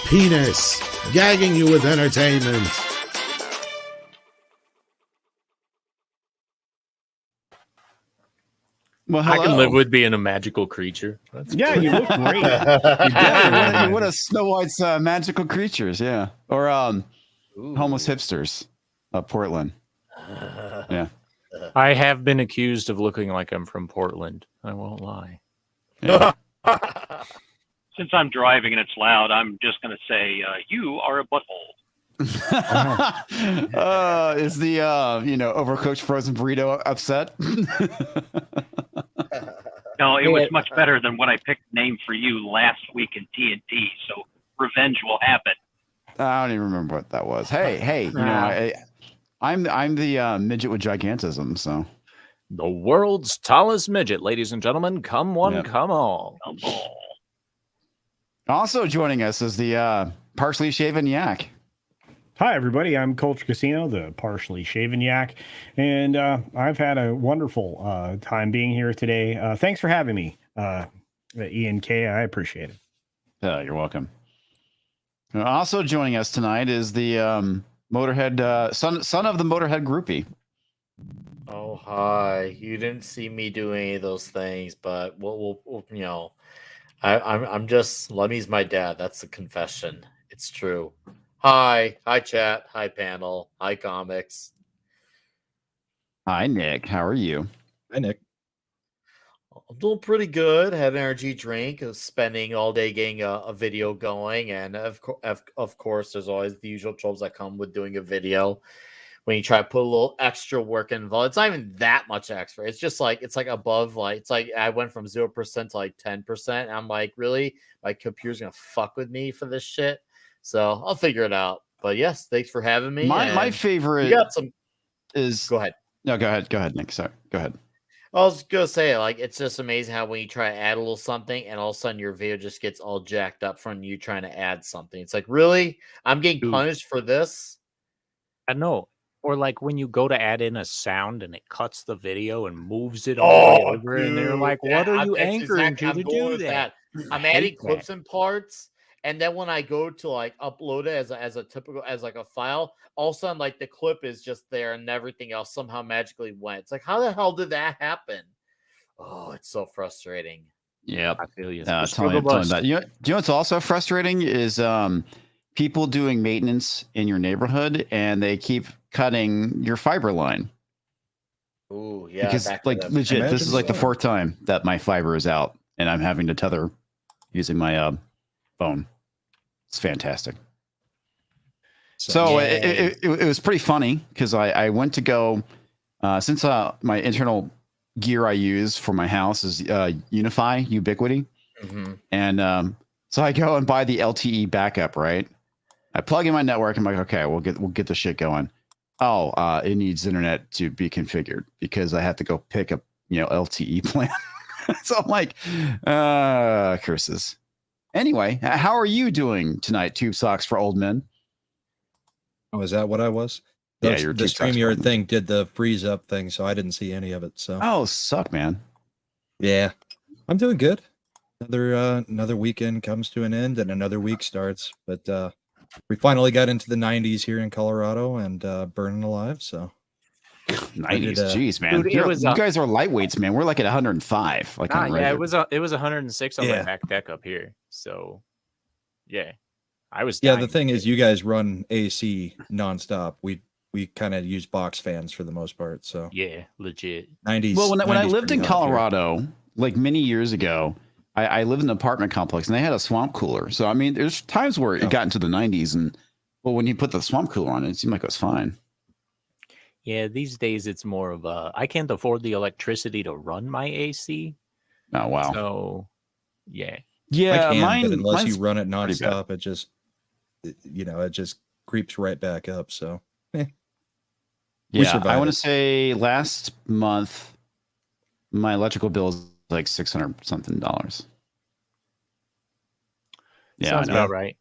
Penis, gagging you with entertainment. Well, I can live with being a magical creature. Yeah, you look great. You're one of Snow White's magical creatures, yeah. Or homeless hipsters of Portland. Yeah. I have been accused of looking like I'm from Portland. I won't lie. Yeah. Since I'm driving and it's loud, I'm just going to say, you are a butthole. Is the overcooked frozen burrito upset? No, it was much better than what I picked name for you last week in TNT, so revenge will happen. I don't even remember what that was. Hey, I'm the midget with gigantism, so the world's tallest midget, ladies and gentlemen. Come one, come all. Come all. Also joining us is the partially shaven yak. Hi, everybody. I'm Culture Casino, the partially shaven yak, and I've had a wonderful time being here today. Thanks for having me, Ian K. I appreciate it. You're welcome. Also joining us tonight is the Motorhead son of the Motorhead groupie. Oh, hi. You didn't see me do any of those things, but we'll I'm just Lemmy's my dad. That's the confession. It's true. Hi chat, hi panel, hi comics. Hi Nick, how are you? Hi Nick. I'm doing pretty good. Had an energy drink. Spending all day getting a video going, and of course, there's always the usual troubles that come with doing a video. When you try to put a little extra work involved, it's not even that much extra. It's just like it's like above, like it's like I went from 0% to like 10%. I'm like, really, my computer's gonna fuck with me for this shit. So I'll figure it out. But yes, thanks for having me. My favorite is go ahead. No, go ahead, Nick. Sorry, go ahead. I was gonna say, like, it's just amazing how when you try to add a little something and all of a sudden your video just gets all jacked up from you trying to add something. It's like, really? I'm getting punished for this? I know. Or like when you go to add in a sound and it cuts the video and moves it all the way over, and they're like, what are you anchoring to do that? I'm adding clips and parts. And then when I go to like upload it as a typical as like a file, all of a sudden like the clip is just there and everything else somehow magically went. It's like, how the hell did that happen? Oh, it's so frustrating. Yep. I feel you. Tell me about. You know what's also frustrating is people doing maintenance in your neighborhood and they keep cutting your fiber line. Ooh, yeah. Because like legit, this is like the fourth time that my fiber is out and I'm having to tether using my phone. It's fantastic. So it was pretty funny because I went to go since my internal gear I use for my house is Unify Ubiquity, and so I go and buy the LTE backup. Right, I plug in my network. I'm like, okay, we'll get the shit going. Oh, it needs internet to be configured because I have to go pick up LTE plan. So I'm like, curses. Anyway, how are you doing tonight, Tube Socks for Old Men? Oh, is that what I was? The StreamYard thing did the freeze up thing, so I didn't see any of it. So suck, man. Yeah, I'm doing good. Another weekend comes to an end, and another week starts. But we finally got into the 90s here in Colorado and burning alive. So 90s, jeez, man. Dude, you guys are lightweights, man. We're like at 105. Like yeah, it was 106 on my back deck up here. So yeah, I was. Yeah, the thing is, you guys run AC nonstop. We kind of use box fans for the most part. So yeah, legit 90s. Well, when I lived in Colorado, like many years ago, I lived in an apartment complex and they had a swamp cooler. So I mean, there's times where it got into the 90s, and when you put the swamp cooler on, it seemed like it was fine. Yeah, these days it's more of a I can't afford the electricity to run my AC. Oh wow. So yeah. Yeah, but unless you run it nonstop, it just it just creeps right back up. So yeah, I want to say last month my electrical bill is like $600 something. Yeah, Sounds I know. about right.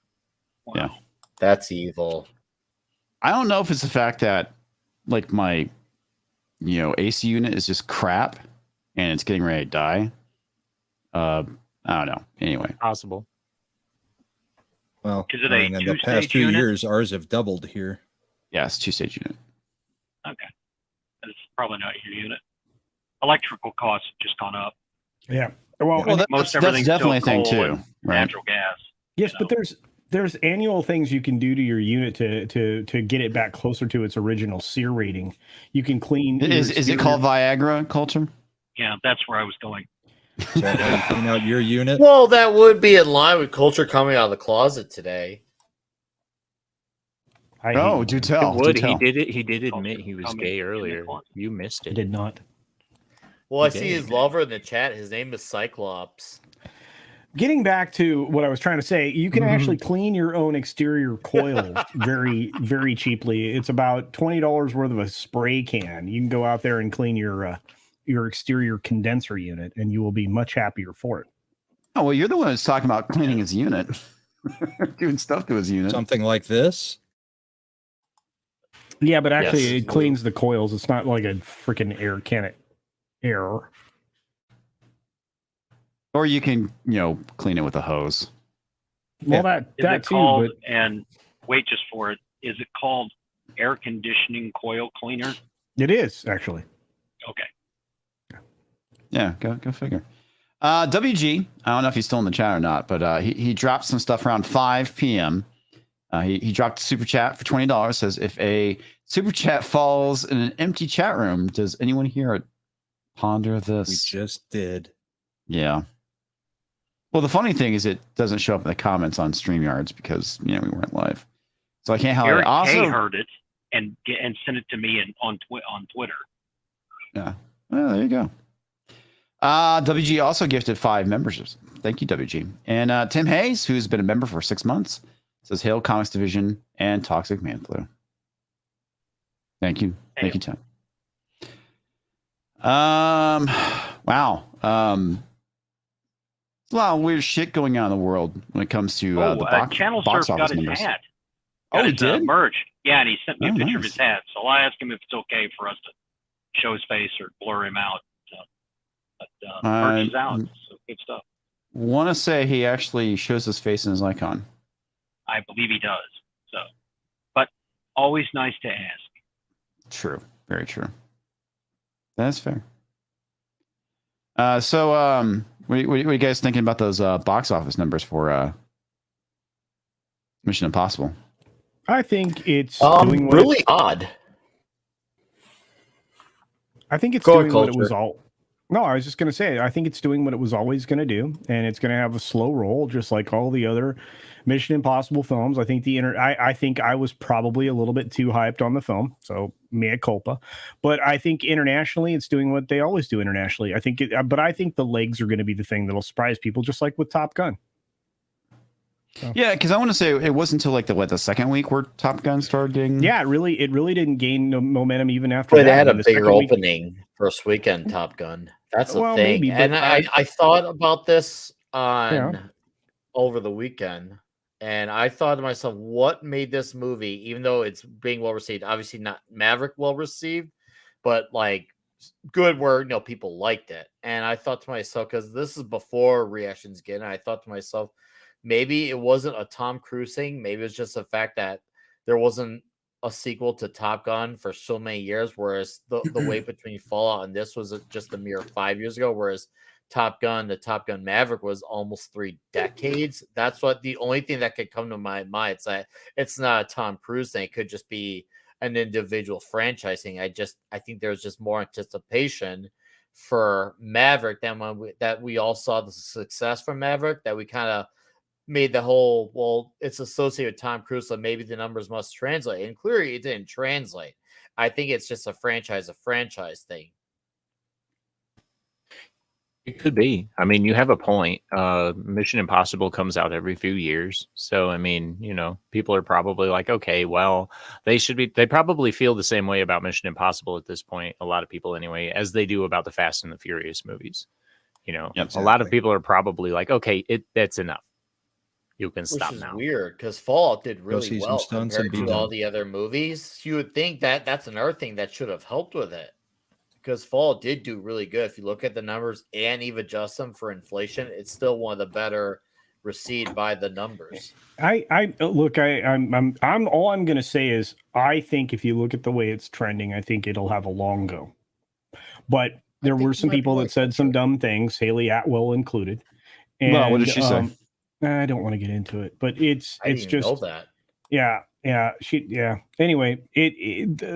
Yeah, That's evil. I don't know if it's the fact that like my AC unit is just crap and it's getting ready to die. I don't know. Anyway, Possible. Well, Is it I a mean, in the past two-stage 2 unit? years, ours have doubled here. yeah, it's 2-stage unit. Okay. It's probably not your unit. Electrical costs have just gone up. Yeah. Well, Well, Most that's everything's definitely a still thing coal too, and right? natural gas. yes, but there's annual things you can do to your unit to get it back closer to its original SEER rating. You can clean. Is it called Viagra culture? Yeah, that's where I was going. Is that how you clean out your unit? Well, that would be in line with culture coming out of the closet today. Oh, do tell. It would. Do tell. He did admit he was gay earlier. You missed I it. did not. Well, I He see did. his lover in the chat. His name is Cyclops. Getting back to what I was trying to say, you can actually clean your own exterior coils very, very cheaply. It's about $20 worth of a spray can. You can go out there and clean your exterior condenser unit, and you will be much happier for it. Oh, well, you're the one that's talking about cleaning his unit, doing stuff to his unit. Something like this? Yeah, but actually, Yes. it cleans the coils. It's not like a freaking air can air. Or you can, clean it with a hose. Well, Is that it too, called, but and wait just for it, is it called air conditioning coil cleaner? it is actually. Okay. Yeah, go figure. WG, I don't know if he's still in the chat or not, but he dropped some stuff around 5 p.m. He dropped a super chat for $20. Says, if a super chat falls in an empty chat room, does anyone here ponder We this? just did. Yeah. Well, the funny thing is it doesn't show up in the comments on StreamYards because, we weren't live. So I can't help it. Eric Also, K heard it and sent it to me on Twitter. yeah. Well, there you go. WG also gifted 5 memberships. Thank you, WG. And Tim Hayes, who's been a member for 6 months, says, Hail Comix Division and Toxic Man Flu. Thank you. Thank you, Tim. Wow. There's a lot of weird shit going on in the world when it comes to the Channel box Surf office got his numbers. hat. Oh, Got he his, did? merch. Yeah, and he sent me a Oh, picture of nice. his hat. So I asked him if it's okay for us to show his face or blur him out. But merch is out. So good stuff. Want to say he actually shows his face in his icon. I believe he does. So, but always nice to ask. True. Very true. That's fair. So what are you guys thinking about those box office numbers for Mission Impossible? I think it's doing what really odd. I think it's Go doing on, what it was Culture. all. No, I was just going to say, I think it's doing what it was always going to do, and it's going to have a slow roll, just like all the other Mission Impossible films. I think I think I was probably a little bit too hyped on the film, so mea culpa. But I think internationally, it's doing what they always do internationally. I think, but I think the legs are going to be the thing that'll surprise people, just like with Top Gun. So. Yeah, because I want to say it wasn't until the second week where Top Gun started getting. Yeah, it really didn't gain no momentum even after. But that. it had I mean, a the bigger second week- opening first weekend, Top Gun. That's the Well, thing. maybe, but and I thought about this on over the weekend, and I thought to myself, what made this movie, even though it's being well received, obviously not Maverick well received, but like good where people liked it. And I thought to myself, because this is before reactions get, and I thought to myself, maybe it wasn't a Tom Cruise thing. Maybe it's just the fact that there wasn't a sequel to Top Gun for so many years, whereas the wait between Fallout and this was just a mere 5 years ago, whereas the Top Gun Maverick was almost 3 decades. That's what the only thing that could come to my mind. It's that it's not a Tom Cruise thing. It could just be an individual franchise thing. I think there's just more anticipation for Maverick than that we all saw the success from Maverick, that we kind of made the whole, well, it's associated with Tom Cruise, so maybe the numbers must translate. And clearly it didn't translate. I think it's just a franchise thing. It could be. I mean, you have a point. Mission Impossible comes out every few years. So, I mean, people are probably like, okay, well, they probably feel the same way about Mission Impossible at this point. A lot of people anyway, as they do about the Fast and the Furious movies. A lot of people are probably like, okay, that's enough. You can stop now. Which is weird because Fallout did really well stunts and compared to all the other movies. You would think that that's another thing that should have helped with it. Because Fallout did do really good. If you look at the numbers and even adjust them for inflation, it's still one of the better received by the numbers. I'm all I'm going to say is I think if you look at the way it's trending, I think it'll have a long go. But there were some people that said some dumb things, Haley Atwell included. And, well, what did she say? I don't want to get into it, but it's just know that. Yeah. Anyway,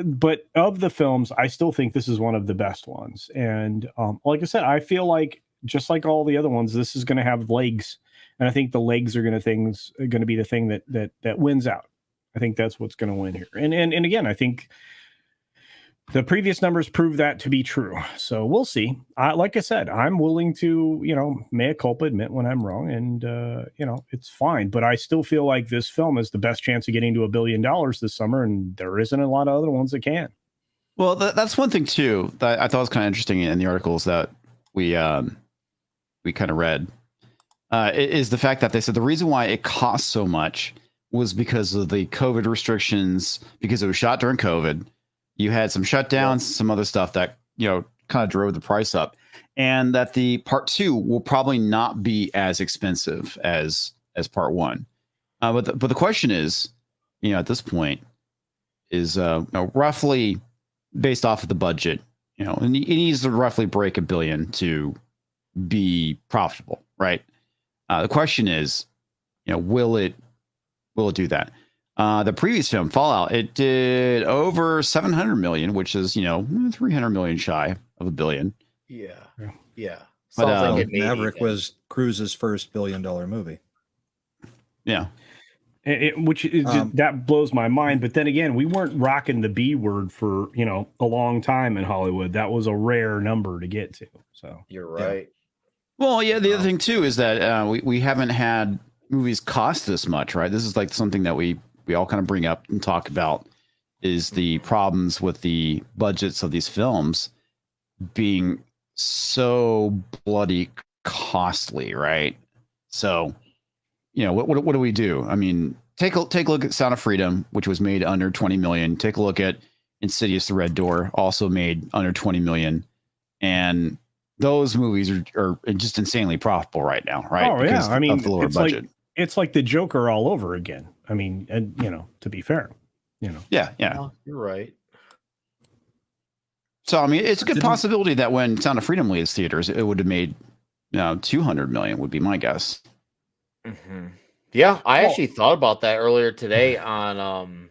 but of the films, I still think this is one of the best ones. And like I said, I feel like just like all the other ones, this is going to have legs, and I think the legs are going to be the thing that wins out. I think that's what's going to win here. And again, I think the previous numbers prove that to be true. So we'll see. Like I said, I'm willing to, mea culpa, admit when I'm wrong, and it's fine. But I still feel like this film has the best chance of getting to $1 billion this summer, and there isn't a lot of other ones that can. Well, that's one thing too that I thought was kind of interesting in the articles that we kind of read is the fact that they said the reason why it cost so much was because of the COVID restrictions, because it was shot during COVID. You had some shutdowns, some other stuff that, kind of drove the price up, and that the part 2 will probably not be as expensive as part 1. But the question is, at this point is, roughly based off of the budget, it needs to roughly break $1 billion to be profitable, right? The question is, will it do that? The previous film, Fallout, it did over 700 million, which is 300 million shy of $1 billion. Yeah. But Maverick was Cruise's first $1 billion movie. Yeah, that blows my mind. But then again, we weren't rocking the B word for a long time in Hollywood. That was a rare number to get to. So you're right. Yeah. Well, yeah. The other thing too is that we haven't had movies cost this much, right? This is like something that we all kind of bring up and talk about is the problems with the budgets of these films being so bloody costly, right? So, what do we do? I mean, take a look at Sound of Freedom, which was made under 20 million. Take a look at Insidious: The Red Door, also made under 20 million. And those movies are just insanely profitable right now, right? Oh, because yeah. I mean, of the lower budget. It's like the Joker all over again. I mean, and to be fair, Yeah. Well, you're right. So, I mean, it's a good possibility that when Sound of Freedom leaves theaters, it would have made 200 million would be my guess. Mm-hmm. Yeah, I actually thought about that earlier today on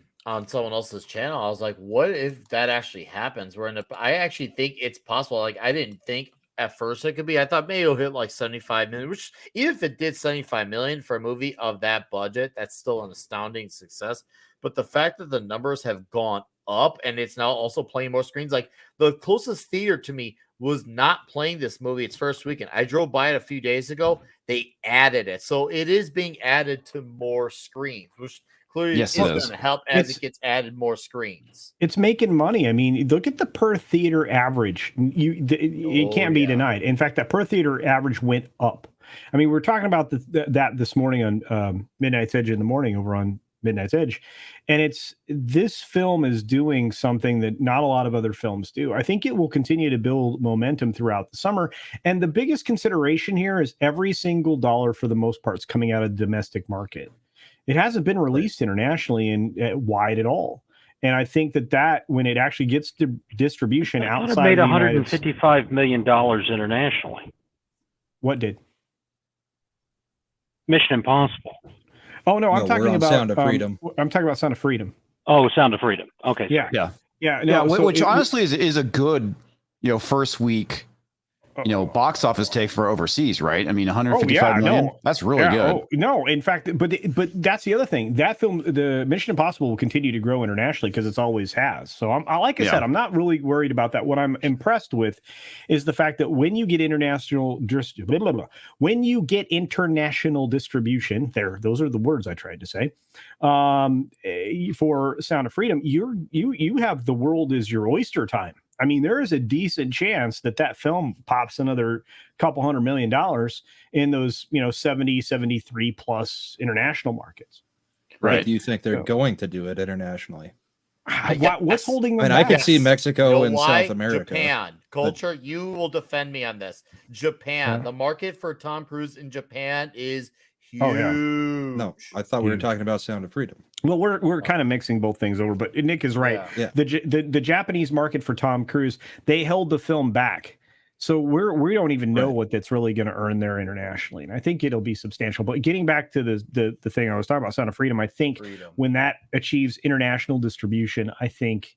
someone else's channel. I was like, what if that actually happens? I actually think it's possible. Like, I didn't think at first it could be. I thought maybe it'll hit like 75 million, which even if it did 75 million for a movie of that budget, that's still an astounding success. But the fact that the numbers have gone up and it's now also playing more screens, like the closest theater to me was not playing this movie its first weekend. I drove by it a few days ago. They added it. So it is being added to more screens, which clearly is going to help as it gets added more screens. It's making money. I mean, look at the per theater average. It can't be denied. In fact, that per theater average went up. I mean, we're talking about that this morning on Midnight's Edge in the morning over on Midnight's Edge. And this film is doing something that not a lot of other films do. I think it will continue to build momentum throughout the summer. And the biggest consideration here is every single dollar, for the most part, is coming out of the domestic market. It hasn't been released internationally and wide at all. And I think that when it actually gets to distribution outside, it made $155 million internationally. What did? Mission Impossible. Oh no, I'm talking about Sound of Freedom. I'm talking about Sound of Freedom. Oh, Sound of Freedom. Okay. Yeah. No, which honestly is a good, first week box office take for overseas, right? I mean, 155 million. No. That's really good. Oh, no, in fact, but that's the other thing. That film, the Mission Impossible, will continue to grow internationally because it always has. So like I said, I'm not really worried about that. What I'm impressed with is the fact that when you get international distribution, those are the words I tried to say. For Sound of Freedom, you have the world is your oyster time. I mean, there is a decent chance that film pops another couple $100 million in those, 70, 73 plus international markets. Right. Do you think they're going to do it internationally? What's holding them back? I could see Mexico and South America. Japan. Culture, you will defend me on this. Japan. The market for Tom Cruise in Japan is huge. Oh, yeah. No, I thought we were talking about Sound of Freedom. Well, we're kind of mixing both things over, but Nick is right. Yeah. The Japanese market for Tom Cruise, they held the film back, so we don't even know what that's really going to earn there internationally, and I think it'll be substantial. But getting back to the thing I was talking about, Sound of Freedom, I think when that achieves international distribution, I think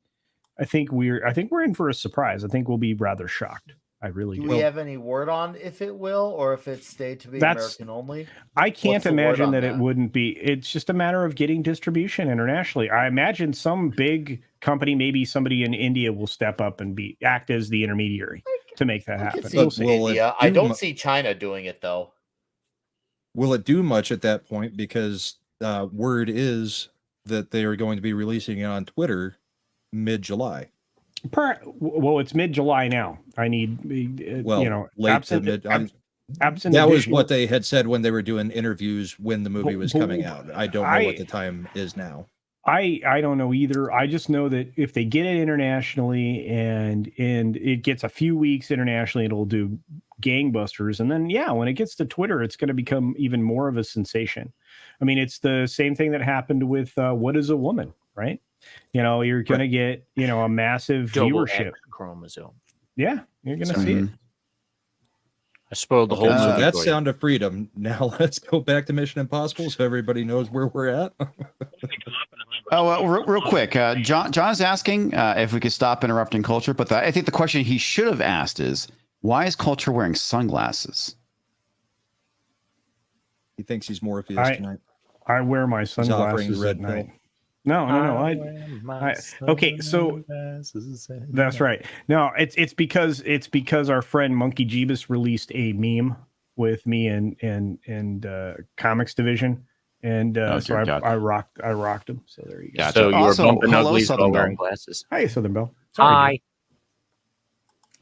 we're in for a surprise. I think we'll be rather shocked. I really do. Do we have any word on if it will or if it's stayed to be American only? I can't imagine that it wouldn't be. It's just a matter of getting distribution internationally. I imagine some big company, maybe somebody in India, will step up and act as the intermediary to make that happen. I don't see China doing it though. Will it do much at that point? Because word is that they are going to be releasing it on Twitter mid-July. Well, it's mid-July now. I need, late absent, to mid. absent that was additional, what they had said when they were doing interviews when the movie was coming out. I don't know what the time is now. I don't know either. I just know that if they get it internationally and it gets a few weeks internationally, it'll do gangbusters. And then, when it gets to Twitter, it's going to become even more of a sensation. I mean, it's the same thing that happened with What is a Woman, right? You're going to get, a massive viewership. X chromosome. Yeah, you're going to see it. I spoiled the whole movie. That's Sound of Freedom. Now let's go back to Mission Impossible so everybody knows where we're at. Real quick. John's asking if we could stop interrupting Culture, but I think the question he should have asked is, why is Culture wearing sunglasses? He thinks he's Morpheus tonight. I wear my sunglasses at night. Pill. No. Okay, so that's right. No, it's because our friend Monkey Jeebus released a meme with me and Comix Division, and so I rocked them. So there you go. Gotcha. So you were bumping uglies Southern while Belle. wearing glasses. Hey, Southern Belle. Sorry,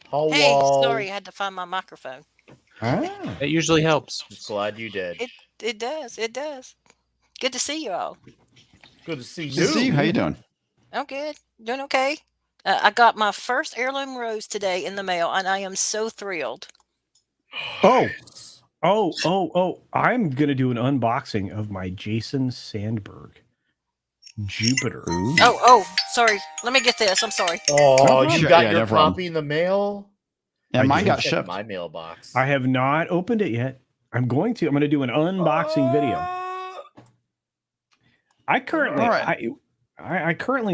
Hello. Hey, sorry, I had to find my microphone. It usually helps. Glad you did. It does. Good to see you all. Good to see you. Good to see you. How you doing? I'm good. Doing okay. I got my first heirloom rose today in the mail, and I am so thrilled. Oh! I'm gonna do an unboxing of my Jason Sandberg Jupiter. Ooh. Oh, sorry. Let me get this. I'm sorry. Oh, you got your no problem. copy in the mail? Yeah, mine didn't got check shipped. my mailbox. I have not opened it yet. I'm going to do an unboxing video. I currently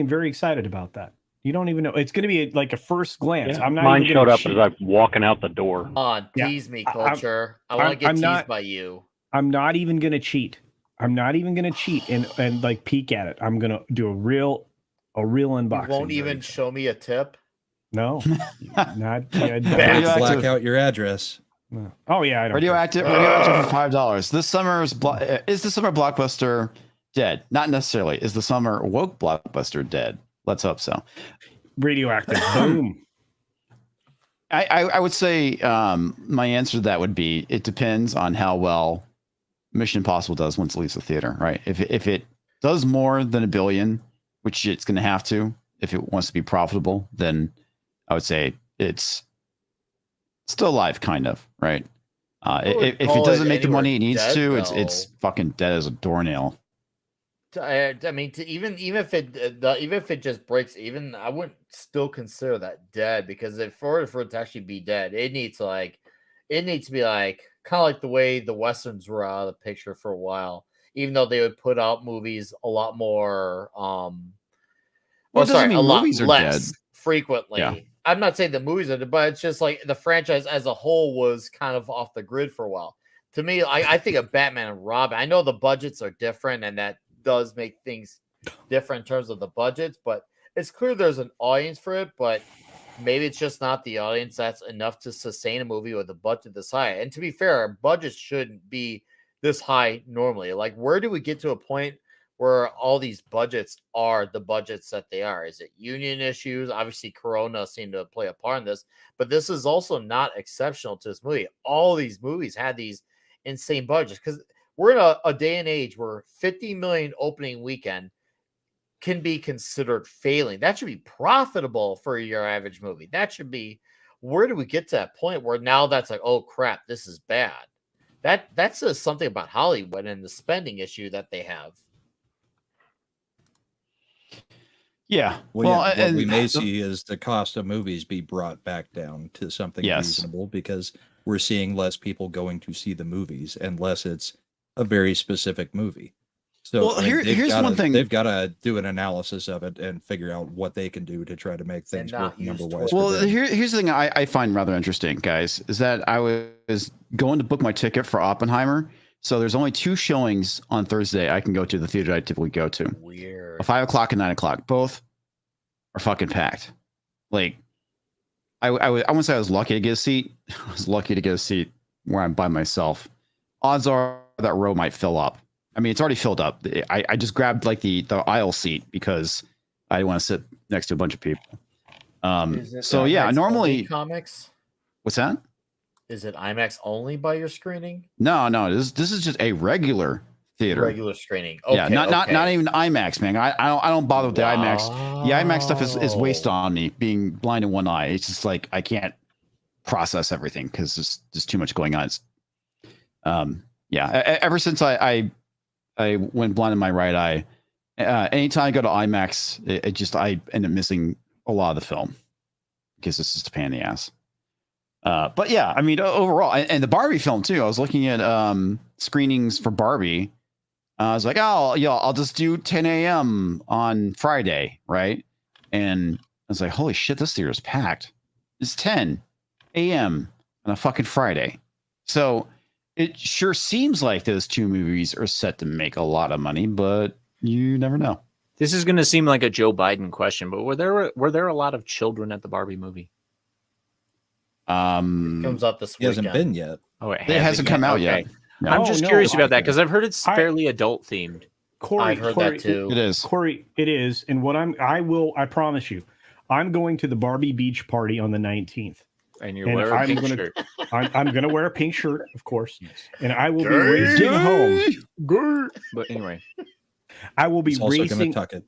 am very excited about that. You don't even know. It's going to be like a first glance. Yeah, I'm not. Mine showed up as I'm walking out the door. Tease me, Culture. I want to get teased by you. I'm not even going to cheat. I'm not even going to cheat and like peek at it. I'm going to do a real unboxing. You won't even show me a tip? No. Not black out your address. No. Oh yeah, I don't Radioactive for $5. This summer is the summer Blockbuster dead? Not necessarily. Is the summer woke Blockbuster dead? Let's hope so. Radioactive. Boom. I would say my answer to that would be it depends on how well Mission Impossible does once it leaves the theater, right? If it does more than $1 billion, which it's going to have to if it wants to be profitable, then I would say it's still alive, kind of, right? If it doesn't make the money it needs to, it's fucking dead as a doornail. I mean, even if it just breaks even, I wouldn't still consider that dead, because for it to actually be dead, it needs to be like kind of like the way the Westerns were out of the picture for a while. Even though they would put out movies a lot more, a lot less frequently. Yeah. I'm not saying the movies are, but it's just like the franchise as a whole was kind of off the grid for a while. To me, I think of Batman and Robin. I know the budgets are different, and that does make things different in terms of the budgets, but it's clear there's an audience for it, but maybe it's just not the audience that's enough to sustain a movie with a budget this high. And to be fair, budgets shouldn't be this high normally. Like, where do we get to a point where all these budgets are the budgets that they are? Is it union issues? Obviously, Corona seemed to play a part in this, but this is also not exceptional to this movie. All these movies had these insane budgets because we're in a day and age where 50 million opening weekend can be considered failing. That should be profitable for your average movie. That should be, where do we get to that point where now that's like, oh crap, this is bad? That says something about Hollywood and the spending issue that they have. Yeah. Well, what we may see is the cost of movies be brought back down to something reasonable because we're seeing less people going to see the movies unless it's a very specific movie. So well, here's one thing. They've got to do an analysis of it and figure out what they can do to try to make things work number-wise. Well, here's the thing I find rather interesting, guys, is that I was going to book my ticket for Oppenheimer. So there's only 2 showings on Thursday I can go to, the theater I typically go to. Weird. 5 o'clock and 9 o'clock. Both are fucking packed. Like, I wouldn't say I was lucky to get a seat. I was lucky to get a seat where I'm by myself. Odds are that row might fill up. I mean, it's already filled up. I just grabbed like the aisle seat because I didn't want to sit next to a bunch of people. So yeah, normally comics. What's that? Is it IMAX only by your screening? No. This is just a regular theater. Regular screening. Okay, yeah, not even IMAX, man. I don't bother with the IMAX. The IMAX stuff is wasted on me. Being blind in one eye, it's just like I can't process everything because there's just too much going on. Yeah. Ever since I went blind in my right eye, anytime I go to IMAX, I end up missing a lot of the film because it's just a pain in the ass. But yeah, I mean, overall, and the Barbie film too. I was looking at screenings for Barbie. I was like, I'll just do 10 a.m. on Friday, right? And I was like, holy shit, this theater is packed. It's 10 a.m. on a fucking Friday. So it sure seems like those 2 movies are set to make a lot of money, but you never know. This is going to seem like a Joe Biden question, but were there a lot of children at the Barbie movie? Comes out this weekend. It hasn't been yet. Oh, it hasn't come out yet. No. I'm just curious about that because I've heard it's fairly adult themed. Corey, I've heard that too. It is. Corey, it is. And I promise you, I'm going to the Barbie beach party on the 19th. And you're wearing a pink shirt. I'm going to wear a pink shirt, of course. And I will be racing home. But anyway, I will be He's also racing. gonna tuck it.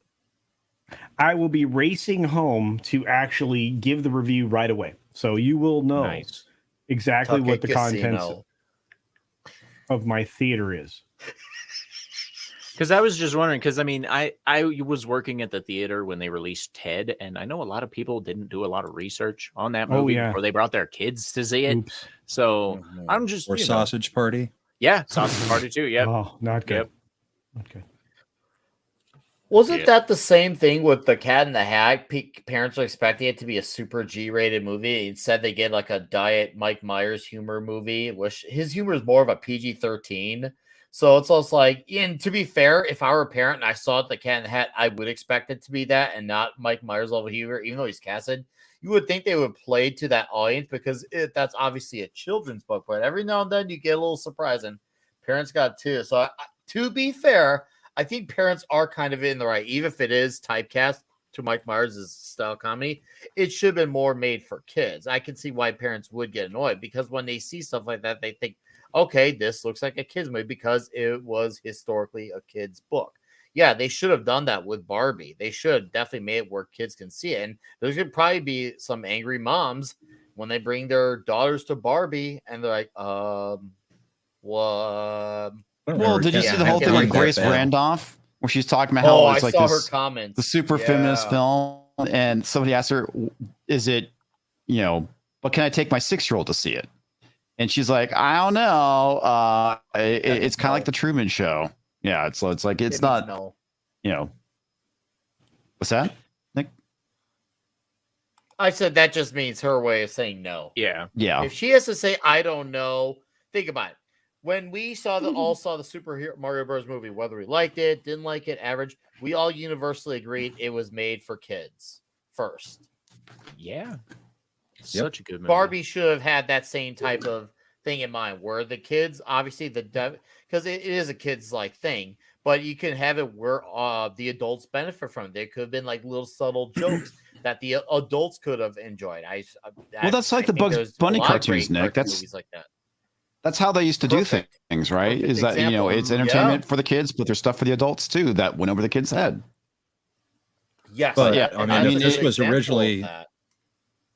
I will be racing home to actually give the review right away. So you will know exactly what the contents of my theater is. Because I was just wondering, because I mean, I was working at the theater when they released Ted, and I know a lot of people didn't do a lot of research on that movie before they brought their kids to see it. Oops. So I'm just Sausage Party. Yeah, Sausage Party too. Yep. Oh, not good. Okay. Wasn't that the same thing with the Cat in the Hat? Parents were expecting it to be a super G-rated movie. Instead, they get like a diet Mike Myers humor movie, which his humor is more of a PG-13. So it's also like, and to be fair, if I were a parent and I saw The Cat in the Hat, I would expect it to be that and not Mike Myers level humor, even though he's casted. You would think they would play to that audience because that's obviously a children's book, but every now and then you get a little surprise, and parents got too. So to be fair, I think parents are kind of in the right, even if it is typecast to Mike Myers' style comedy, it should have been more made for kids. I can see why parents would get annoyed because when they see stuff like that, they think, okay, this looks like a kid's movie because it was historically a kid's book. Yeah, they should have done that with Barbie. They should have definitely made it where kids can see it. And there's going to probably be some angry moms when they bring their daughters to Barbie and they're like, what? Well, did you see the whole thing with Grace Randolph where she's talking about how it's like saw this, her comments. The super feminist film, and somebody asked her, "Is it, but can I take my 6-year-old to see it?" And she's like, "I don't know. It's kind of like the Truman Show. Yeah, it's like it's not, What's that, Nick? I said that just means her way of saying no. Yeah. Yeah. If she has to say I don't know, think about it. When we all saw the Super Mario Bros. Movie, whether we liked it, didn't like it, average, we all universally agreed it was made for kids first. Yeah. Such a good movie. Barbie should have had that same type of thing in mind, where the kids, obviously because it is a kids like thing, but you can have it where the adults benefit from it. There could have been like little subtle jokes that the adults could have enjoyed. Well, that's like the Bugs Bunny cartoons, Nick. Movies like that. That's how they used to do things, right? Is that, you know, it's entertainment for the kids, but there's stuff for the adults too that went over the kids' head. Yes. But yeah, I mean, if this was originally,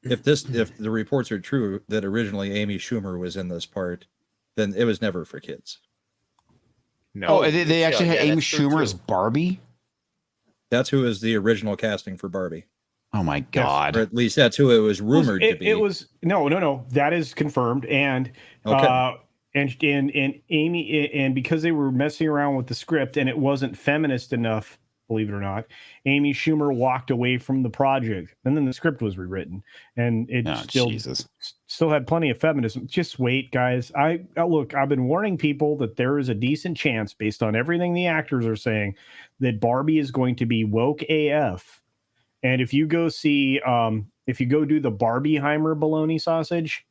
if the reports are true that originally Amy Schumer was in this part, then it was never for kids. No. Oh, they actually had Amy Schumer as Barbie? That's who is the original casting for Barbie. Oh my God. Or at least that's who it was rumored to be. It was no. That is confirmed. And and Amy, and because they were messing around with the script and it wasn't feminist enough, believe it or not, Amy Schumer walked away from the project, and then the script was rewritten, and it still had plenty of feminism. Just wait, guys. Look, I've been warning people that there is a decent chance, based on everything the actors are saying, that Barbie is going to be woke AF. And if you go see, if you go do the Barbieheimer bologna sausage,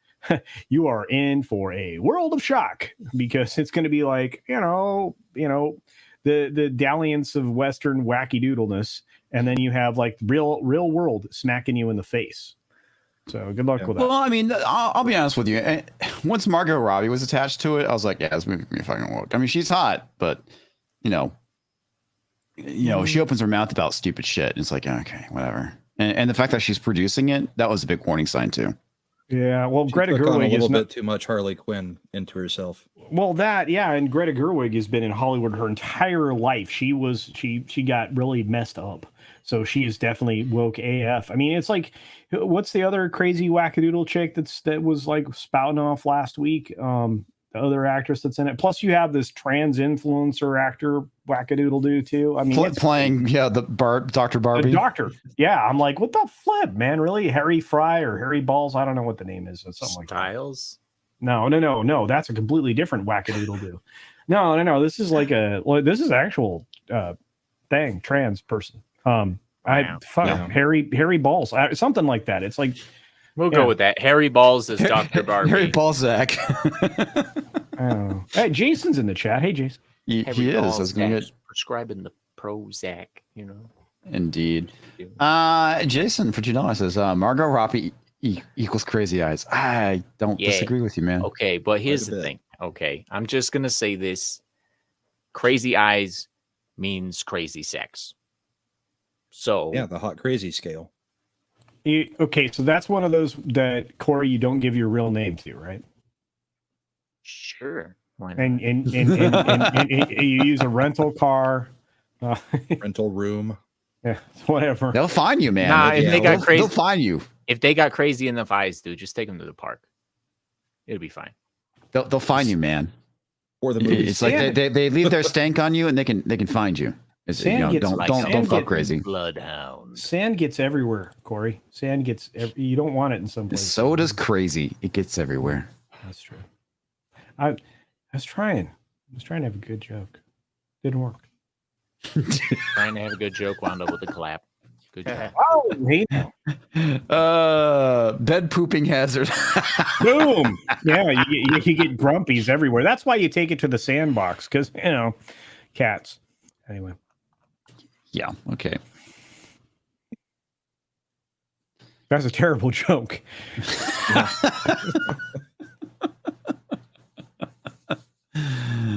you are in for a world of shock, because it's going to be like, the dalliance of Western wacky doodleness, and then you have like real world smacking you in the face. So good luck with that. Well, I mean, I'll be honest with you. Once Margot Robbie was attached to it, I was like, yeah, this movie can be fucking woke. I mean, she's hot, but she opens her mouth about stupid shit. And it's like, okay, whatever. And the fact that she's producing it, that was a big warning sign too. Yeah, well, She Greta took on Gerwig a little bit too much Harley Quinn into herself. Well, and Greta Gerwig has been in Hollywood her entire life. She got really messed up, so she is definitely woke AF. I mean, it's like, what's the other crazy wackadoodle chick that was like spouting off last week? The other actress that's in it. Plus, you have this trans influencer actor wackadoodle do too. I mean, playing Dr. Barbie. The doctor. Yeah, I'm like, what the flip, man? Really, Harry Fry or Harry Balls? I don't know what the name is. It's something like Styles. No. That's a completely different wackadoodle do. No. This is like this is actual trans person. Harry Balls, something like that. It's like. We'll go with that. Harry Balls is Dr. Barbie. Harry Balzac. Oh. Hey, Jason's in the chat. Hey, Jason. He is. I was going to prescribing the Prozac, Indeed. Jason for $2 says Margot Robbie equals crazy eyes. I don't disagree with you, man. Okay, but here's the thing. Okay, I'm just gonna say this: crazy eyes means crazy sex. So yeah, the hot crazy scale. Okay, so that's one of those that, Corey, you don't give your real name to, right? Sure. Why not? And you use a rental car, rental room. Yeah, whatever. They'll find you, man. Nah, if they got crazy, they'll find you. If they got crazy in the eyes, dude, just take them to the park. It'll be fine. They'll find you, man. Or the movie. It's like they leave their stank on you, and they can find you. Don't go crazy. Bloodhound. Sand gets everywhere, Corey. Sand gets. You don't want it in some places. So does crazy. It gets everywhere. That's true. I was trying to have a good joke. Didn't work. Trying to have a good joke, wound up with a clap. Good job. Oh, hey. Bed pooping hazard. Boom. Yeah, you get grumpies everywhere. That's why you take it to the sandbox, because cats. Anyway. Yeah. Okay. That's a terrible joke.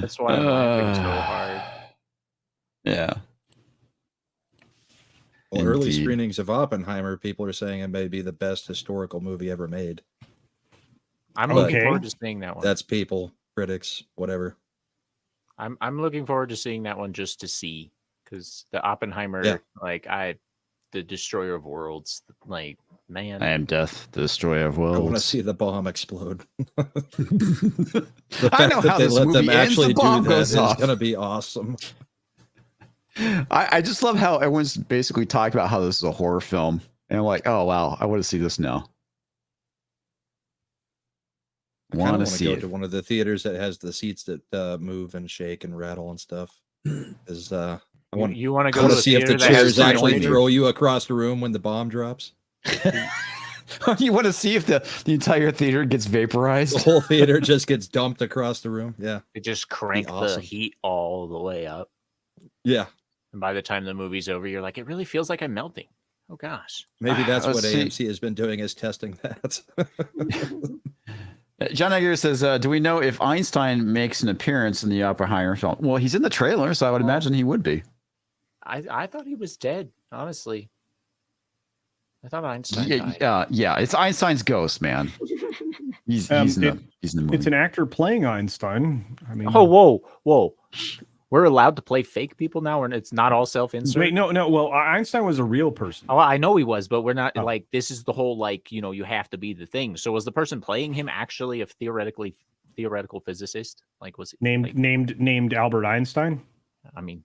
That's why I'm laughing so hard. Yeah. Well, early screenings of Oppenheimer, people are saying it may be the best historical movie ever made. I'm looking forward to seeing that one. That's people, critics, whatever. I'm looking forward to seeing that one just to see, because the Oppenheimer, the Destroyer of Worlds, like, man. I am Death, the Destroyer of Worlds. I want to see the bomb explode. I know how this movie ends. The bomb goes off. It's going to be awesome. I just love how everyone's basically talking about how this is a horror film, And I'm like, oh wow, I want to see this now. I kind of Want want to to see go it. to one of the theaters that has the seats that move and shake and rattle and stuff. Is I want You want to I go want to to a see if the theater that has chairs actually theater? throw you across the room when the bomb drops. You want to see if the entire theater gets vaporized? The whole theater just gets dumped across the room. Yeah, It just crank awesome. the heat all the way up. yeah. And by the time the movie's over, you're like, it really feels like I'm melting. Oh gosh. Maybe that's Let's what see. AMC has been doing, is testing that. John Egger says, do we know if Einstein makes an appearance in the Oppenheimer film? Well, he's in the trailer, so I would imagine he would be. I thought he was dead, honestly. I thought Einstein died. Yeah, it's Einstein's ghost, man. He's in the movie. It's an actor playing Einstein. I mean, Oh, whoa. We're allowed to play fake people now, and it's not all self-insert. wait, no. Well, Einstein was a real person. Oh, I know he was, but we're not Oh. like, this is the whole, like, you have to be the thing. So was the person playing him actually a theoretical physicist? Like, was it Named Albert Einstein? I mean,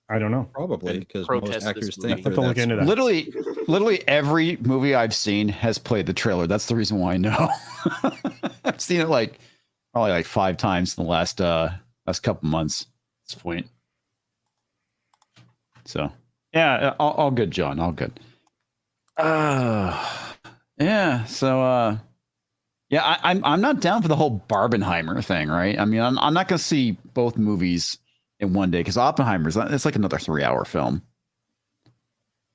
I don't know. Probably, And because protest most actors this think movie. Have to look that's- into that. Literally every movie I've seen has played the trailer. That's the reason why I know. I've seen it probably like 5 times in the last couple months at this point. So yeah, all good, John. All good. Yeah. So yeah, I'm not down for the whole Barbenheimer thing, right? I mean, I'm not gonna see both movies in one day, because Oppenheimer's it's like another 3-hour film,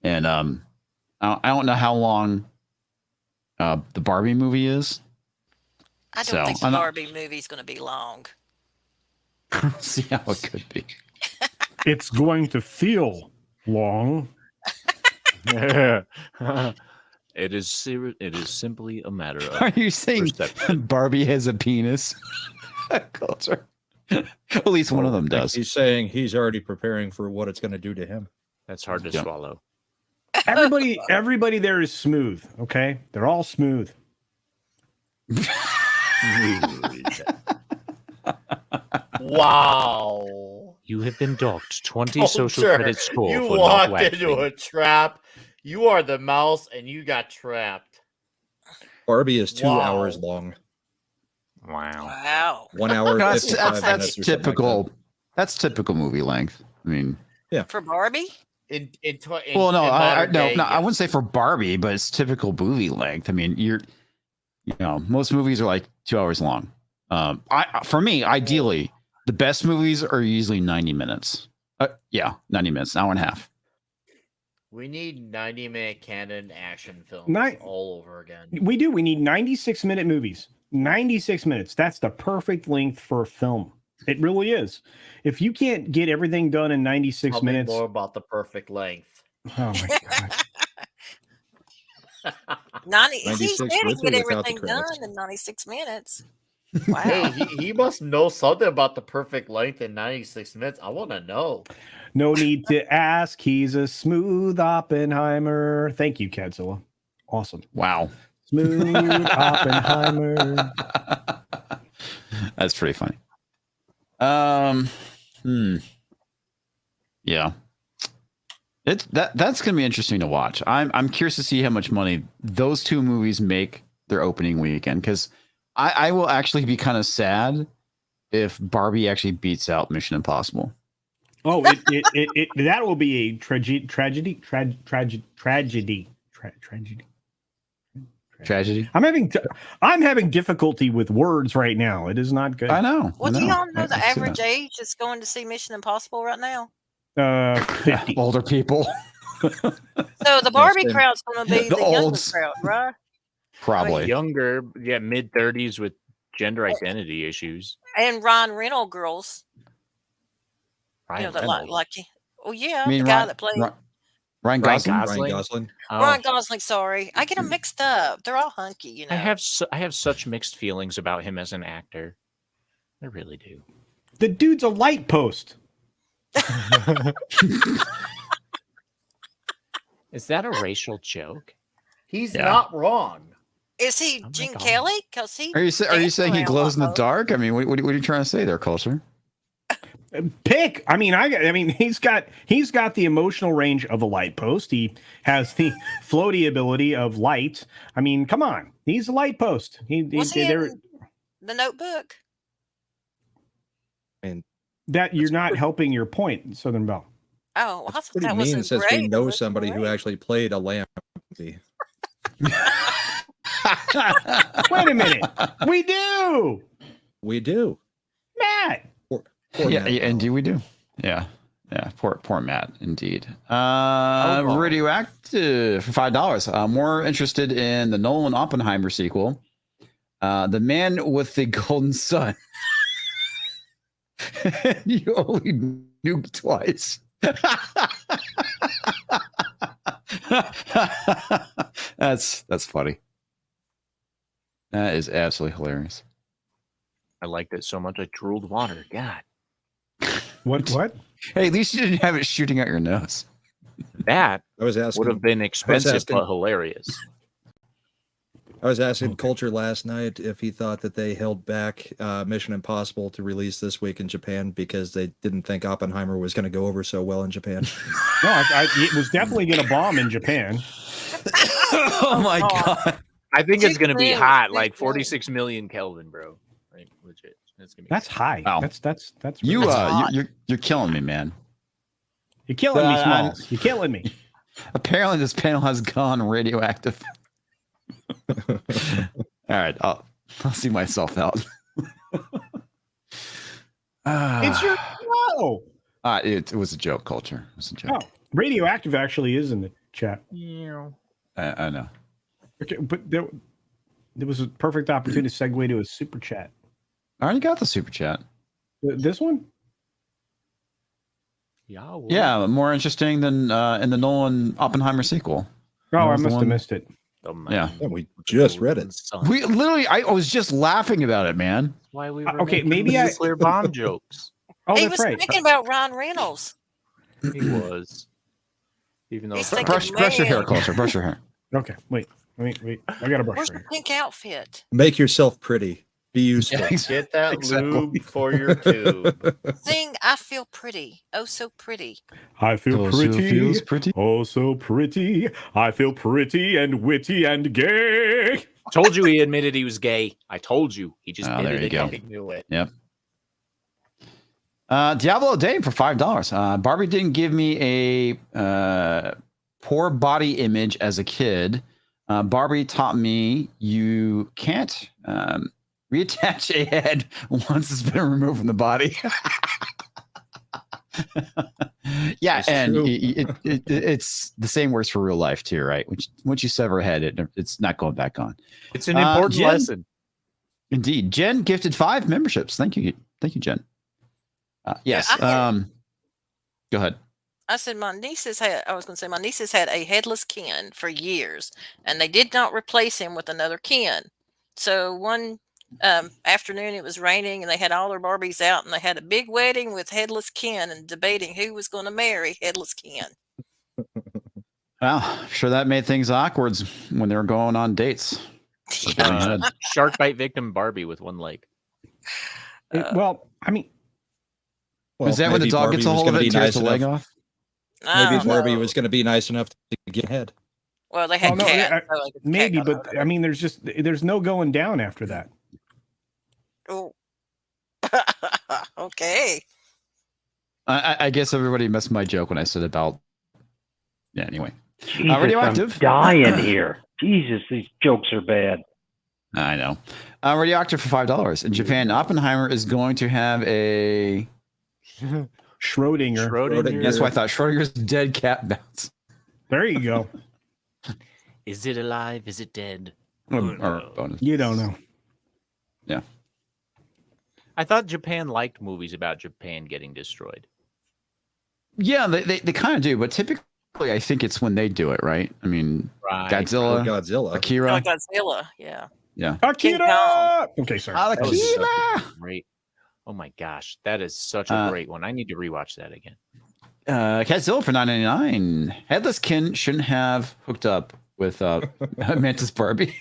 and I don't know how long the Barbie movie is. I don't So, think the I'm not- Barbie movie's going to be long. See how it could be. It's going to feel long. it is simply a matter of Are you saying perception. Barbie has a penis? Culture. At least one of them does. He's saying he's already preparing for what it's going to do to him. That's hard to Yeah. swallow. Everybody there is smooth. Okay, they're all smooth. Wow. You have been docked 20 Oh, social sure. credit score You for not walked waxing. into a trap. You are the mouse, and you got trapped. Barbie is 2 Wow. hours long. Wow. Wow. 1 hour. That's 55 minutes or something like typical. that. That's typical movie length. I mean, For Barbie? well, no, I modern day, I wouldn't say for Barbie, but it's typical movie length. I mean, most movies are like 2 hours long. For me, ideally, the best movies are usually 90 minutes. 90 minutes, an hour and a half. We need 90-minute canon action films all over again. We do. We need 96-minute movies. 96 minutes. That's the perfect length for a film. It really is. If you can't get everything done in 96 Tell me minutes. more about the perfect length. Oh my God. He 96 said he with get or without the everything credits? done in 96 minutes. Hey, Wow. he must know something about the perfect length in 96 minutes. I want to know. No need to ask. He's a smooth Oppenheimer. Thank you, Cadzilla. Awesome. Wow. Smooth Oppenheimer. That's pretty funny. Yeah. That's gonna be interesting to watch. I'm curious to see how much money those two movies make their opening weekend, because I will actually be kind of sad if Barbie actually beats out Mission Impossible. Oh, that will be a tragedy. I'm having difficulty with words right now. It is not good. I know. Well, I do know. y'all know I the see average that. age is going to see Mission Impossible right now? 50. Older people. So the Barbie been- crowd's going to be The the younger olds. crowd, right? Probably. Younger, mid-30s with gender identity issues. And Ryan Reynolds girls. Ryan that Reynolds. like. Oh yeah, I mean, the guy that played Ryan Ryan Gosling. Gosling. Ryan Gosling. Oh, Ryan Gosling. Sorry, I get them mixed up. They're all hunky, you know. I have such mixed feelings about him as an actor. I really do. The dude's a light post. Is that a racial joke? He's Yeah. not wrong. Is he Oh my Gene God. Kelly? Because he Are you saying he danced glows in the around dark? I mean, what are you trying to say there, Culture? Pick. I mean, he's got the emotional range of a light post. He has the floaty ability of light. I mean, come on, he's a light post. Was he in the Notebook? And that you're not helping your point, Southern Belle. Oh, I that's thought pretty that was mean a since great we know emotional somebody who range. actually played a lamp movie. Wait a minute. We do. We do. Matt. Poor Yeah, Matt. indeed we do. Yeah. Poor Matt, indeed. Oh. Radioactive for $5. More interested in the Nolan Oppenheimer sequel. The Man with the Golden Sun. You only nuked twice. That's funny. That is absolutely hilarious. I liked it so much I drooled water. God. What? Hey, at least you didn't have it shooting out your nose. That I was asking. would have been expensive asking- but hilarious. I was asking Culture last night if he thought that they held back Mission Impossible to release this week in Japan because they didn't think Oppenheimer was going to go over so well in Japan. No, it was definitely going to bomb in Japan. Oh my god! I think it's Too going to be clean, hot, too like clean. 46 million Kelvin, bro. Like legit. It's gonna be That's high. Wow. That's You really hot. you're killing me, man. You're killing me, I'm- Smalls. You're killing me. Apparently, this panel has gone radioactive. All right, I'll see myself out. It's your show. It was a joke, Culture. It was a joke. Oh, radioactive actually is in the chat. I know. Okay, but there was a perfect opportunity to segue to a super chat. I already got the super chat. This one? Yeah, more interesting than in the Nolan Oppenheimer sequel. Oh, I was the must have one- missed it. Yeah. Yeah, we just read it. We literally, I was just laughing about it, man. Why we Okay, were making maybe I- nuclear bomb jokes. Oh, He that's was right. thinking about Ryan Reynolds. He was. Even though He's it's- thinking, Brush your hair, man. Culture. Brush your hair. Okay, wait. I got to brush Where's my the hair. pink outfit? Make yourself pretty. Be useful. Get that Exactly. lube for your tube. Sing, I feel pretty. Oh, so pretty. I feel Also pretty. feels pretty. Oh, so pretty. I feel pretty and witty and gay. Told you he admitted he was gay. I told you. He just Oh, did there it you go. again. I knew it. Yep. Diablo Dame for $5. Barbie didn't give me a poor body image as a kid. Barbie taught me you can't reattach a head once it's been removed from the body. Yeah, That's and true. it's the same works for real life too, right? Once you sever a head, it's not going back on. It's an important Jen- lesson. Indeed. Jen gifted 5 memberships. Thank you, Jen. Yes. I had- Go ahead. I said my nieces had a headless Ken for years, and they did not replace him with another Ken. So one afternoon it was raining, and they had all their Barbies out, and they had a big wedding with headless Ken and debating who was going to marry headless Ken. Well, I'm sure that made things awkward when they were going on dates. Shark bite victim Barbie with one leg. Well, I mean, Is that when the maybe dog Barbie gets a was hold of gonna it and be tears nice the leg enough- off? I Maybe don't Barbie know. was going to be nice enough to get ahead. Well, they had Oh, no, cats. so, like, the cat maybe, got but I mean, there's no going down after that. Oh. Okay. I guess everybody missed my joke when I said about. Yeah. Anyway, Jesus, radioactive. I'm dying here. Jesus, these jokes are bad. I know. Radioactive for $5 in Japan. Oppenheimer is going to have a. Schrodinger. That's why I thought Schrodinger's dead cat bounce. There you go. Is it alive? Is it dead? Or bonus. You don't know. Yeah. I thought Japan liked movies about Japan getting destroyed. Yeah, they kind of do, but typically I think it's when they do it, right? I mean, Right. Godzilla, Godzilla. Akira. Like Godzilla. Yeah. Yeah. Akira! Okay, sorry. That was such a Akira! great. Oh my gosh, that is such a great one. I need to rewatch that again. Godzilla for $9.99. Headless Ken shouldn't have hooked up with Mantis Barbie.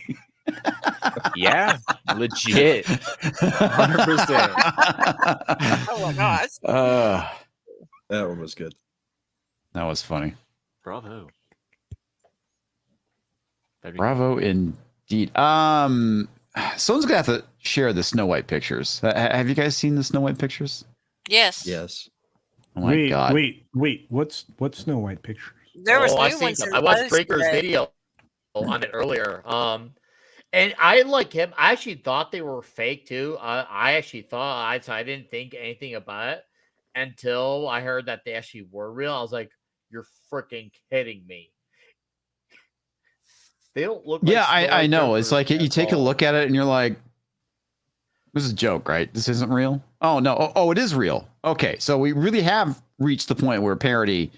Yeah, legit. 100%. Oh my gosh. That one was good. That was funny. Bravo. Bravo indeed. Someone's gonna have to share the Snow White pictures. Have you guys seen the Snow White pictures? Yes. Yes. Oh my god. Wait. What's Snow White pictures? There was I new seen ones. them. in I watched post STRAKER's today. video on it earlier. And I like him. I actually thought they were fake too. I actually thought I didn't think anything about it until I heard that they actually were real. I was like, "You're freaking kidding me!" They don't look. Yeah, like Snow I White know. It's like characters you take a at all. look at it and you're like, "This is a joke, right? This isn't real." Oh no! Oh, it is real. Okay, so we really have reached the point where parody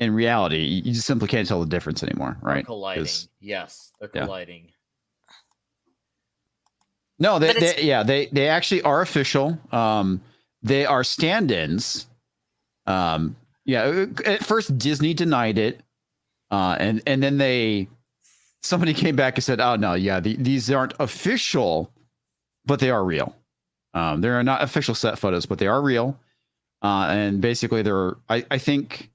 and reality, you just simply can't tell the difference anymore, They're right? colliding. 'Cause- Yes, they're yeah. colliding. No, But it's- they actually are official. They are stand-ins. At first Disney denied it, and then somebody came back and said, "Oh no, yeah, these aren't official, but they are real. They are not official set photos, but they are real." And basically, I think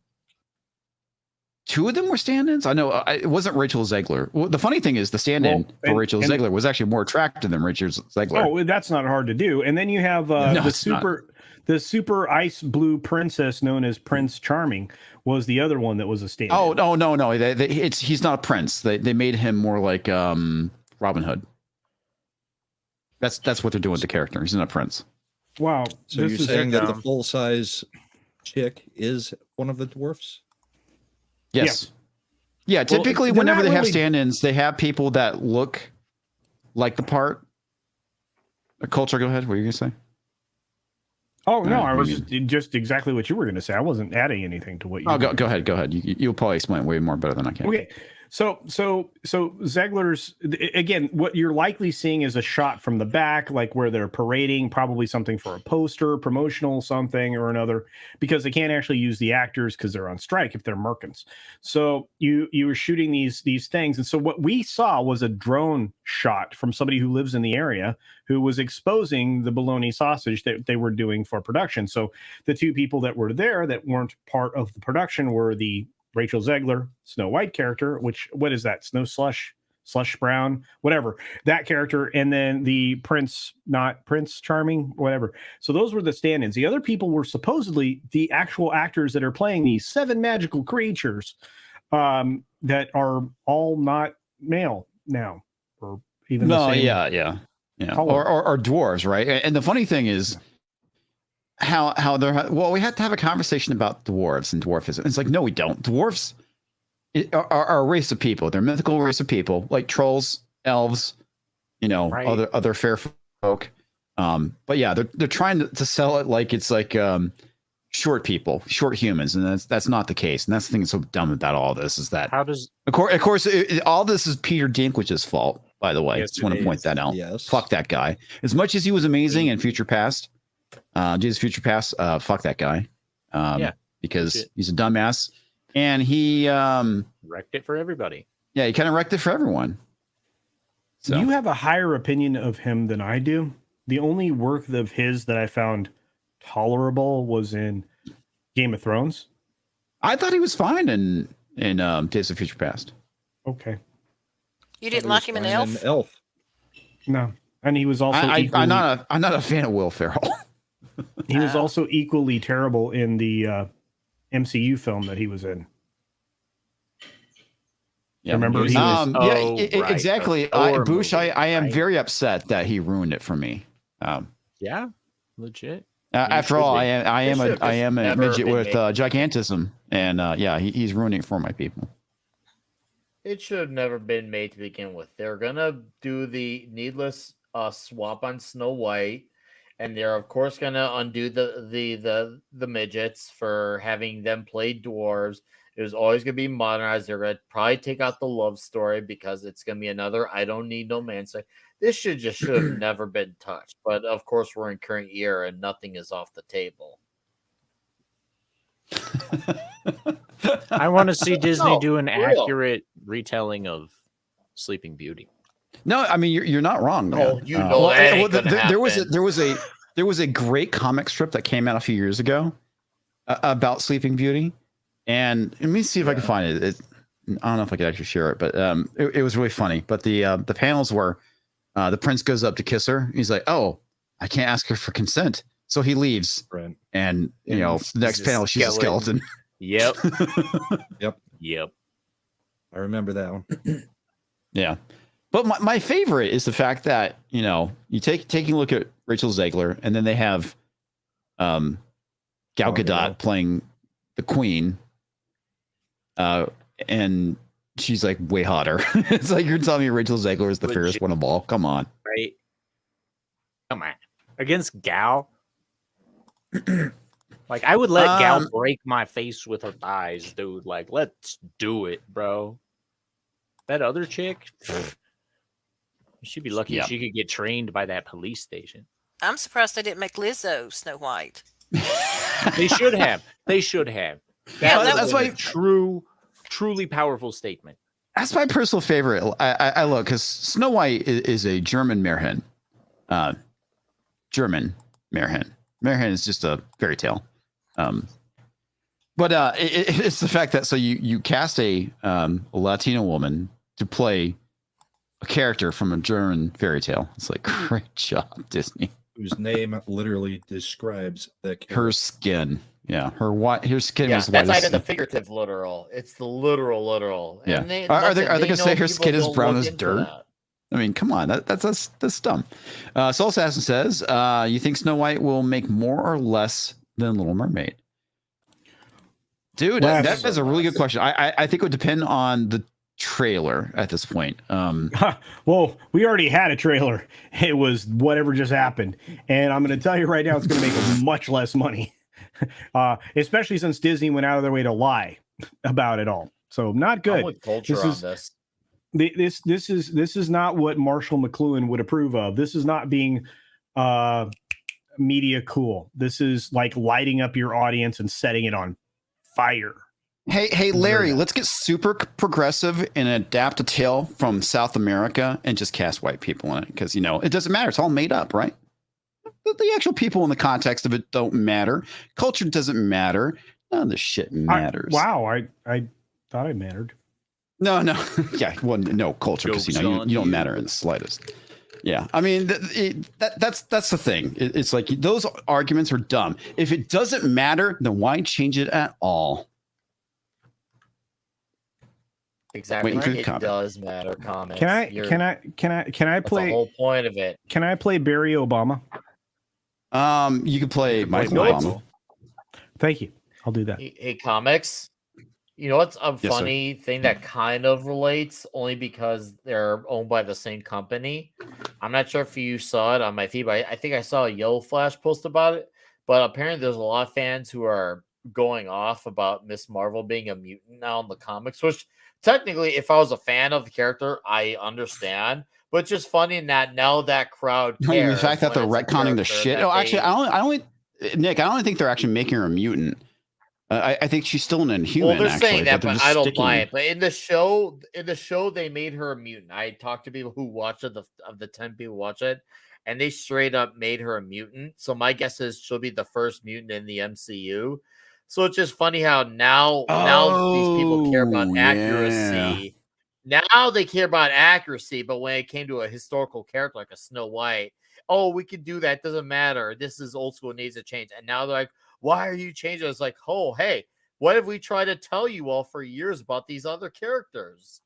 2 of them were stand-ins. I know it wasn't Rachel Zegler. Well, the funny thing is the stand-in for Rachel Zegler was actually more attractive than Rachel Zegler. Oh, that's not hard to do. And then you have the super ice blue princess known as Prince Charming was the other one that was a stand-in. Oh no! He's not a prince. They made him more like Robin Hood. That's what they're doing with the character. He's not a prince. Wow. So you're saying that the full-size chick is one of the dwarfs? Yes. Yeah. Typically, Well, whenever they have really... stand-ins, they have people that look like the part. Culture, go ahead. What are you gonna say? Oh no, I was just exactly what you were going to say. I wasn't adding anything to what you. Oh, go ahead. Go ahead. You'll probably explain way more better than I can. Okay. So Zegler's, again, what you're likely seeing is a shot from the back, like where they're parading, probably something for a poster, promotional something or another, because they can't actually use the actors because they're on strike if they're mercants. So you were shooting these things, and so what we saw was a drone shot from somebody who lives in the area who was exposing the bologna sausage that they were doing for production. So the 2 people that were there that weren't part of the production were the Rachel Zegler, Snow White character, what is that? Snow Slush Brown, whatever, that character. And then the Prince Charming, whatever. So those were the stand-ins. The other people were supposedly the actual actors that are playing these 7 magical creatures that are all not male now, or even the same. Yeah. Or dwarves, right? And the funny thing is, how they're we have to have a conversation about dwarves and dwarfism. It's like, no, we don't. Dwarves are a race of people. They're a mythical race of people, like trolls, elves, other fair folk. But yeah, they're trying to sell it like it's like short people, short humans, and that's not the case. And that's the thing that's so dumb about all this is that of course all this is Peter Dinklage's fault. By the way, Yes, just want to point that out. Yes. Fuck that guy. As much as he was amazing in Future Past. Jesus Future Past, fuck that guy. Because he's a dumbass, and he wrecked it for everybody. Yeah, he kind of wrecked it for everyone. So You have a higher opinion of him than I do. The only work of his that I found tolerable was in Game of Thrones. I thought he was fine in Days of Future Past. Okay. You didn't like him in Elf? Elf. No, and he was also. I'm not a fan of Will Ferrell. He was also equally terrible in the MCU film that he was in. Yeah, remember he was. Right. Exactly. Bush, I am very upset that he ruined it for me. Yeah, legit. After all, I am a midget with gigantism, and he's ruining it for my people. It should have never been made to begin with. They're gonna do the needless swap on Snow White, and they're of course gonna undo the midgets for having them play dwarves. It was always gonna be modernized. They're gonna probably take out the love story because it's gonna be another I don't need no man. So this should have never been touched. But of course, we're in current year and nothing is off the table. I want to see Disney do an accurate retelling of Sleeping Beauty. No, I mean you're not wrong. Man. Oh, you know that ain't gonna there was happen. there was a great comic strip that came out a few years ago about Sleeping Beauty, and let me see if I can find it. I don't know if I could actually share it, but it was really funny. But the panels were the prince goes up to kiss her. He's like, "Oh, I can't ask her for consent," so he leaves. Right. And you know, the next panel, she's a skeleton. Yep. Yep. I remember that one. Yeah. But my favorite is the fact that, you know, you taking a look at Rachel Zegler, and then they have Gal Gadot playing the Queen. And she's like way hotter. It's like you're telling me Rachel Zegler is the fairest one of all. Come on. Right. Come on. Against Gal. Like, I would let Gal break my face with her thighs, dude. Like, let's do it, bro. That other chick, she'd be lucky if she could get trained by that police station. I'm surprised they didn't make Lizzo Snow White. They should have. They should have. That's why truly powerful statement. That's my personal favorite. I love, because Snow White is a German Märchen. German Märchen. Märchen is just a fairy tale. But it's the fact that you cast a Latino woman to play a character from a German fairy tale. It's like, great job, Disney. Whose name literally describes the character. Her skin. Yeah, her skin is white. That's not even the figurative literal. It's the literal. Yeah. And Are they going to say her skin is brown as into dirt? that. I mean, come on, that's dumb. Soul Assassin says, you think Snow White will make more or less than Little Mermaid? Dude, that is a really good question. I think it would depend on the trailer at this point. Well, we already had a trailer. It was whatever just happened. And I'm going to tell you right now, it's going to make much less money, especially since Disney went out of their way to lie about it all. So not good. I'm with culture on this. This is not what Marshall McLuhan would approve of. This is not being media cool. This is like lighting up your audience and setting it on fire. Hey, Larry, let's get super progressive and adapt a tale from South America and just cast white people in it, because, you know, it doesn't matter. It's all made up, right? The actual people in the context of it don't matter. Culture doesn't matter. None of this shit matters. I thought I mattered. No. Yeah, well, no, culture, because, you know, you don't matter in the slightest. Yeah, I mean, that's the thing. It's like those arguments are dumb. If it doesn't matter, then why change it at all? Exactly. It does matter. Comments. Can I play? That's the whole point of it. Can I play Barry Obama? You can play Michael Obama. Thank you. I'll do that. Hey, Comix. You know what's a funny thing that kind of relates, only because they're owned by the same company. I'm not sure if you saw it on my feed, but I think I saw a Yellow Flash post about it. But apparently, there's a lot of fans who are going off about Miss Marvel being a mutant now in the comics, which technically, if I was a fan of the character, I understand. But it's just funny that now that crowd cares. The fact that they're retconning the shit. Oh, actually, Nick, I don't think they're actually making her a mutant. I think she's still an Inhuman. Well, they're saying that, but I don't buy it. But in the show, they made her a mutant. I talked to people who watch it, of the 10 people who watch it, and they straight up made her a mutant. So my guess is she'll be the first mutant in the MCU. So it's just funny how now these people care about accuracy. Now they care about accuracy, but when it came to a historical character like a Snow White, oh, we can do that. Doesn't matter. This is old school. It needs to change. And now they're like, why are you changing? It's like, oh, hey, what have we tried to tell you all for years about these other characters?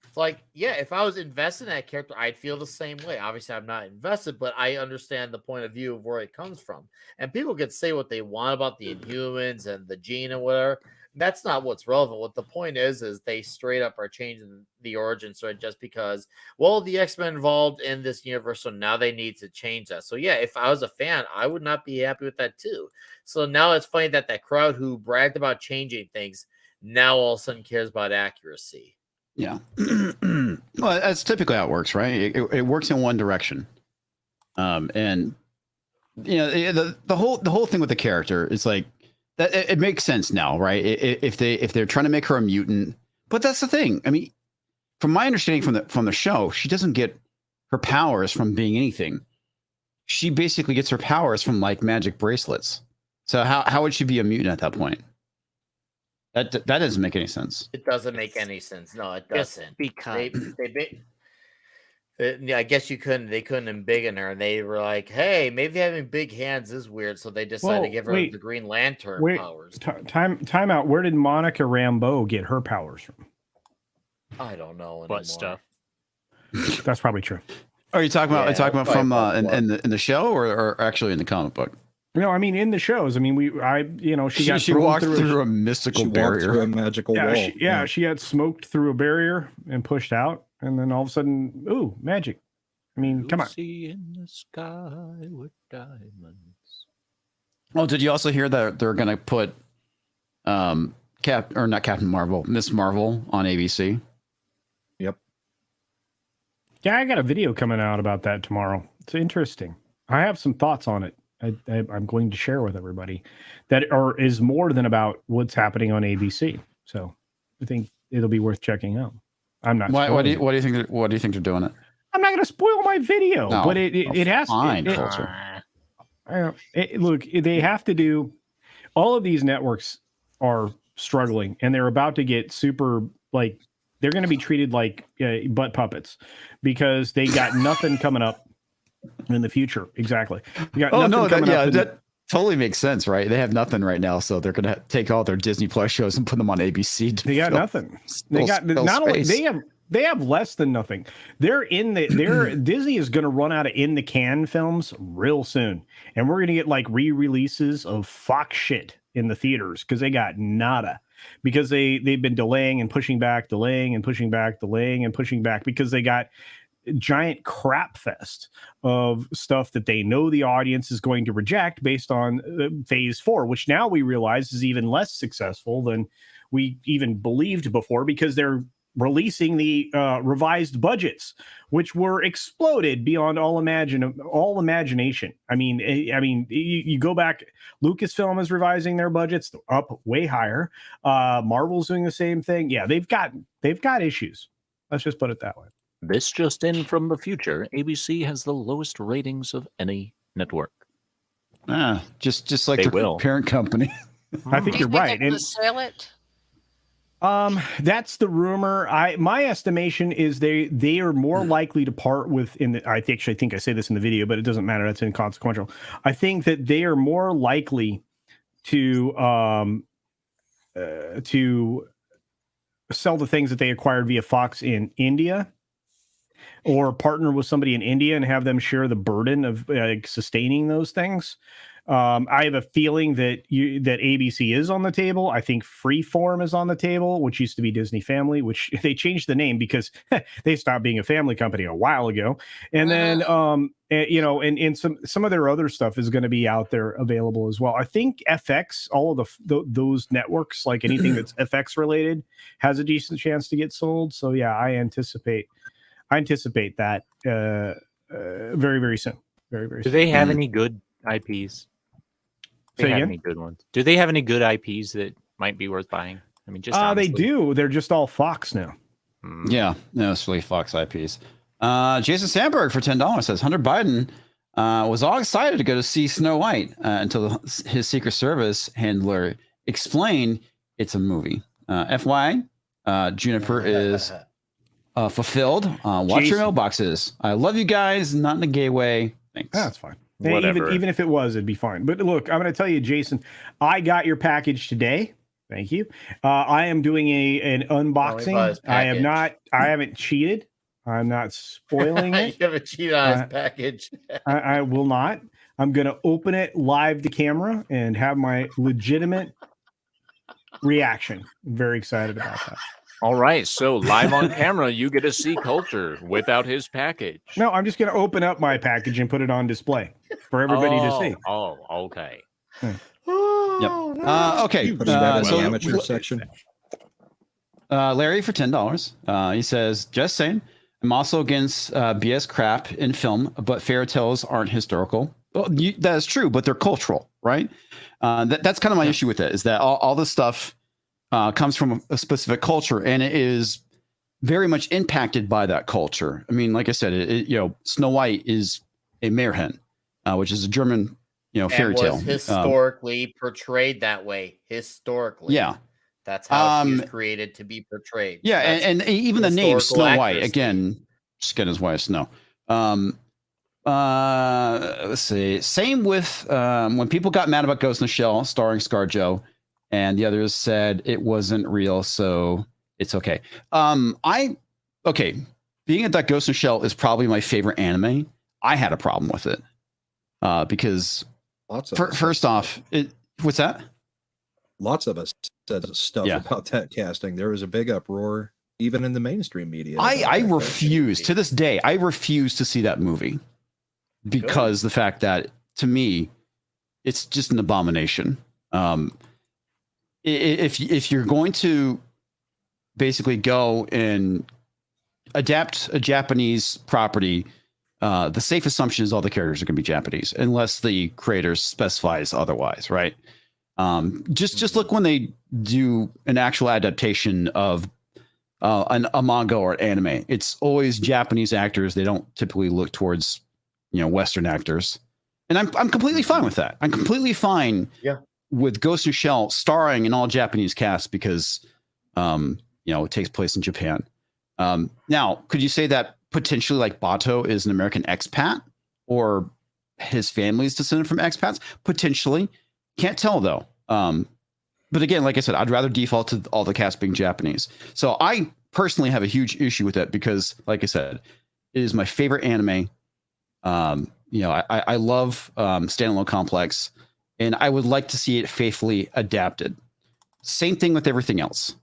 It's like, yeah, if I was invested in that character, I'd feel the same way. Obviously, I'm not invested, but I understand the point of view of where it comes from. And people can say what they want about the Inhumans and the gene and whatever. That's not what's relevant. What the point is they straight up are changing the origin story just because, well, the X-Men involved in this universe, so now they need to change that. So yeah, if I was a fan, I would not be happy with that too. So now it's funny that crowd who bragged about changing things now all of a sudden cares about accuracy. Yeah. Well, that's typically how it works, right? It works in one direction. And you know, the whole thing with the character is like, that it makes sense now, right? If they're trying to make her a mutant, but that's the thing. I mean, from my understanding from the show, she doesn't get her powers from being anything. She basically gets her powers from like magic bracelets. So how would she be a mutant at that point? That doesn't make any sense. It doesn't make any sense. No, it doesn't. Because I guess they couldn't embiggen her, and they were like, "Hey, maybe having big hands is weird," so they decided to give her the Green Lantern powers. Time out. Where did Monica Rambeau get her powers from? I don't know anymore. What stuff? That's probably true. Are you talking about from in the show or actually in the comic book? No, I mean in the shows. I mean, she walked through a mystical barrier, through a magical wall. She got smoked through a barrier and pushed out, and then all of a sudden, ooh, magic. I mean, come on. See in the sky with diamonds. Oh, did you also hear that they're going to put not Captain Marvel, Miss Marvel on ABC? Yep. Yeah, I got a video coming out about that tomorrow. It's interesting. I have some thoughts on it. I'm going to share with everybody that is more than about what's happening on ABC. So I think it'll be worth checking out. I'm not. What do you think? What do you think they're doing it? I'm not going to spoil my video, but it has to. Look, they have to do. All of these networks are struggling, and they're about to get super like they're going to be treated like butt puppets because they got nothing coming up in the future. Exactly. That totally makes sense, right? They have nothing right now, so they're gonna take all their Disney Plus shows and put them on ABC. They got nothing. They got not only they have less than nothing. Disney is going to run out of in the can films real soon, and we're going to get like re-releases of Fox shit in the theaters because they got nada. Because they've been delaying and pushing back, because they got giant crap fest of stuff that they know the audience is going to reject based on phase 4, which now we realize is even less successful than we even believed before because they're releasing the revised budgets, which were exploded beyond all imagination. I mean, you go back. Lucasfilm is revising their budgets up way higher. Marvel's doing the same thing. Yeah, they've got issues. Let's just put it that way. This just in from the future. ABC has the lowest ratings of any network. Just like the parent company. I think you're right. And sell it. That's the rumor. My estimation is they are more likely to part with I think I say this in the video, but it doesn't matter. That's inconsequential. I think that they are more likely to sell the things that they acquired via Fox in India, or partner with somebody in India and have them share the burden of sustaining those things. I have a feeling that ABC is on the table. I think Freeform is on the table, which used to be Disney Family, which they changed the name because they stopped being a family company a while ago. And then, and some of their other stuff is going to be out there available as well. I think FX, all of those networks, like anything that's FX related, has a decent chance to get sold. So yeah, I anticipate that very, very soon. Very, very soon. Do they have any good IPs? Do they have any good ones? Do they have any good IPs that might be worth buying? I mean, just they do. They're just all Fox now. Yeah, no, it's really Fox IPs. Jason Sandberg for $10 says Hunter Biden was all excited to go to see Snow White until his Secret Service handler explained it's a movie. FYI, Juniper is fulfilled. Watch your mailboxes. I love you guys, not in a gay way. Thanks. That's fine. Even if it was, it'd be fine. But look, I'm going to tell you, Jason, I got your package today. Thank you. I am doing an unboxing. I haven't cheated. I'm not spoiling it. You haven't cheated on his package. I will not. I'm going to open it live to camera and have my legitimate reaction. I'm very excited about that. All right, so live on camera, you get to see Culture without his package. No, I'm just going to open up my package and put it on display for everybody to see. Oh, okay. Yep. Okay. Put that in the amateur section. Larry for $10. He says, just saying, I'm also against BS crap in film, but fairy tales aren't historical. Well, that is true, but they're cultural, right? That's kind of my issue with it, is that all this stuff comes from a specific culture, and it is very much impacted by that culture. I mean, like I said, Snow White is a Meerhen, which is a German, fairy tale. Was historically portrayed that way. Historically, yeah, that's how she was created to be portrayed. Yeah, and even the name Snow White accuracy. Again, skin is white as snow. Let's see. Same with when people got mad about Ghost in the Shell, starring ScarJo, and the others said it wasn't real, so it's okay. Being that Ghost in the Shell is probably my favorite anime, I had a problem with it because first off, what's that? Lots of us said stuff about that casting. There was a big uproar, even in the mainstream media. I refuse to this day. I refuse to see that movie because the fact that, to me, it's just an abomination. If you're going to basically go and adapt a Japanese property, the safe assumption is all the characters are going to be Japanese, unless the creator specifies otherwise, right? Just look when they do an actual adaptation of a manga or an anime. It's always Japanese actors. They don't typically look towards Western actors, and I'm completely fine with that. I'm completely fine with Ghost in the Shell starring an all Japanese cast because it takes place in Japan. Now, could you say that potentially like Bato is an American expat or his family is descended from expats? Potentially. Can't tell though. But again, like I said, I'd rather default to all the cast being Japanese. So I personally have a huge issue with that because, like I said, it is my favorite anime. I love Standalone Complex, and I would like to see it faithfully adapted. Same thing with everything else.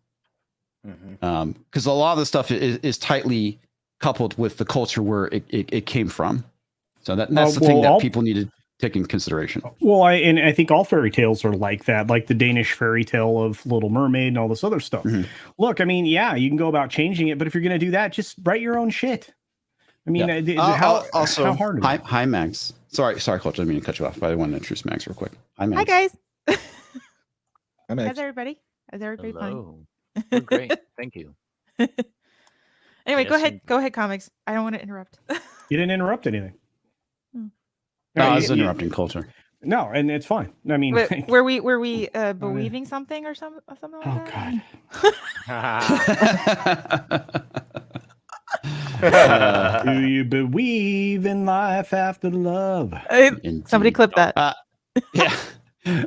Because a lot of the stuff is tightly coupled with the culture where it came from. So that's the thing that people need to take in consideration. Well, I think all fairy tales are like that, like the Danish fairy tale of Little Mermaid and all this other stuff. Look, I mean, yeah, you can go about changing it, but if you're going to do that, just write your own shit. I mean, how hard is it? Hi, Max. Sorry, Coach. I didn't mean to cut you off, but I wanted to introduce Max real quick. Hi, Max. Hi, guys. Hi, Max. How's everybody? Is everybody Hello. We're great. Thank you. Anyway, go ahead. Go ahead, Comix. I don't want to interrupt. You didn't interrupt anything. I was interrupting culture. No, and it's fine. I mean, were we believing something or something like that? God. Do you believe in life after love? Somebody clip that. Yeah.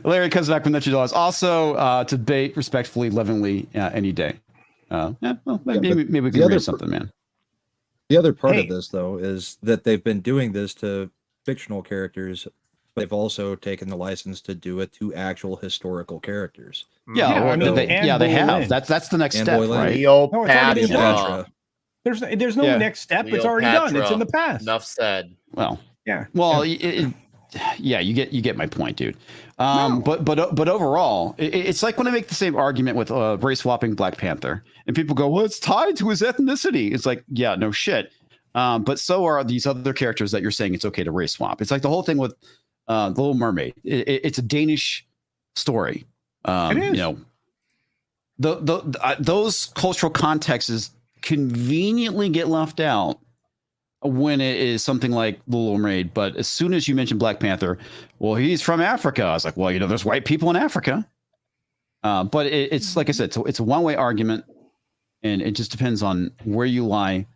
Larry comes back from $100. Also, to debate respectfully, lovingly, any day. Maybe we can read something, man. The other part of this, though, is that they've been doing this to fictional characters, but they've also taken the license to do it to actual historical characters. They have. That's the next step, right? Cleopatra. There's no next step. It's already done. It's in the past. Enough said. Well, you get my point, dude. But overall, it's like when I make the same argument with race swapping Black Panther, and people go, "Well, it's tied to his ethnicity." It's like, yeah, no shit. But so are these other characters that you're saying it's okay to race swap. It's like the whole thing with The Little Mermaid. It's a Danish story. It is. Those cultural contexts conveniently get left out when it is something like The Little Mermaid. But as soon as you mention Black Panther, well, he's from Africa. I was like, well, there's white people in Africa. But it's like I said, it's a one-way argument, and it just depends on where you lie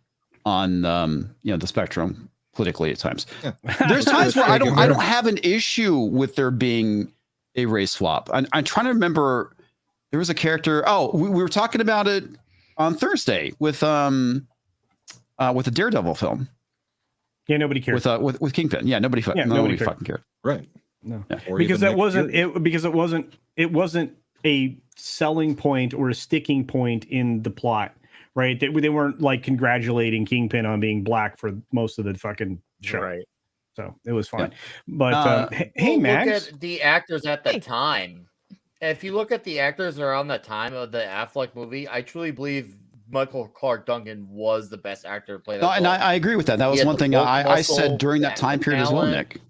on the spectrum politically at times. Yeah. There's times where I don't have an issue with there being a race swap. I'm trying to remember. There was a character. Oh, we were talking about it on Thursday with the Daredevil film. Yeah, nobody cared. With Kingpin. Yeah, nobody fucking cared. Right. No. Yeah. Because that wasn't it. Because it wasn't a selling point or a sticking point in the plot. Right. They weren't like congratulating Kingpin on being black for most of the fucking show. Right. So it was fine. Yeah. But hey, Max. Look at the actors at the time. If you look at the actors around the time of the Affleck movie, I truly believe Michael Clark Duncan was the best actor to play that role. And I agree with that. That was one thing I said during that time period as well, Nick.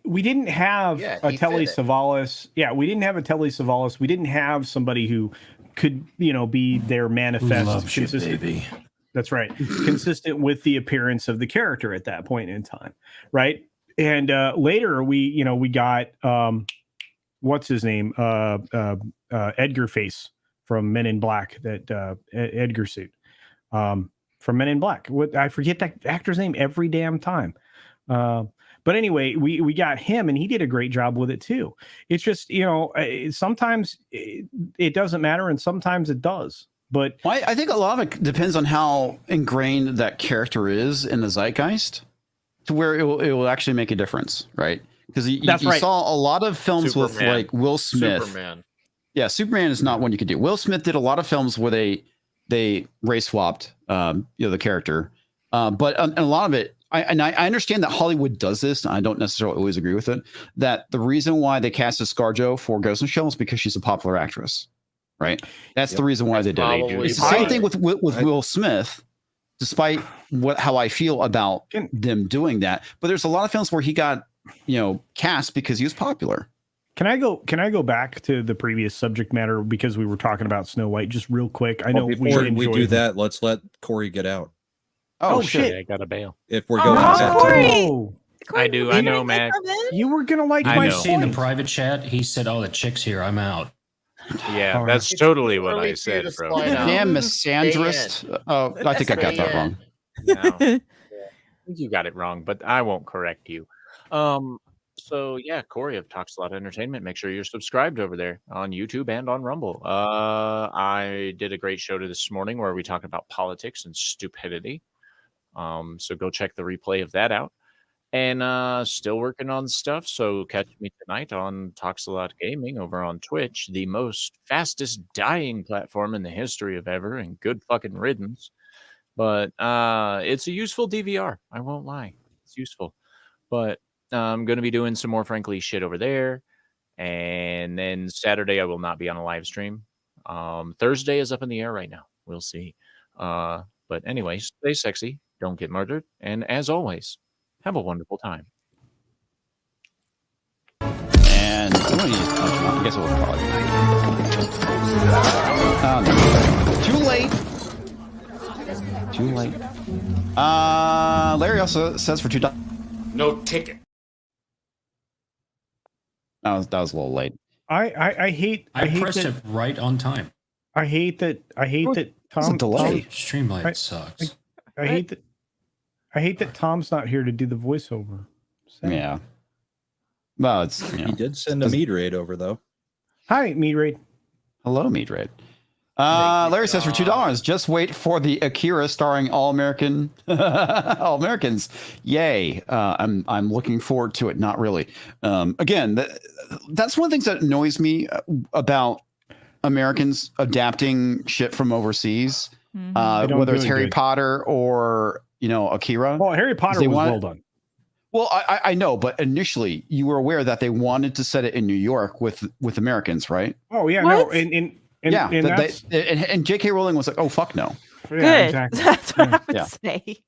We didn't have a Telly Savalas. Yeah, we didn't have a Telly Savalas. We didn't have somebody who could be their manifest consistent. That's right, consistent with the appearance of the character at that point in time, right? And later we got what's his name, Edgar Face from Men in Black, that Edgar suit from Men in Black. I forget that actor's name every damn time. But anyway, we got him, and he did a great job with it too. It's just sometimes it doesn't matter, and sometimes it does. But I think a lot of it depends on how ingrained that character is in the zeitgeist, to where it will actually make a difference, right? Because you saw a lot of films with like Will Smith. Superman. Yeah, Superman is not one you could do. Will Smith did a lot of films where they race swapped the character, but a lot of it. I understand that Hollywood does this, and I don't necessarily always agree with it. That the reason why they casted ScarJo for Ghost in the Shell is because she's a popular actress, right? That's the reason why they did it. It's the same thing with Will Smith, despite how I feel about them doing that. But there's a lot of films where he got cast because he was popular. Can I go back to the previous subject matter, because we were talking about Snow White just real quick? I know before we do that, let's let Corey get out. Oh shit! I got a bail. If we're going, Corey! I do. I know, man. You were gonna like my I've seen the private chat. He said, "Oh, the chick's here. I'm out." Yeah, that's totally what I said, bro. Damn misandrist. Oh, I think I got that wrong. No. I think you got it wrong, but I won't correct you. So yeah, Corey of Talks a Lot Entertainment. Make sure you're subscribed over there on YouTube and on Rumble. I did a great show this morning where we talked about politics and stupidity. So go check the replay of that out. And still working on stuff. So catch me tonight on Talks a Lot Gaming over on Twitch, the most fastest dying platform in the history of ever, and good fucking riddance. But it's a useful DVR. I won't lie. It's useful. But I'm going to be doing some more Frankly shit over there. And then Saturday I will not be on a live stream. Thursday is up in the air right now. We'll see. But anyway, stay sexy. Don't get murdered. And as always, have a wonderful time. And I guess we'll call it. Too late. Too late. Larry also says for $2. No ticket. That was a little late. I pressed it right on time. I hate that Tom delay. Streamlight sucks. I hate that Tom's not here to do the voiceover. Yeah. Well, he did send a mead raid over though. Hi, mead raid. Hello, mead raid. Larry says for $2, just wait for the Akira starring all Americans. Yay! I'm looking forward to it. Not really. Again, that's one of the things that annoys me about Americans adapting shit from overseas, whether it's Harry Potter or Akira. Well, Harry Potter was well done. Well, I know, but initially you were aware that they wanted to set it in New York with Americans, right? Oh yeah, what? No, and J.K. Rowling was like, "Oh fuck no." Yeah, good. Exactly. That's what I would say.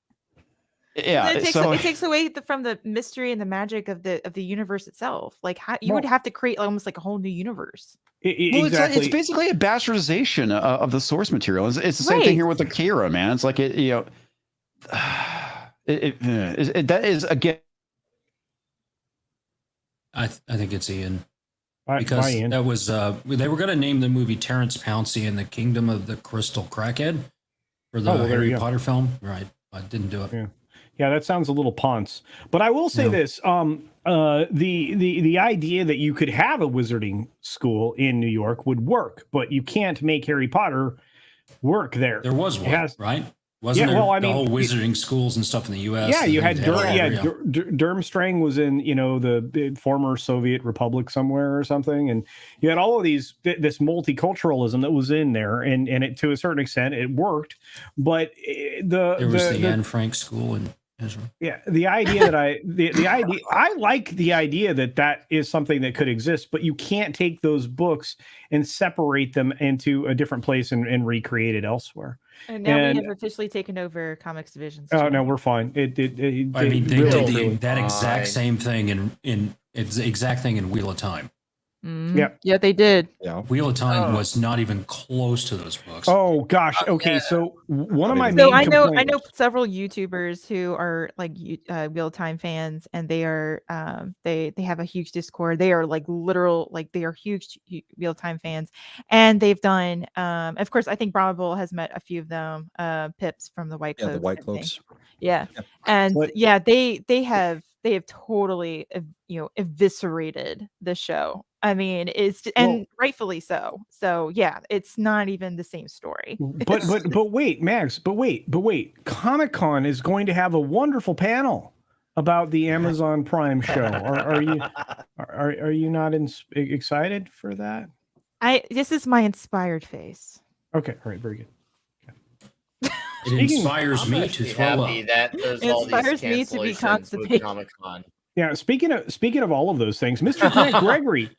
Yeah, it takes away from the mystery and the magic of the universe itself. Like you would have to create almost like a whole new universe. It's basically a bastardization of the source material. It's the same thing here with Akira, man. It's like that is again. I think it's Ian. Because that was they were going to name the movie Terrence Pouncey and the Kingdom of the Crystal Crackhead for the Harry Potter film. Right, I didn't do it. Yeah, that sounds a little ponce. But I will say this: the idea that you could have a wizarding school in New York would work, but you can't make Harry Potter work there. There was one, right? Wasn't there the whole wizarding schools and stuff in the U.S.? Yeah, you had Durmstrang was in the former Soviet Republic somewhere or something, and you had all of this multiculturalism that was in there, and it to a certain extent it worked, but there was the Anne Frank School in Israel. Yeah, the idea that I like the idea that is something that could exist, but you can't take those books and separate them into a different place and recreate it elsewhere. And now we have officially taken over Comix Division. Oh no, we're fine. They did that exact same thing in Wheel of Time. Yeah, they did. Yeah. Wheel of Time was not even close to those books. Oh gosh. Okay, so one of my So main I know complaints- several YouTubers who are like Wheel of Time fans, and they are they have a huge Discord. They are like literal, like they are huge Wheel of Time fans, and they've done. Of course, I think Brahmabull has met a few of them. Pips from the White Cloaks. Yeah, the White Cloaks. Yeah, and yeah, they have totally eviscerated the show. I mean, and rightfully so. So yeah, it's not even the same story. But wait, Max. But wait. Comic-Con is going to have a wonderful panel about the Amazon Prime show. Are you not excited for that? This is my inspired face. Okay, all right, very good. It inspires me to throw up. It inspires me to be constipated. Comic-Con. Yeah, speaking of all of those things, Mr. Grant Gregory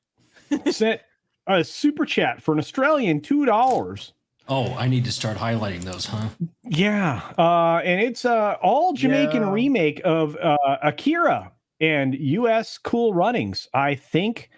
sent a super chat for an Australian $2. Oh, I need to start highlighting those, huh? Yeah, and it's all Jamaican remake of Akira and U.S. Cool Runnings. I think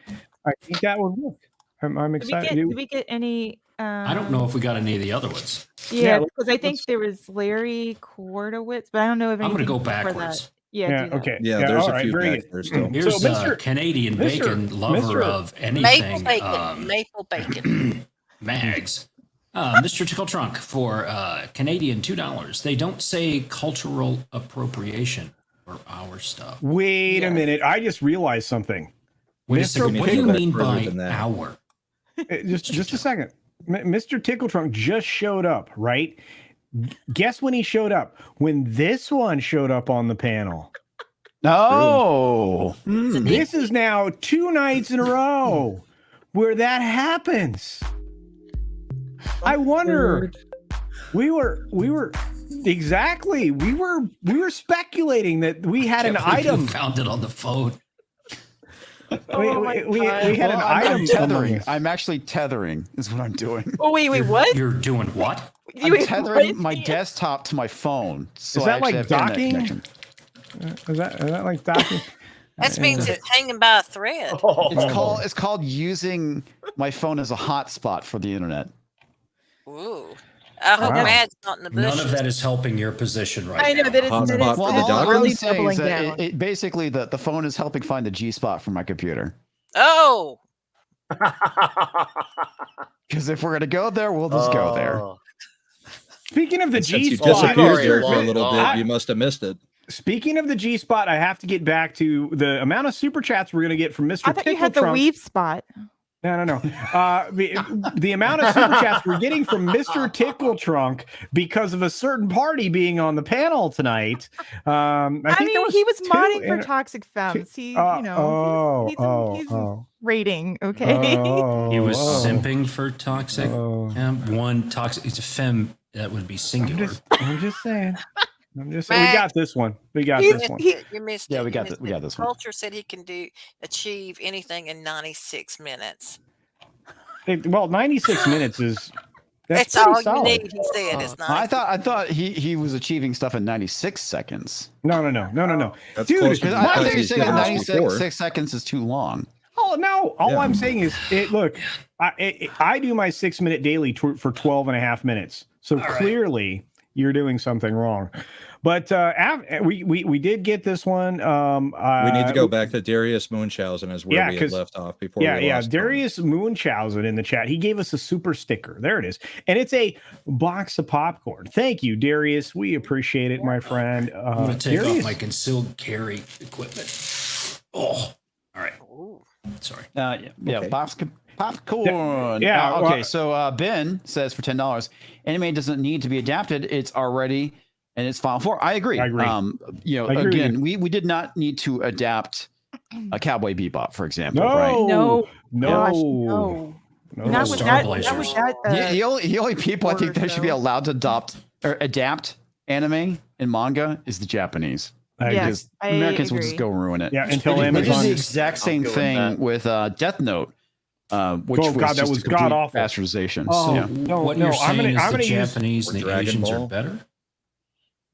that would work. I'm excited. Did we get any? I don't know if we got any of the other ones. Yeah, because I think there was Larry Kordowitz, but I don't know if I'm going to go before backwards. that. Yeah, do that. Okay. Yeah, Yeah, there's all a right, few very back good. there still. Here's So, Canadian bacon, lover of anything. Maple bacon. Mags. Mr. TickleTrunk for Canadian $2. They don't say cultural appropriation for our stuff. Wait a minute. I just realized something. Wait a Mr. second. What do you Pickle- mean by than that. our? Just a second. Mr. TickleTrunk just showed up, right? Guess when he showed up? When this one showed up on the panel. No. This is now 2 nights in a row where that happens. I wonder. We were speculating that we had an item. Found it on the phone. We had an item. I'm tethering. I'm actually tethering is what I'm doing. Oh wait, what? You're doing what? I'm tethering my desktop to my phone. So Is that I like actually have internet docking? connection. Is that like docking? That means it's hanging by a thread. It's called using my phone as a hotspot for the internet. Ooh. I hope Mad's not in the bushes. None of that is helping your position right now. I know that Hotspot for the all I'm really saying doubling is that down. basically the phone is helping find the G spot for my computer. Oh. Because if we're gonna go there, we'll just go there. Speaking of the Since G you spot, disappeared there for a little bit, you must have missed it. Speaking of the G spot, I have to get back to the amount of super chats we're going to get from Mr. I thought you had the TickleTrunk. weave spot. No. The amount of super chats we're getting from Mr. TickleTrunk because of a certain party being on the panel tonight. I think there he was two modding for in- Toxic Femmes. He, he's rating. Okay. He was simping for toxic. One toxic. It's a femme. That would be singular. I'm just saying. We got this one. You missed Yeah, it. we got You missed we got it. this one. Culture said he can achieve anything in 96 minutes. 96 minutes is That's pretty all solid. you need. He said it's not. I thought he was achieving stuff in 96 seconds. No. That's Dude, close to I think you're he's saying given us before. 96 seconds is too long. Oh no! All I'm saying is, look, I do my 6-minute daily for 12 and a half minutes. So clearly, you're doing something wrong. But we did get this one. We need to go back to Darius Munchausen as where we had left off before. we lost Darius Munchausen in the chat. He gave us a super sticker. There it is, and it's a box of popcorn. Thank you, Darius. We appreciate it, my friend. I'm going to take off my concealed carry equipment. Oh, all right. Sorry. Okay. Popcorn. Yeah. Okay. So Ben says for $10, anime doesn't need to be adapted. It's already in its final form. I agree. Again, we did not need to adapt a Cowboy Bebop, for example. Right? No. No. Not with that. Not with that. The only people I think that should be allowed to adapt anime and manga is the Japanese. Because Americans will just go ruin it. Yeah, until Amazon. Amazon. They did the exact same thing with Death Note, which was that was god awful. bastardization. So yeah. what you're saying is the Japanese and the Asians are better?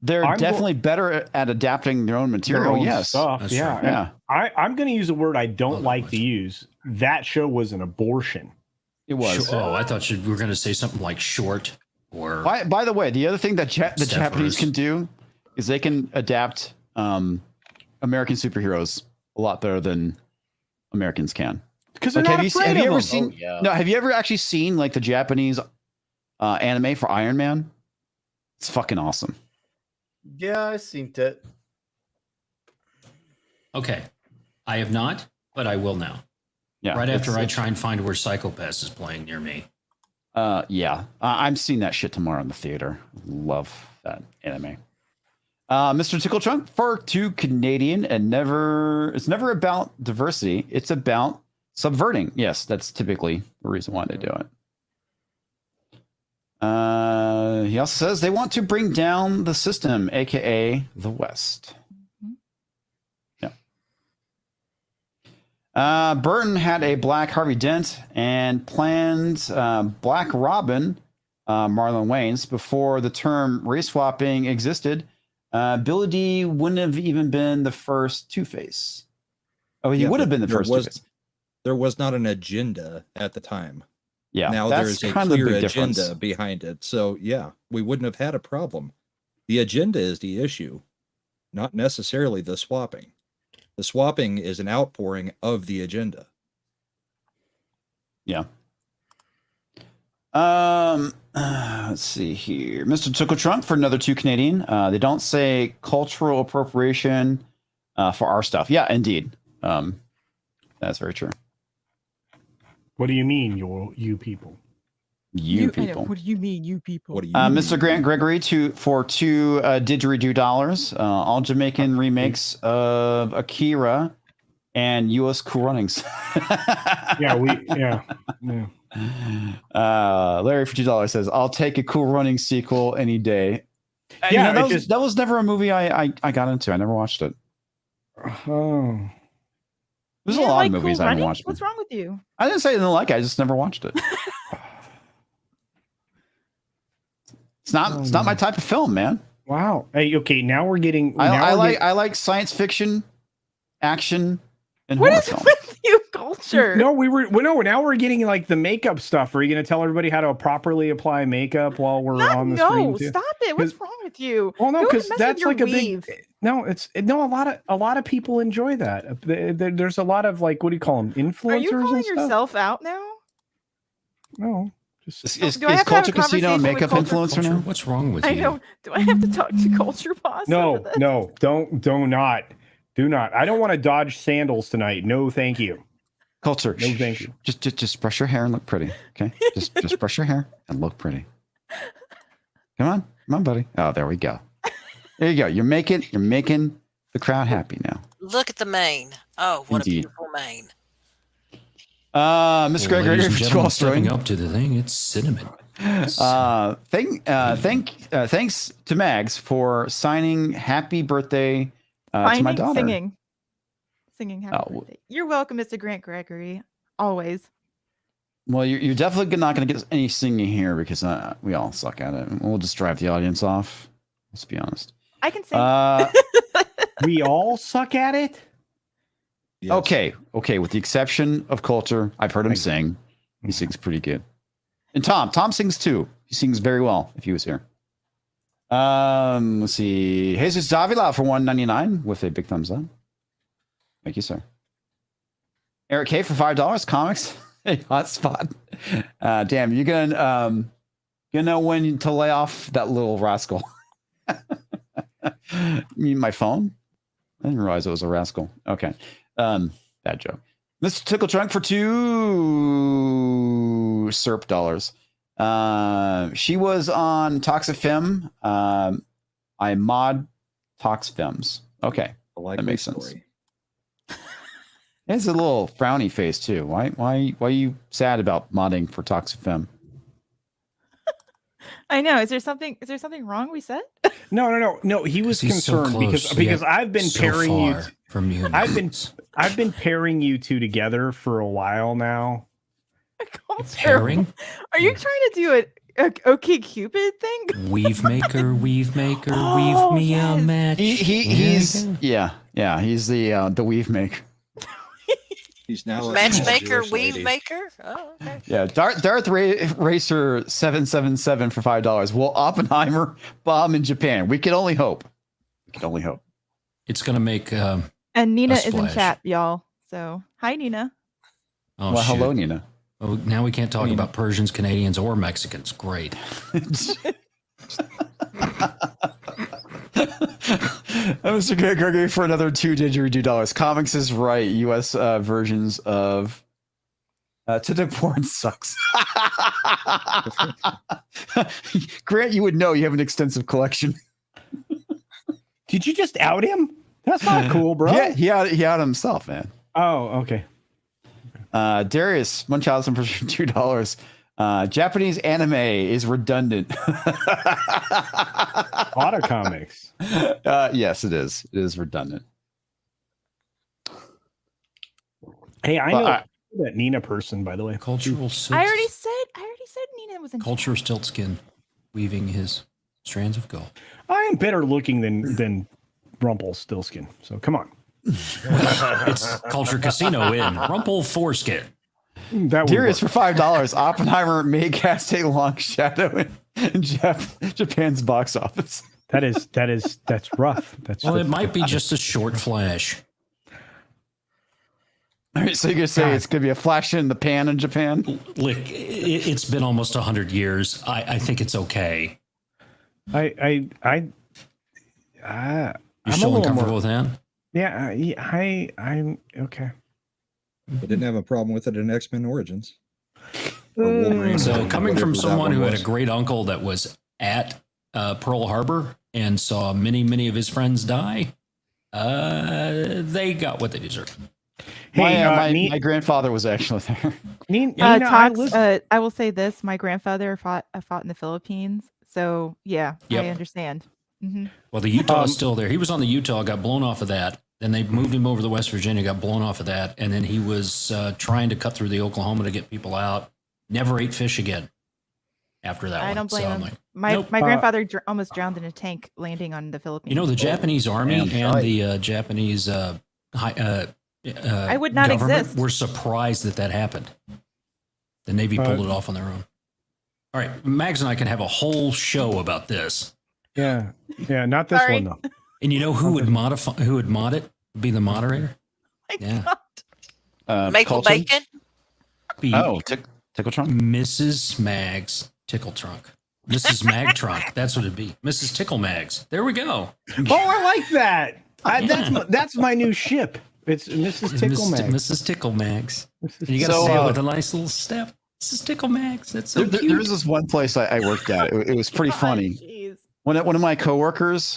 They're definitely better at adapting their own material. Yes. Stuff. Yeah. I'm going to use a word I don't like to use. That show was an abortion. It was. Oh, I thought you were going to say something like short or. By the way, the other thing that the Japanese can do is they can adapt American superheroes a lot better than Americans can. Because they're not afraid of them. Seen? No, have you ever actually seen like the Japanese anime for Iron Man? It's fucking awesome. Yeah, I seen it. Okay, I have not, but I will now. Yeah, right after I try and find where Psychopass is playing near me. Yeah, I'm seeing that shit tomorrow in the theater. Love that anime. MrTickleTrunk for 2 Canadian and it's never about diversity. It's about subverting. Yes, that's typically the reason why they do it. He also says they want to bring down the system, aka the West. Yeah. Burton had a black Harvey Dent and planned black Robin, Marlon Wayans, before the term race swapping existed. Billy D wouldn't have even been the first Two-Face. Oh, he would have been the first Two-Face. There was not an agenda at the time. Yeah, now there's a clear agenda behind it. So yeah, we wouldn't have had a problem. The agenda is the issue, not necessarily the swapping. The swapping is an outpouring of the agenda. Yeah. Let's see here. MrTickleTrunk for another 2 Canadian. They don't say cultural appropriation for our stuff. Yeah, indeed. That's very true. What do you mean, you people? You people. What do you mean, you people? What do you mean? Mr. Grant Gregory for $2 didgeridoo dollars. All Jamaican remakes of Akira and U.S. Cool Runnings. Yeah. Larry for $2 says, "I'll take a Cool Runnings sequel any day." Yeah, that was never a movie I got into. I never watched it. Oh. There's a lot of movies I haven't watched. What's wrong with you? I didn't say I didn't like it. I just never watched it. It's not my type of film, man. Wow. Hey, okay, now we're getting. I like science fiction, action, and what horror is films. with you, culture? No, now we're getting like the makeup stuff. Are you going to tell everybody how to properly apply makeup while we're on the stream? No, stop it. What's wrong with you? Well, no, because that's like weave. a lot of people enjoy that. There's a lot of like, what do you call them, influencers? Are you calling and stuff? yourself out now? No. Is Culture Casino a makeup influencer now? What's wrong with you? I know. Do I have to talk to Culture Boss? No, do not. I don't want to dodge sandals tonight. No, thank you. Culture. No, thank you. Just brush your hair and look pretty. Okay. Just brush your hair and look pretty. Come on, buddy. Oh, there we go. There you go. You're making the crowd happy now. Look at the mane. Oh, what Indeed. a beautiful mane. Mr. Gregory, stepping up to the thing. It's cinnamon. Thanks to Mags for signing "Happy Birthday" to my daughter. Singing happy birthday. You're welcome, Mr. Grant Gregory. Always. Well, you're definitely not going to get any singing here because we all suck at it. We'll just drive the audience off. Let's be honest. I can sing. We all suck at it. Yes. Okay. With the exception of Culture, I've heard him sing. He sings pretty good. And Tom sings too. He sings very well if he was here. Let's see. Jesus Davila for $1.99 with a big thumbs up. Thank you, sir. Eric K for $5. Comics. Hey, hotspot. Damn, you're gonna know when to lay off that little rascal. You mean my phone? I didn't realize it was a rascal. Okay. Bad joke. MrTickleTrunk for $2 SERP dollars. She was on Toxifem. I mod Toxfems. Okay. That makes sense. It's a little frowny face too. Why are you sad about modding for Toxifem? I know. Is there something wrong we said? No. He was concerned because I've been pairing you from you. I've been pairing you two together for a while now. Pairing? Are you trying to do it? OK Cupid thing? Weave maker, weave maker, Oh, weave me a yes. match. He's he's the weave maker. He's now a Matchmaker, Jewish weave lady. maker. Oh, okay. Yeah, Darth Racer 777 for $5. Will Oppenheimer bomb in Japan? We can only hope. It's gonna make. And Nina a is in splash. chat, y'all. So hi, Nina. Oh, Well, shoot. hello, Nina. Oh, now we can't talk about Persians, Canadians, or Mexicans. Great. Mr. Gregory for another $2 $2. Comics is right. U.S. Versions of Tittic Porn sucks. Grant, you would know. You have an extensive collection. Did you just out him? That's not cool, bro. Yeah, he out himself, man. Oh, okay. Darius Munchausen for $2. Japanese anime is redundant. Auto comics. Yes, it is. It is redundant. Hey, I know that Nina person, by the way. Cultural silk. I already said Nina was in Culture Stiltskin weaving his strands of gold. I am better looking than Rumpelstiltskin. So come on. It's Culture Casino in Rumple Foreskin. That Darius for $5. Oppenheimer may cast a long shadow in Japan's box office. That's rough. Well, it might be just a short flash. All right, so you're gonna say it's gonna be a flash in the pan in Japan? Look, it's been almost 100 years. I think it's okay. I'm You're still uncomfortable with that? Yeah, I'm okay. I didn't have a problem with it in X-Men Origins. So coming from whatever that someone one who had was. a great uncle that was at Pearl Harbor and saw many of his friends die, they got what they deserved. Hey, my grandfather was actually there. Nina, I will say this: my grandfather fought in the Philippines, so yeah, Yep. I understand. Mhm. Well, the Utah is still there. He was on the Utah, got blown off of that. Then they moved him over to West Virginia, got blown off of that. And then he was trying to cut through the Oklahoma to get people out. Never ate fish again after that I one. don't blame So I'm him. like, My nope. grandfather almost drowned in a tank landing on the Philippines. You know, the Japanese army Damn and right. the Japanese I would not government exist. were surprised that happened. The Navy pulled it off on their own. All right, Mags and I can have a whole show about this. Yeah, not this Sorry. one though. And you know who would mod it? Be the moderator? Yeah. Maple Colton? bacon. Be TickleTrunk? Mrs. Mag's Tickle Trunk. Mrs. Mag Trunk. That's what it'd be. Mrs. Tickle Mags. There we go. Oh, I like that. Yeah. That's my new ship. It's Mrs. Tickle Mag. Mrs. Tickle Mags. And you got to say it with a nice little step. Mrs. Tickle Mags. That's so cute. There was this one place I worked at. It was pretty funny. Jeez. One of my coworkers,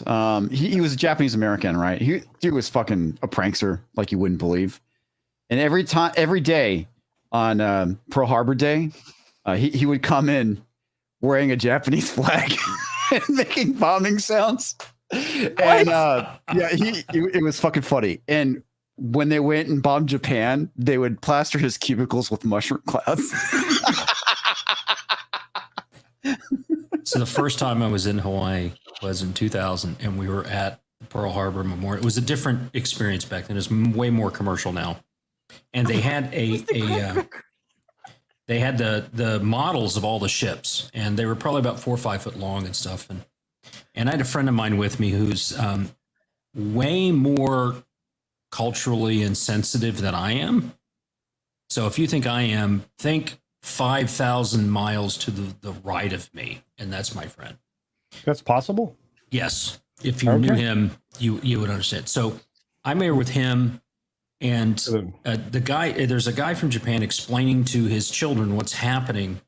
he was a Japanese American, right? He was fucking a prankster like you wouldn't believe. And every day on Pearl Harbor Day, he would come in wearing a Japanese flag and making bombing sounds. And it was fucking funny. And when they went and bombed Japan, they would plaster his cubicles with mushroom clouds. So the first time I was in Hawaii was in 2000, and we were at Pearl Harbor Memorial. It was a different experience back then. It's way more commercial now. And they had they had the models of all the ships, and they were probably about 4 or 5 foot long and stuff. And I had a friend of mine with me who's way more culturally insensitive than I am. So if you think I am, think 5,000 miles to the right of me, and that's my friend. That's possible? Yes. If you knew him, you would understand. So I'm here with him, and there's a guy from Japan explaining to his children what's happening,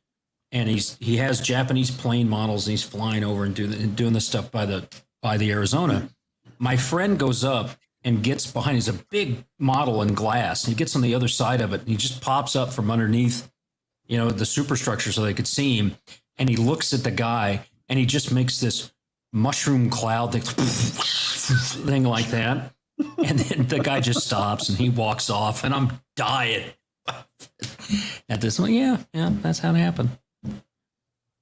and he has Japanese plane models, and he's flying over and doing this stuff by the Arizona. My friend goes up and gets behind. He's a big model in glass, and he gets on the other side of it, and he just pops up from underneath, the superstructure so they could see him. And he looks at the guy, and he just makes this mushroom cloud thing like that. And then the guy just stops and he walks off, and I'm dying at this one. Yeah, that's how it happened.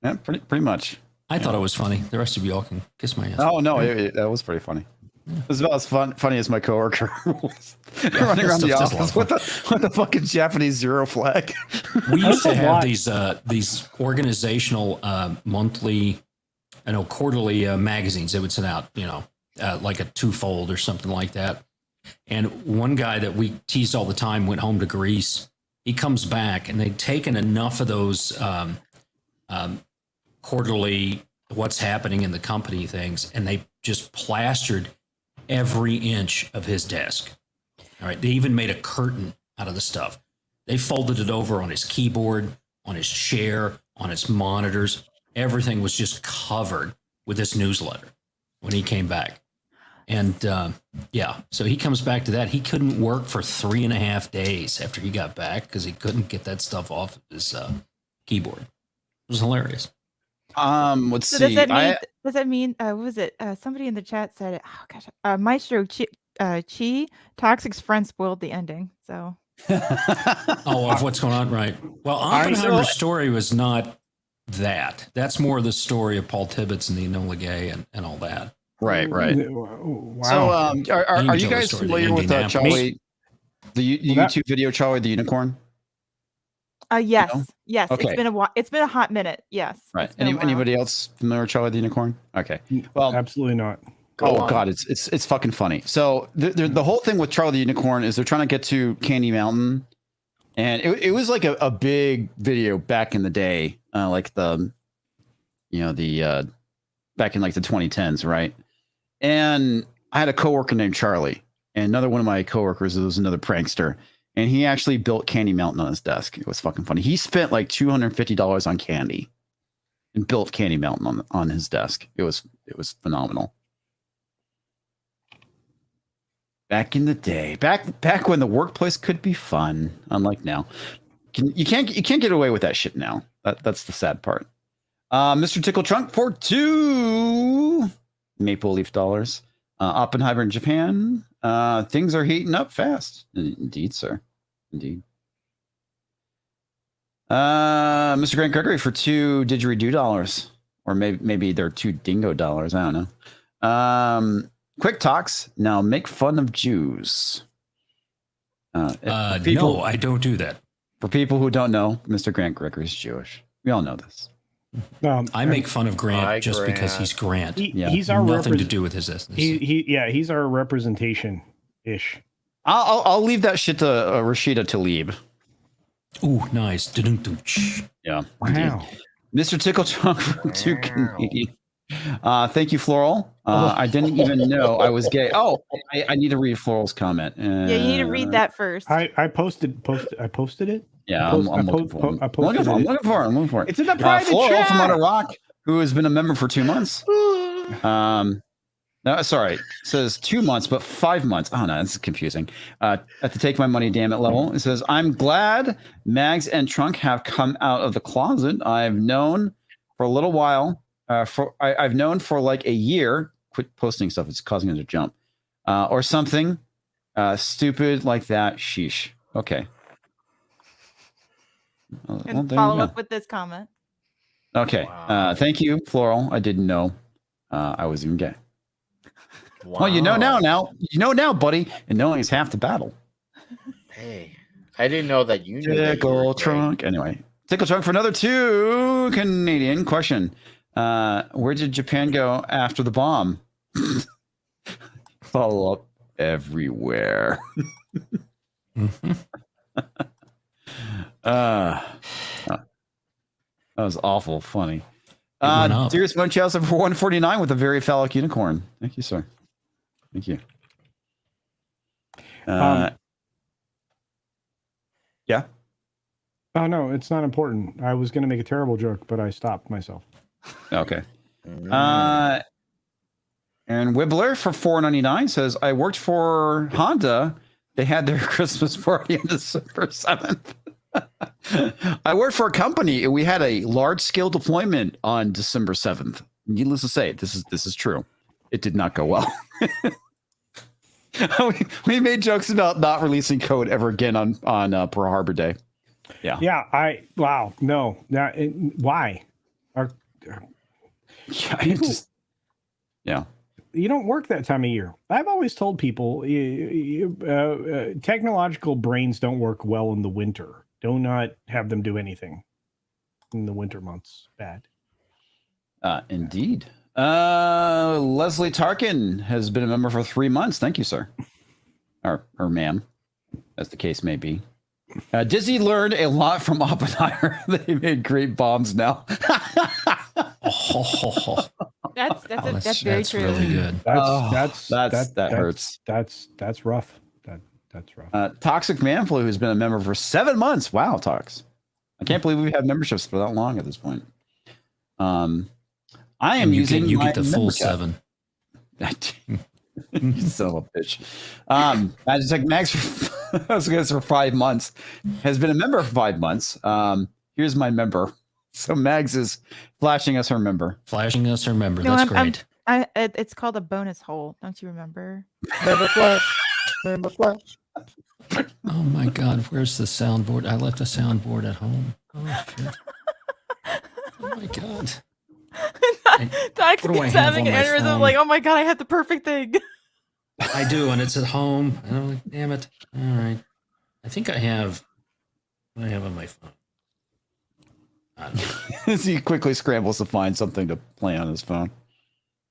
Yeah, pretty much. I thought it was funny. The rest of you all can kiss my ass. Oh no, that was pretty funny. It was about as funny as my coworker running around the office with the fucking Japanese zero flag. We used to have these organizational monthly, quarterly magazines they would send out, like a twofold or something like that. And one guy that we teased all the time went home to Greece. He comes back, and they'd taken enough of those quarterly what's happening in the company things, and they just plastered every inch of his desk. All right. They even made a curtain out of the stuff. They folded it over on his keyboard, on his chair, on his monitors. Everything was just covered with this newsletter when he came back. And so he comes back to that. He couldn't work for 3.5 days after he got back because he couldn't get that stuff off of his keyboard. It was hilarious. Let's see. Does that mean what was it? Somebody in the chat said it. Oh gosh, Maestro Chi Toxic's friend spoiled the ending. So of what's going on, right? Well, Oppenheimer's story was not that. That's more the story of Paul Tibbets and the Enola Gay and all that. Right. Wow. So are you guys familiar with Charlie, the YouTube video Charlie the Unicorn? Yes. No? Yes. Okay. It's been a hot minute. Yes. Right. Anybody else familiar with Charlie the Unicorn? Okay. Well, absolutely not. God, it's fucking funny. So the whole thing with Charlie the Unicorn is they're trying to get to Candy Mountain, and it was like a big video back in the day, like the back in like the 2010s, right? And I had a coworker named Charlie, and another one of my coworkers was another prankster. And he actually built Candy Mountain on his desk. It was fucking funny. He spent like $250 on candy and built Candy Mountain on his desk. It was phenomenal. Back in the day, back when the workplace could be fun, unlike now. You can't get away with that shit now. That's the sad part. MrTickleTrunk for 2 Maple Leaf dollars. Oppenheimer in Japan. Things are heating up fast. Indeed, sir. Indeed. Mr. Grant Gregory for 2 didgeridoo dollars. Or maybe they're 2 dingo dollars. I don't know. Quick talks. Now make fun of Jews. No, I don't do that. For people who don't know, Mr. Grant Gregory is Jewish. We all know this. I make fun of Grant just because he's Grant. He's our nothing to do with his ethnicity. He's our representation ish. I'll leave that shit to Rashida Tlaib. Ooh, nice. Yeah. Wow. Mr. TickleTrunk for 2 Canadian. Thank you, Floral. I didn't even know I was gay. Oh, I need to read Floral's comment. Yeah, you need to read that first. I posted it. Yeah, I'm looking for it. It's in the private Floral chat. from Under Rock, who has been a member for 2 months. No, sorry, says 2 months, but 5 months. Oh no, that's confusing. At the take my money, damn it level, it says, I'm glad Mags and Trunk have come out of the closet. I've known for a little while. I've known for like a year. Quit posting stuff; it's causing them to jump, or something stupid like that. Sheesh. Okay. And follow up with this comment. Okay. Wow. Thank you, Floral. I didn't know I was even gay. Wow. Well, you know now, buddy. And knowing is half the battle. Hey, I didn't know that you knew. TickleTrunk. Anyway, TickleTrunk for another 2 Canadian question. Where did Japan go after the bomb? Follow up everywhere. That was awful funny. Dearest Munchausen for 149 with a very phallic unicorn. Thank you, sir. Thank you. Yeah. Oh no, it's not important. I was going to make a terrible joke, but I stopped myself. Okay. And Wibbler for $4.99 says, I worked for Honda. They had their Christmas party on December 7th. I worked for a company and we had a large scale deployment on December 7th. Needless to say, this is true. It did not go well. we made jokes about not releasing code ever again on Pearl Harbor Day. Yeah. Yeah. Wow. No. Why? Are Yeah, people, yeah. You don't work that time of year. I've always told people technological brains don't work well in the winter. Do not have them do anything in the winter months. Bad. Indeed. Leslie Tarkin has been a member for 3 months. Thank you, sir. Or ma'am, as the case may be. Disney learned a lot from Oppenheimer. They made great bombs now. That's very true. Really good. That hurts. That's rough. That's rough. Toxic Manflu, who's been a member for 7 months. Wow, Tox. I can't believe we've had memberships for that long at this point. I am using you my get the full member cap. 7. You son of a bitch. It's like Max for 5 months has been a member for 5 months. Here's my member. So Mags is flashing us her member. Flashing us her member. No, That's great. It's called a bonus hole. Don't you remember? Member flash. Member flash. Oh my God, where's the soundboard? I left the soundboard at home. Oh shit. Oh my God. Doc What do I keeps have having on an my aneurysm. phone? Like, oh my God, I had the perfect thing. I do, and it's at home. And I'm like, damn it. All right. I think I have what do I have on my phone. I don't know. As he quickly scrambles to find something to play on his phone.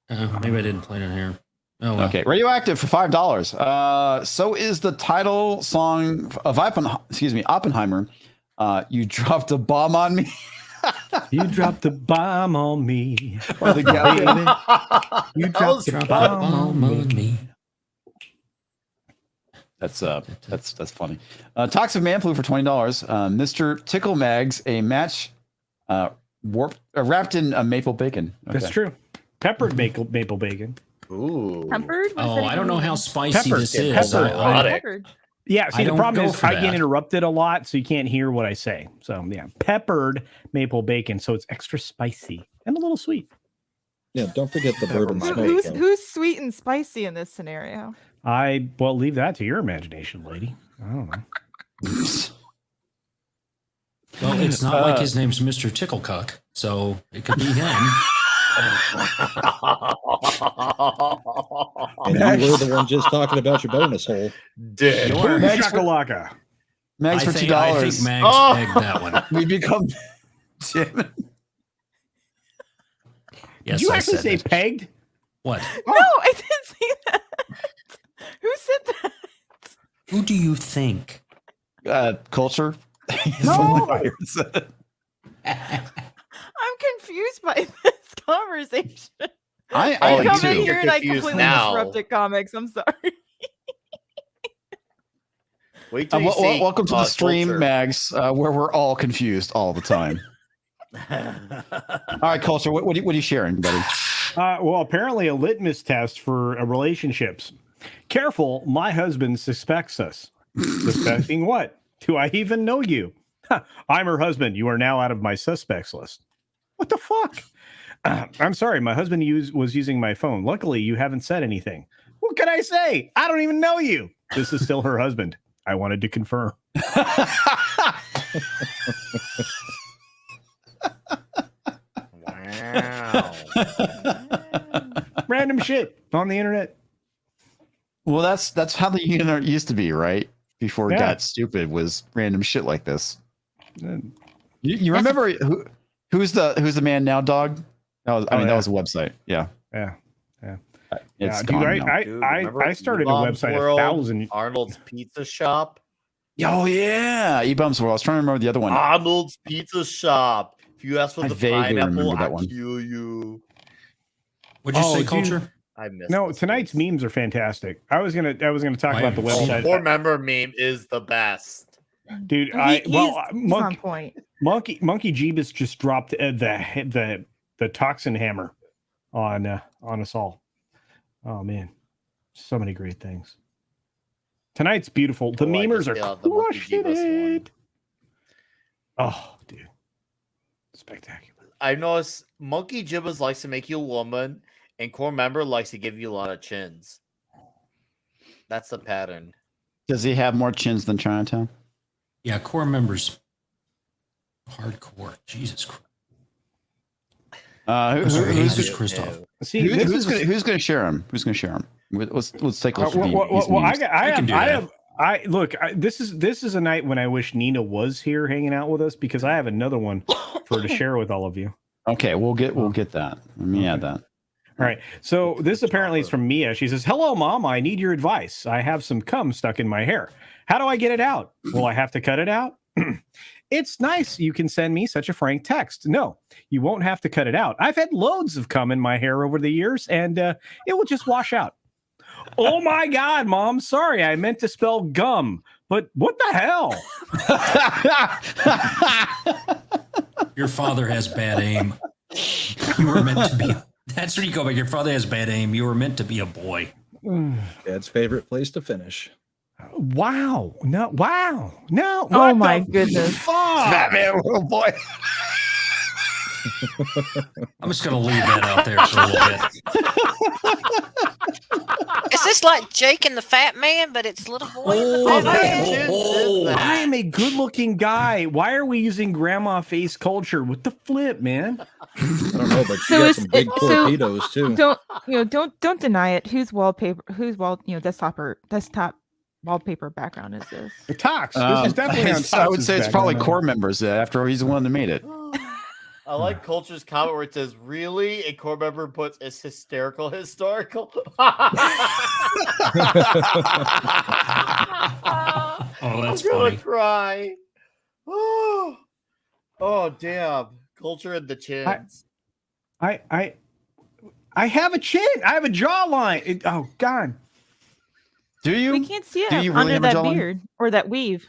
Maybe I didn't play it here. Oh, well. Okay, Radioactive for $5. So is the title song of Oppenheimer. You dropped a bomb on me. You dropped the bomb on me. Or the baby. You dropped the bomb on me. That's funny. Toxic Manflu for $20. Mr. Tickle Mags, a match wrapped in maple bacon. Okay. That's true. Peppered maple bacon. Ooh. Peppered? Oh, I don't know how spicy Peppered. this is. Peppered. Yeah, see, I the don't problem go is for I get that. interrupted a lot, so you can't hear what I say. So, yeah, peppered maple bacon, so it's extra spicy and a little sweet. Yeah, don't forget the bourbon smoke. Who's sweet and spicy in this scenario? Well, leave that to your imagination, lady. I don't know. Well, it's not like his name's Mr. Ticklecuck, so it could be him. And you were the one just talking about your bonus hole. Dude. Boom shakalaka. Mags for $2. I think Mags pegged that one. We become Jim. Yes, Did you I actually said say it. pegged? What? No, I didn't say that. Who said that? Who do you think? Culture. No. I'm confused by this conversation. I come too. in here and I Confused completely now. disrupted comics. I'm sorry. Wait till you see, welcome to the stream, Culture. Mags, where we're all confused all the time. All right, Culture, what are you sharing, buddy? Well, apparently a litmus test for relationships. Careful, my husband suspects us. Suspecting what? Do I even know you? I'm her husband. You are now out of my suspects list. What the fuck? I'm sorry, my husband was using my phone. Luckily, you haven't said anything. What can I say? I don't even know you. This is still her husband. I wanted to confirm. Wow. Random shit on the internet. Well, that's how the internet used to be, right? Before it got stupid, was random shit like this. You remember who's the man now, dog? That was that was a website. Yeah. It's Dude, gone now. I started a E-Bombs website World, 1,000. Arnold's Pizza Shop. Oh yeah, E-Bums World. I was trying to remember the other one. Arnold's Pizza Shop. If you ask for I the vaguely pineapple, remember that I'll one. kill you. What'd you say, dude. Culture? I missed No, this tonight's one. memes are fantastic. I was gonna talk about the website. Poor member meme is the best. Dude, He's on point. Monkey Jeebus just dropped the toxin hammer on us all. Oh man, so many great things. Tonight's beautiful. The memers are the Monkey crushing Jeebus one. it. Oh, dude, spectacular. I noticed Monkey Jibbas likes to make you a woman, and Core Member likes to give you a lot of chins. That's the pattern. Does he have more chins than Chinatown? Yeah, core members. Hardcore. Jesus Christ. I'm sorry, Haynes is No. Christoph. See, who's going to share him? Who's going to share him? Let's take a look. This is a night when I wish Nina was here hanging out with us because I have another one for her to share with all of you. Okay, we'll get that. Let me add that. All right. So this apparently is from Mia. She says, "Hello, Mom. I need your advice. I have some cum stuck in my hair. How do I get it out? Will I have to cut it out?" It's nice you can send me such a frank text. No, you won't have to cut it out. I've had loads of cum in my hair over the years, and it will just wash out. Oh my God, Mom. Sorry, I meant to spell gum. But what the hell? Your father has bad aim. You were meant to be. That's where you go back. Your father has bad aim. You were meant to be a boy. Dad's favorite place to finish. Wow. No. Wow. No. Oh my goodness. Batman, little boy. I'm just going to leave that out there for a little bit. Is this like Jake and the Fat Man, but it's little boy and the Fat Man? I am a good-looking guy. Why are we using grandma face culture? What the flip, man? I don't know, but you got some big torpedoes too. Don't deny it. Whose desktop wallpaper background is this? The Tox. This is definitely on I would Tox's say it's probably background. core members after he's the one that made it. I like Culture's comment where it says, "Really?" A core member puts "It's hysterical, historical." Oh, that's I'm gonna funny. cry. Oh, damn! Culture and the chins. I have a chin. I have a jawline. Oh God. Do you? We can't see it Do you really under have a that jawline? beard or that weave.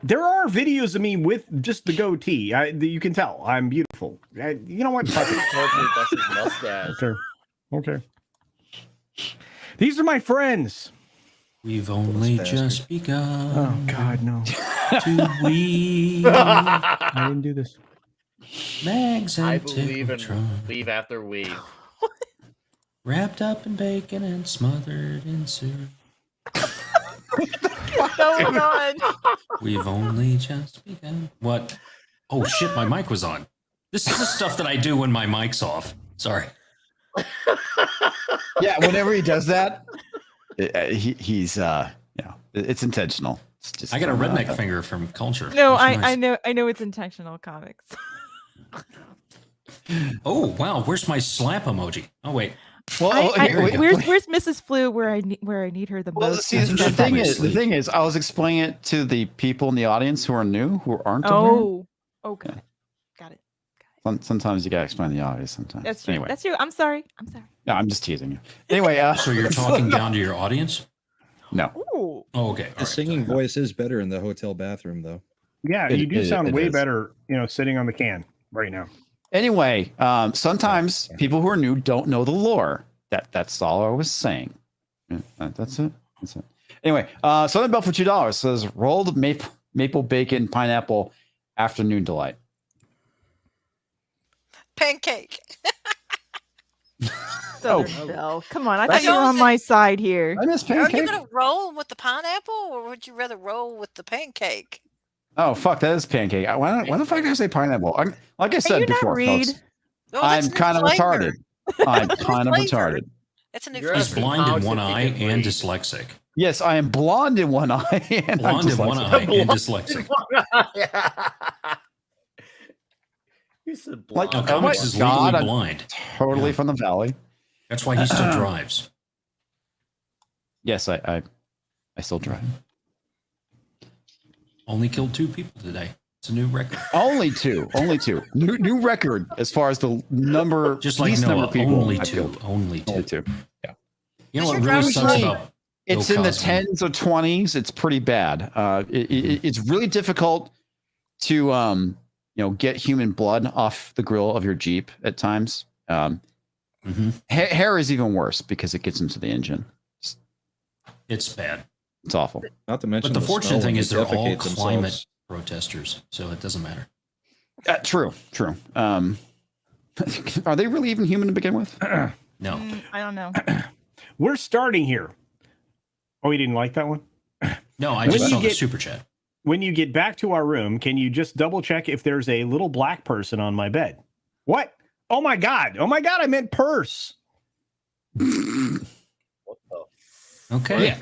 There are videos of me with just the goatee. You can tell I'm beautiful. You know what? Fuck it. Culture, that's his mustache. Okay. These are my friends. We've only just Oh begun God, no. to weave I didn't do this. I mags and believe in TickleTrunk, weave after weave. wrapped up in bacon and smothered in soup. Oh God. We've only just begun. What? Oh shit, my mic was on. This is the stuff that I do when my mic's off. Sorry. Yeah, whenever he does that, he's it's intentional. It's just I got a redneck finger from Culture. No, That's I nice. know it's intentional comics. Oh wow, where's my slap emoji? Oh wait. Well, where's Mrs. Flu where I need her the Well, most? see, the thing is, I was explaining it to the people in the audience who are new, who aren't aware. Oh, okay. Got it. Sometimes you gotta explain the obvious. Sometimes. That's true. Anyway, That's true. I'm sorry. no, I'm just teasing you. Anyway, So you're talking down to your audience? No. Ooh. Oh, okay. The singing voice is better in the hotel bathroom, though. Yeah, you do sound way better, sitting on the can right now. Anyway, sometimes people who are new don't know the lore. That's all I was saying. That's it. Anyway, Southern Bell for $2 says rolled maple bacon pineapple afternoon delight. Pancake. Southern Bell. Come on, I thought you were on my side here. I miss Are you pancake. going to roll with the pineapple, or would you rather roll with the pancake? Oh fuck, that is pancake. Why the fuck did I say pineapple? Like I said you not before, read? folks, Oh, that's I'm new kind of flavor. retarded. I'm kind of Flavor. retarded. It's a new You're He's flavor. blind in one eye and dyslexic. Yes, I am blonde in one eye and I'm Blonde in one eye dyslexic. and dyslexic. You said Like, blonde. Now, oh my Comix is God, legally I'm blind. Totally from the valley. That's why he still drives. Yes, I still drive. Only killed 2 people today. It's a new record. Only two. New record as far as the number, Just like least number Noah, of people. only I've 2. killed. Only 2. Only two. Yeah. You know what Is your really driver's sucks license- about It's Bill in the Cosby? tens or 20s. It's pretty bad. It's really difficult to get human blood off the grill of your Jeep at times. Hair is even worse because it gets into the engine. It's bad. It's awful. Not to mention But the fortunate smell thing when is they they're all defecate climate themselves. protesters, so it doesn't matter. True. Are they really even human to begin with? No. I don't know. We're starting here. Oh, you didn't like that one? No, I When just you saw the get- super chat. When you get back to our room, can you just double check if there's a little black person on my bed? What? Oh my god! I meant purse. Okay.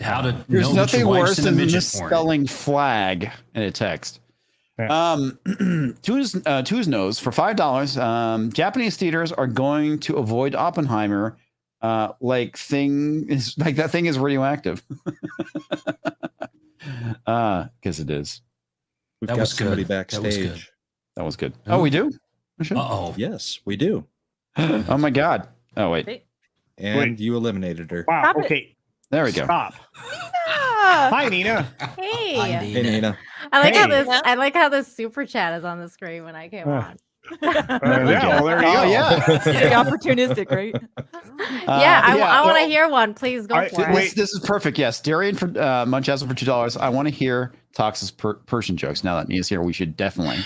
How to There's know that nothing your wife's worse in a than midget porn. misspelling flag in a text. To his nose for $5. Japanese theaters are going to avoid Oppenheimer, like that thing is radioactive. Because it is. We've That got was somebody good. That was good. backstage. That was good. Oh, we do. Uh-oh. Yes, we do. Oh my god. Oh wait. And you eliminated her. Wow. Stop it. Okay. There we go. Stop. Ah! Hi, Nina. Hey. Hey, Nina. I like how Hey. this. I like how the super chat is on the screen when I came on. Yeah, well, there you Oh go. yeah. Very opportunistic, right? Yeah, I want well, to hear one. Please go for it. This is perfect. Yes, Darian for Munchausen for $2. I want to hear Tox's Persian jokes. Now that Nia's here, we should definitely.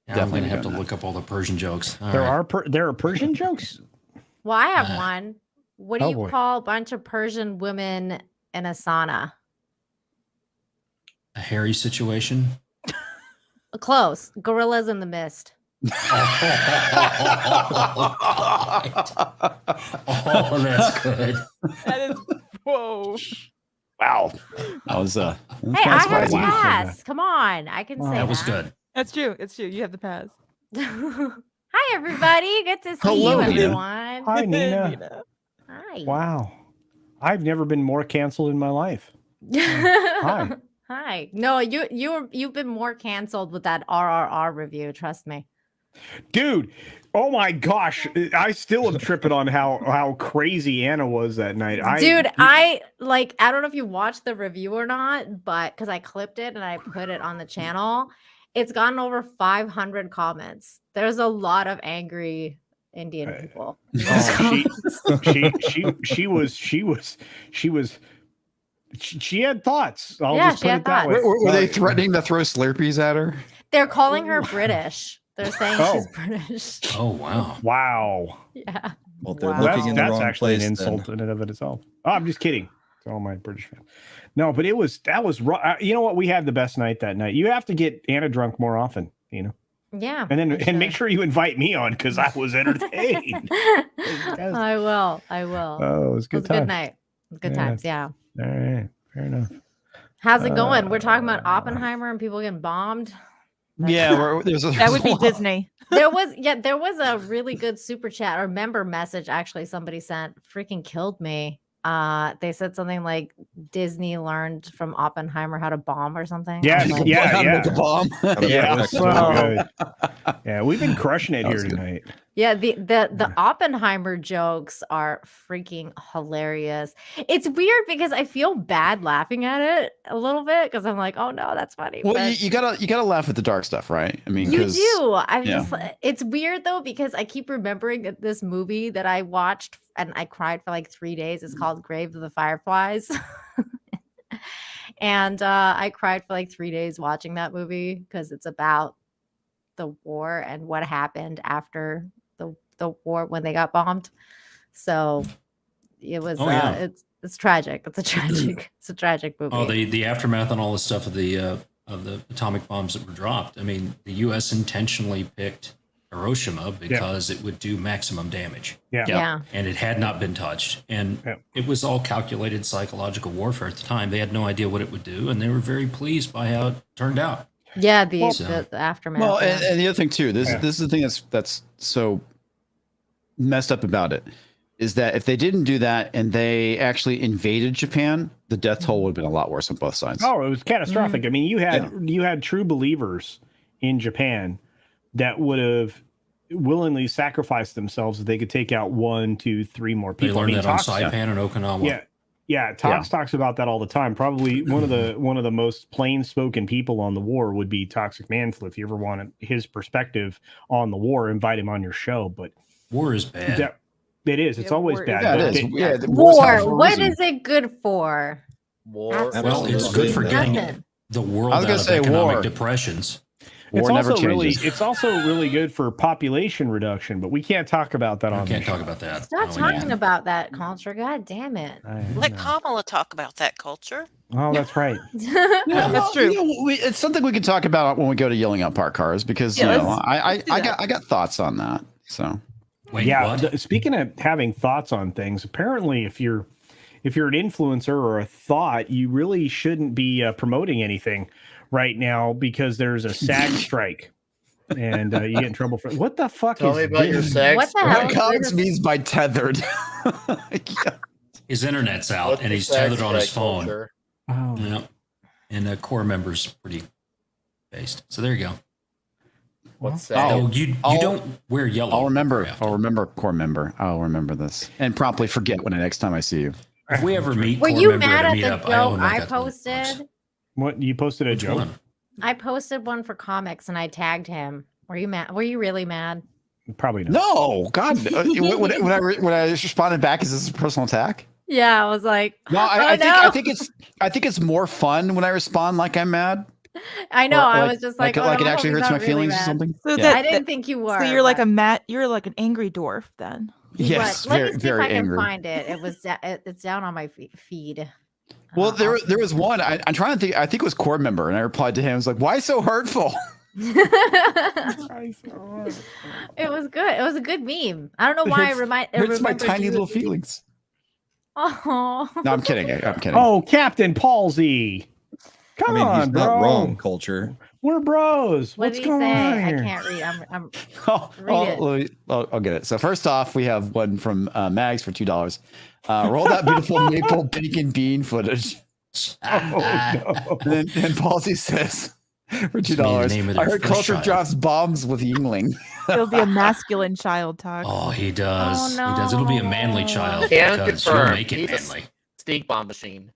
Now I'm going to have to look up all the Persian jokes. All There right. are Persian jokes. Well, I have one. What do Oh, you boy. call a bunch of Persian women in a sauna? A hairy situation. Close. Gorillas in the mist. Oh, that's good. That is whoa. Wow. That was Hey, that's I have surprising. pass. Come on, I can say That was good. That's true. It's true. You have the pass. Hi, everybody. Good to see Hello, you, Nina. everyone. Hi, Nina. Hi. Wow. I've never been more canceled in my life. Hi. Hi. No, you've been more canceled with that RRR review. Trust me. Dude, oh my gosh. I still am tripping on how crazy Anna was that night. Dude, I don't know if you watched the review or not, but because I clipped it and I put it on the channel, it's gotten over 500 comments. There's a lot of angry Indian people. She had thoughts. I'll Yeah, just she put had it that way. thoughts. Were they threatening to throw Slurpees at her? They're calling her British. They're saying she's British. Oh, wow. Wow. Yeah. Well, they're Wow. looking in the That's wrong actually place. an insult in and of itself. Oh, I'm just kidding. To all my British fans. No, but that was you know what? We had the best night that night. You have to get Anna drunk more often, you know. Yeah. And make sure you invite me on because I was entertained. I will. Oh, it was good It was a time. good night. It was good times. Yeah. All right, fair enough. How's it going? We're talking about Oppenheimer and people getting bombed. Yeah, That would be Disney. There was a really good super chat or member message actually somebody sent. Freaking killed me. They said something like Disney learned from Oppenheimer how to bomb or something. Yeah, I was like, How to make a bomb. Yeah, that's so good. Yeah, we've been crushing it That here was good. tonight. Yeah, the Oppenheimer jokes are freaking hilarious. It's weird because I feel bad laughing at it a little bit because I'm like, oh no, that's funny. Well, but you gotta laugh at the dark stuff, right? I mean, you 'cause- do. I'm yeah. just it's weird though because I keep remembering this movie that I watched and I cried for like 3 days. It's called Grave of the Fireflies. And I cried for like 3 days watching that movie because it's about the war and what happened after the war when they got bombed. So it was it's tragic. It's a tragic movie. Oh, the aftermath and all the stuff of the atomic bombs that were dropped. I mean, the U.S. intentionally picked Hiroshima because it would do maximum damage. Yeah. And it had not been touched. And it was all calculated psychological warfare at the time. They had no idea what it would do, and they were very pleased by how it turned out. Yeah, the aftermath. Well, yeah. and the other thing too, this is the thing that's so messed up about it, is that if they didn't do that and they actually invaded Japan, the death toll would have been a lot worse on both sides. Oh, it was catastrophic. I mean, you had true believers in Japan that would have willingly sacrificed themselves if they could take out 1, 2, 3 more They people. learned that on Tox- Saipan and Okinawa. Yeah, Tox talks about that all the time. Probably one of the most plain spoken people on the war would be Toxic Manflu. If you ever want his perspective on the war, invite him on your show. But war is bad. It is. It's always bad. Yeah, But it is. they- War. What is it good for? War. Well, it's good for getting Nothing. the world I was out gonna of say economic war. depressions. It's War never also changes. it's also really good for population reduction, but we can't talk about that on. We can't the talk show. about that. Stop No, we talking can't. about that culture. God damn it. Let Kamala talk about that culture. Oh, that's right. That's true. It's something we can talk about when we go to Yelling Out Park Cars because I got thoughts on that. So speaking of having thoughts on things, apparently if you're an influencer or a thought, you really shouldn't be promoting anything right now because there's a SAG strike. And you get in trouble for what the fuck Tell is me about your this? sex. What the hell? What Comics means by tethered. His internet's out What's and the he's sex tethered on his strike phone. culture? Oh. Yeah. And the core member's pretty based. So there you go. What's that? Oh, you don't wear yellow. I'll remember core member. I'll remember this and promptly forget when the next time I see you. If we ever meet, Were core you member mad at a at the meetup, I owe joke him like I a $20. posted? What, you posted a Which joke? one? I posted one for comics and I tagged him. Were you mad? Were you really mad? Probably not. No, God. when I responded back, is this a personal attack? Yeah, I was like, No, I think it's more fun when I respond like I'm mad. I know. Or I like- was just like, like oh, it no, actually he's hurts my not really feelings or mad. something. So Yeah. I didn't think you were. So you're like but you're like an angry dwarf then. he Yes, was. Let me very see if very I can angry. find it. It was. It's down on my feed. Well, there was one. I'm trying to think. I think it was core member, and I replied to him. I was like, "Why so hurtful?" It was good. It was a good meme. I don't know why it Hurts my remembered tiny you. little feelings. Oh. No, I'm kidding. I'm kidding. Oh, Captain Palsy. Come on, he's bro. not wrong, Culture. We're bros. What What's did he going say? on I here? can't read. I'm Let me- I'll get it. So first off, we have one from Mags for $2. Roll that beautiful maple bacon bean footage. Oh, no. And then Palsy says for Just mean the name $2, of I their heard first Culture child. drops bombs with Yingling. It'll be a masculine child talk. Oh, he does. Oh, He does. It'll be a manly no. child Can because you'll confirm. make it He's a manly. stink bomb machine.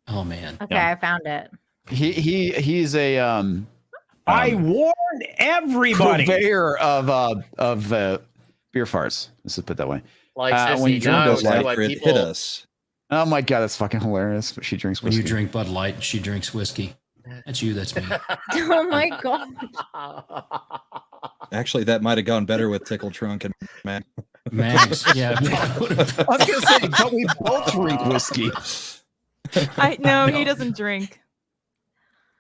Oh man. Okay, Yeah. I found it. He's a I warned everybody. purveyor of beer farts. Let's just put it that way. Like when you Sissy drink knows those why It people hit us. Oh my god, that's fucking hilarious. But she drinks When whiskey. you drink Bud Light, she drinks whiskey. That's you. That's me. Oh my god. Actually, that might have gone better with TickleTrunk and Matt. Mags. Yeah. I was gonna say, but we both drink whiskey. No, he doesn't drink.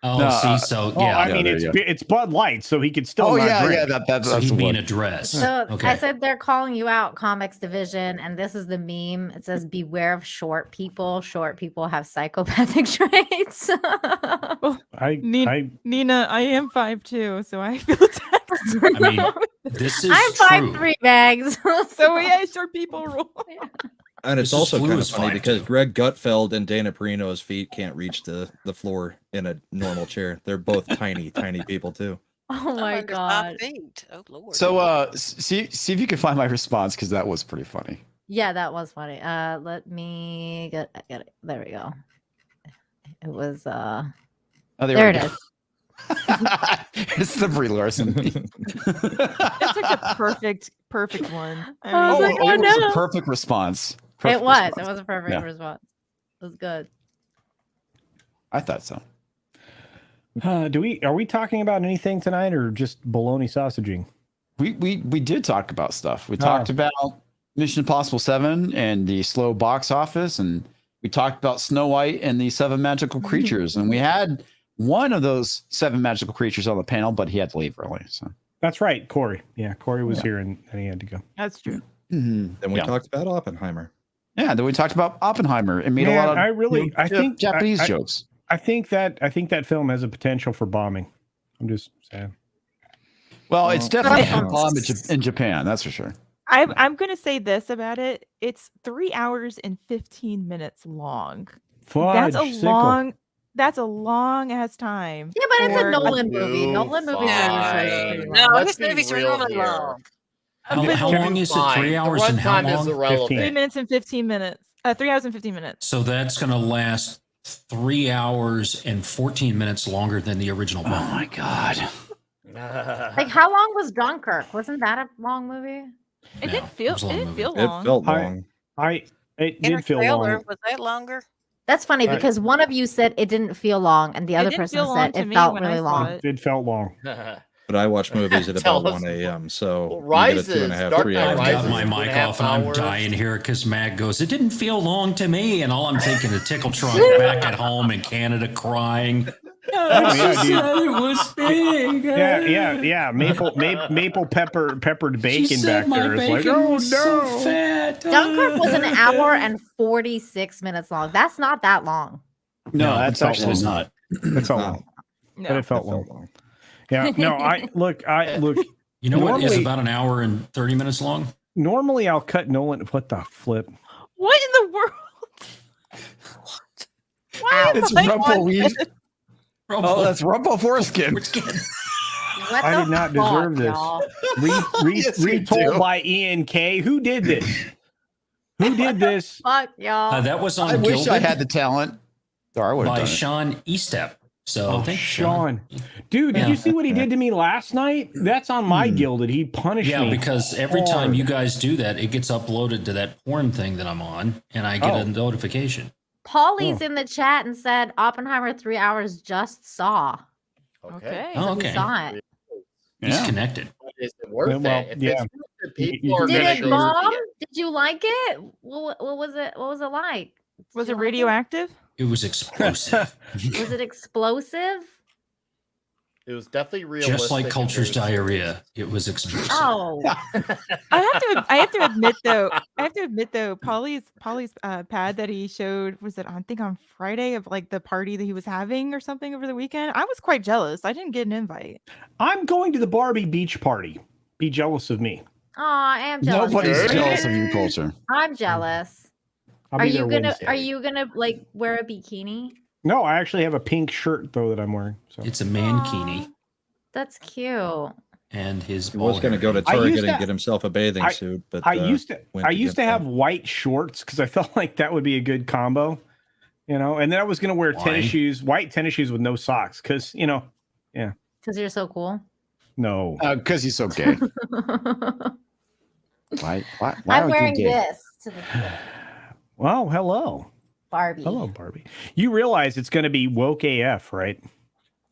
Oh, No, see, so yeah. I mean, there you go. it's Bud Light, so he could still Oh not yeah, drink. yeah. That's So the he'd be in one. a dress. So Okay. I said they're calling you out, Comix Division, and this is the meme. It says, "Beware of short people. Short people have psychopathic traits." Nina, I am 5'2", so I feel attacked. I mean, this is I'm true. 5'3", bags. So yeah, short people rule. And it's This is also kind of Blue's funny fight, because too. Greg Gutfeld and Dana Perino's feet can't reach the floor in a normal chair. They're both tiny, tiny people too. Oh my Under 5 god. feet. Oh Lord. So see if you can find my response because that was pretty funny. Yeah, that was funny. Let me get it. There we go. It was Oh, there we it go. is. It's the Brie Larson. It's like a perfect one. I was like, oh, it was no. a perfect response. It Perfect was. response. It was a perfect Yeah. response. It was good. I thought so. Are we talking about anything tonight or just bologna sausaging? We did talk about stuff. We talked about Mission Impossible 7 and the slow box office, and we talked about Snow White and the 7 magical creatures. And we had one of those 7 magical creatures on the panel, but he had to leave early. So That's right, Corey. Yeah, Corey was here and he had to go. That's true. Then we talked about Oppenheimer. Yeah, then we talked about Oppenheimer and made a lot of I think Japanese jokes. I think that film has a potential for bombing. I'm just saying. Well, it's definitely I- a bomb in Japan, that's for sure. I'm gonna say this about it. It's 3 hours and 15 minutes long. That's a long ass time. Yeah, but it's a for- Nolan movie. Nolan movies are usually pretty long. No, Let's his be movies are real normally here. long. How long is it? 3 hours and how runtime is long? irrelevant. 3 minutes and 15 minutes. 3 hours and 15 minutes. So that's going to last 3 hours and 14 minutes longer than the original one. Oh my god. Like, how long was Dunkirk? Wasn't that a long movie? It No, didn't feel. it was a long It didn't movie. feel It long. felt long. It did feel Interstellar, long. was that longer? That's funny Right. because one of you said it didn't feel long, and the other didn't person feel long said to it me felt when I really saw long. it. It felt long. but I watch movies at Tell about us 1 a.m. So Well, you Rises, get a 2.5, Dark 3 Knight hours. I've got Rises, my mic 2.5 off and I'm hours. dying here because Matt goes, it didn't feel long to me. And all I'm thinking of TickleTrunk back at home in Canada crying. Yeah, She dude. said it was big. Yeah. Maple peppered She bacon said back my there is like, bacon oh was no. so fat. Dunkirk was an hour and 46 minutes long. That's not that long. No, No, that's it felt actually long. not. It felt long, but it felt long. Yeah, no, I look. You know what is normally- about an hour and 30 minutes long? Normally, I'll cut Nolan. What the flip? What in the world? Why am It's I on Rumpleweed. this? Oh, that's Rumple Foreskin. What I the did not fuck, deserve this. y'all? Yes, you Retold do. by Ian K. Who did this? Who did this? Fuck, y'all. That was on I wish I Gilded had the talent. Or I would have by done it. Sean Estep. So Oh, thanks, Sean. Dude, did Yeah. you see what he did to me last night? That's on my Gilded. He punished Yeah, me. because every time hard. you guys do that, it gets uploaded to that porn thing that I'm on, and I get Oh. a notification. Paulie's in the chat and said Oppenheimer 3 hours just saw. Okay. Oh, So okay. he saw it. He's Yeah. connected. Is it worth Well, it? If yeah. it's worth it, people are Did gonna it go bomb? see it. Did you like it? What was it? What was it like? Was Did it you like radioactive? It was explosive. Was it explosive? It was definitely realistic. Just like and culture's very diarrhea. It was explosive. Oh, I have to admit though, Polly's pad that he showed, was it I think on Friday of like the party that he was having or something over the weekend? I was quite jealous. I didn't get an invite. I'm going to the Barbie beach party. Be jealous of me. oh, I am jealous. Nobody's of you. jealous of you, Culture. I'm jealous. I'll Are be there you gonna? Wednesday. Are you gonna like wear a bikini? No, I actually have a pink shirt though that I'm wearing. So It's a mankini, That's cute. and his He was going to go to I used Target to- and get himself a bathing I- suit, but I used to went used get to have that. white shorts because I felt like that would be a good combo, you know. And then I was going to wear Why? tennis shoes, white tennis shoes with no socks, because Because you're so cool. no. Because he's so gay. Why I'm are wearing you gay? this to the Well, hello, Barbie. Barbie. You realize it's going to be woke AF, right?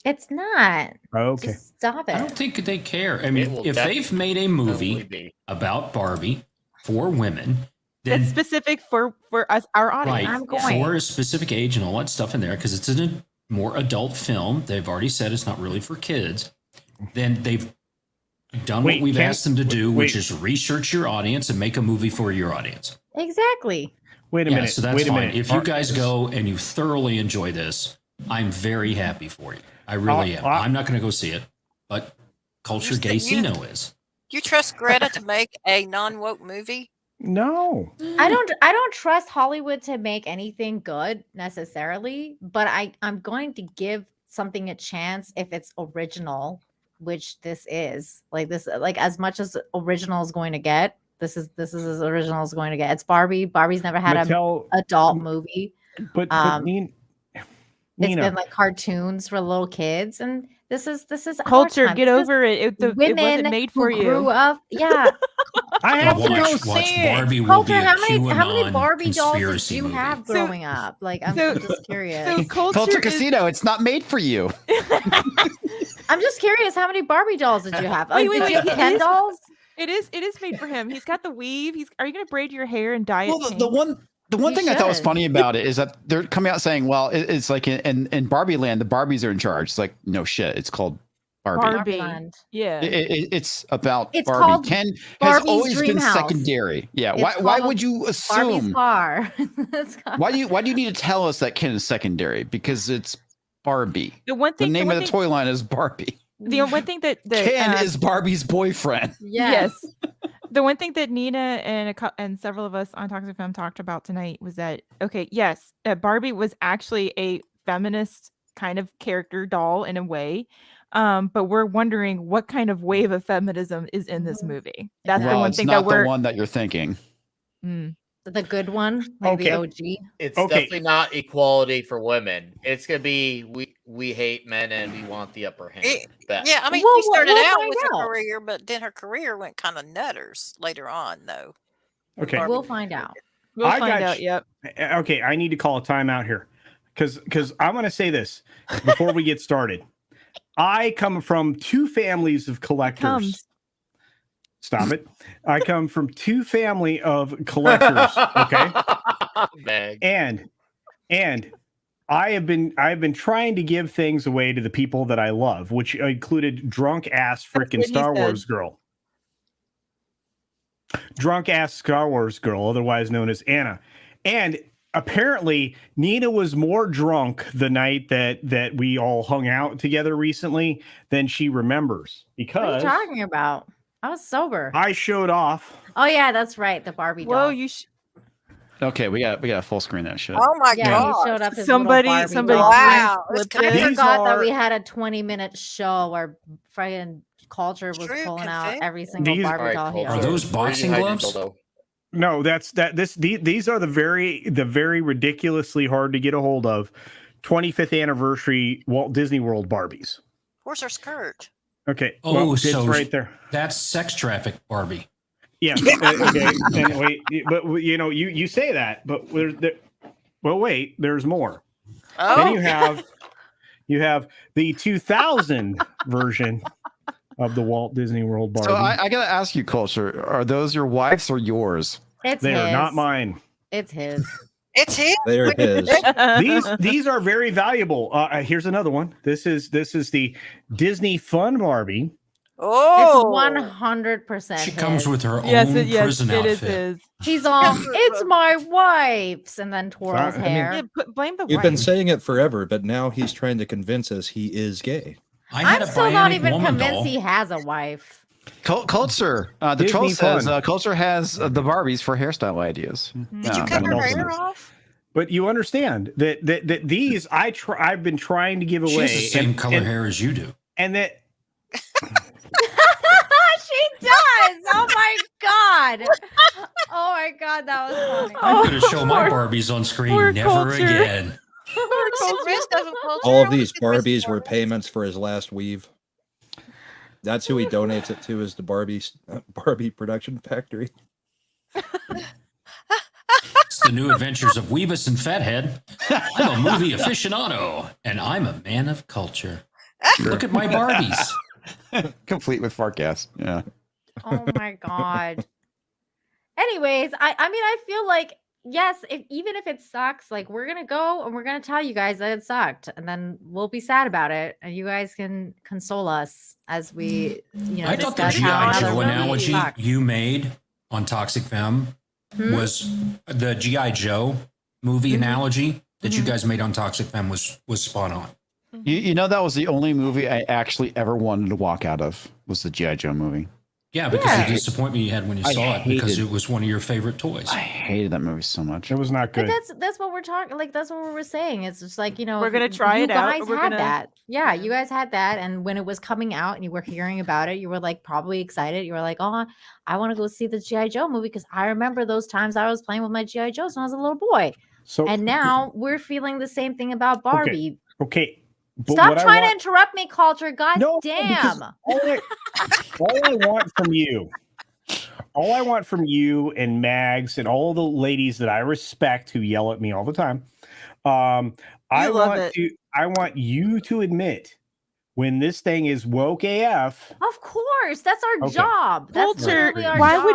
It's not. Okay. Just stop I it. don't think they care. I It mean, will if they've made a definitely movie be. about Barbie for women, then That's specific for us, our audience. right I'm going. for a specific age and all that stuff in there, because it's a more adult film. They've already said it's not really for kids. Then they've done Wait, what we've can- asked them to do, wait. which is research your audience and make a movie for your audience. Exactly. Wait a Yeah, minute. so that's Wait a fine. minute. If you guys go and you thoroughly enjoy this, I'm very happy for you. I really am. I'm not going to go see it, but Culture You- Gaycino is. You trust Greta to make a non-woke movie? No. I don't trust Hollywood to make anything good necessarily, but I'm going to give something a chance if it's original, which this is. Like this, like as much as original is going to get, this is as original as going to get. It's Barbie. Barbie's never had Mattel, an adult movie. but It's Nina, been like cartoons for little kids, and this is our Culture, time. get This is over it. It women wasn't made for who you. grew up. Yeah. I have to go Watch see it. Barbie will Culture, be a how many QAnon Barbie dolls did conspiracy you movie. have growing up? Like, I'm so- just curious. So Culture culture is, Casino, it's not made for you. I'm just curious, how many Barbie dolls did you have? Wait, Like, wait, did you wait, have 10 it is- dolls? it is made for him. He's got the weave. Are you gonna braid your hair and dye Well, it? the pink? one You thing I thought was should. funny about it is that they're coming out saying, well, it's like in Barbie Land, the Barbies are in charge. It's like, no shit, it's called Barbie. Barbie. Land. Yeah. It's about It's Barbie. called Ken has Barbie's always Dream been House. secondary. Yeah. It's Why called would you Barbie's assume? car. It's got- Why do you need to tell us that Ken is secondary? Because it's Barbie. The one The thing. name one of the thing, toy line is Barbie. The one thing that Ken is Barbie's boyfriend. Yes. The one thing that Nina and several of us on Toxic Femme talked about tonight was that yes, Barbie was actually a feminist kind of character doll in a way, but we're wondering what kind of wave of feminism is in this movie. That's the Well, one it's thing not that we're. the one that you're thinking. The good one, like the OG. It's Okay. definitely not equality for women. It's gonna be we hate men and we want the upper hand. Bet. Yeah, I mean, Well, she started we'll out find with her out. career, but then her career went kind of nutters later on, though. Okay. Barbie. We'll find out. We'll I find got out. sh- Yep. Okay, I need to call a timeout here because I'm going to say this before we get started. I come from two families of collectors. Stop it. I come from two family of collectors. Okay. And I've been trying to give things away to the people that I love, which included drunk ass freaking Star Wars girl. Drunk ass Star Wars girl, otherwise known as Anna. And apparently Nina was more drunk the night that we all hung out together recently than she remembers. Because what are you talking about? I was sober. I showed off. Oh yeah, that's right. The Barbie doll. Whoa, you Okay, we got a full screen that shit. Oh my yeah, god! he showed up his Somebody little Barbie doll. Wow, I forgot that we had a 20-minute show where friggin' Culture was True pulling out config. every single Barbie doll he Are owned. those boxing gloves? No, these are the very ridiculously hard to get a hold of 25th anniversary Walt Disney World Barbies. Where's her skirt? Okay. Oh, well, it's so right there. That's sex traffic Barbie. Yeah. Okay. And wait, but you know, you say that, but well, wait, there's more. Oh. Then you have the 2000 version of the Walt Disney World Barbie. So I gotta ask you, Culture, are those your wife's or yours? It's they his. are not mine. It's his. It's his. They are his. These are very valuable. Here's another one. This is the Disney Fun Barbie. Oh, it's 100%. She comes with her own prison it outfit. is his. He's all, it's my wife's, and then twirls hair. Blame the You've wife. been saying it forever, but now he's trying to convince us he is gay. I'm still not even convinced he has a wife. Culture. The Disney troll says Fun. Culture has the Barbies for hairstyle ideas. Did you cut her hair off? But you understand that these I've been trying to give She away has the same color hair as you do. and that She does. Oh my god. Oh my god, that was funny. I'm going to show my Barbies on screen never again. All of these Barbies were payments for his last weave. That's who he donates it to, is the Barbie production factory. It's the new adventures of Weebus and Fathead. I'm a movie aficionado, and I'm a man of culture. Look at my Barbies. Complete with fart gas. Yeah. Oh my god. Anyways, I mean, I feel like, yes, even if it sucks, like, we're gonna go and we're gonna tell you guys that it sucked, and then we'll be sad about it, and you guys can console us as we, I thought the discuss how G.I. another Joe movie analogy sucked. you made on Toxic Femme was the G.I. Joe movie analogy that you guys made on Toxic Femme was spot on. You know, that was the only movie I actually ever wanted to walk out of, was the G.I. Joe movie. Yeah, because the disappointment you had when you saw it, because hated- it was one of your favorite toys. I hated that movie so much. it was not But good. that's what we're talking. Like, that's what we were saying. It's just like, We're gonna try you it out, guys and we're had gonna- that. Yeah, you guys had that, and when it was coming out, and you were hearing about it, you were like probably excited. You were like, "Oh, I want to go see the GI Joe movie because I remember those times I was playing with my GI Joes when I was a little boy." So And now we're feeling the same thing about Barbie. okay. But Stop what I trying to want- interrupt me, Culture. God No, damn. because all I want from you and Mags and all the ladies that I respect who yell at me all the time, I want you to admit when this thing is woke AF. Of course, that's our Okay. job. That's Culture. literally our Why job.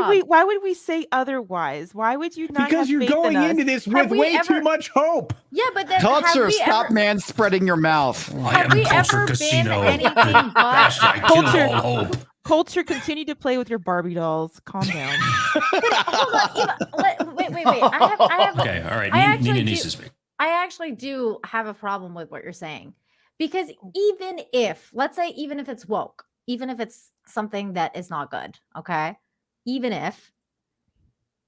would we say otherwise? Why would you not? Because have you're faith going in us? into this Have with we way ever- too much hope. Yeah, but then Culture, have we stop ever, man spreading your mouth. I have am we Culture ever been Casino. anything the but best. I kill Culture. all hope. Culture, continue to play with your Barbie dolls. Calm down. Hold on, wait. I have Okay, all right. I actually Nina do- needs to speak. I actually do have a problem with what you're saying. Because even if, let's say, even if it's woke, even if it's something that is not good, okay? Even if,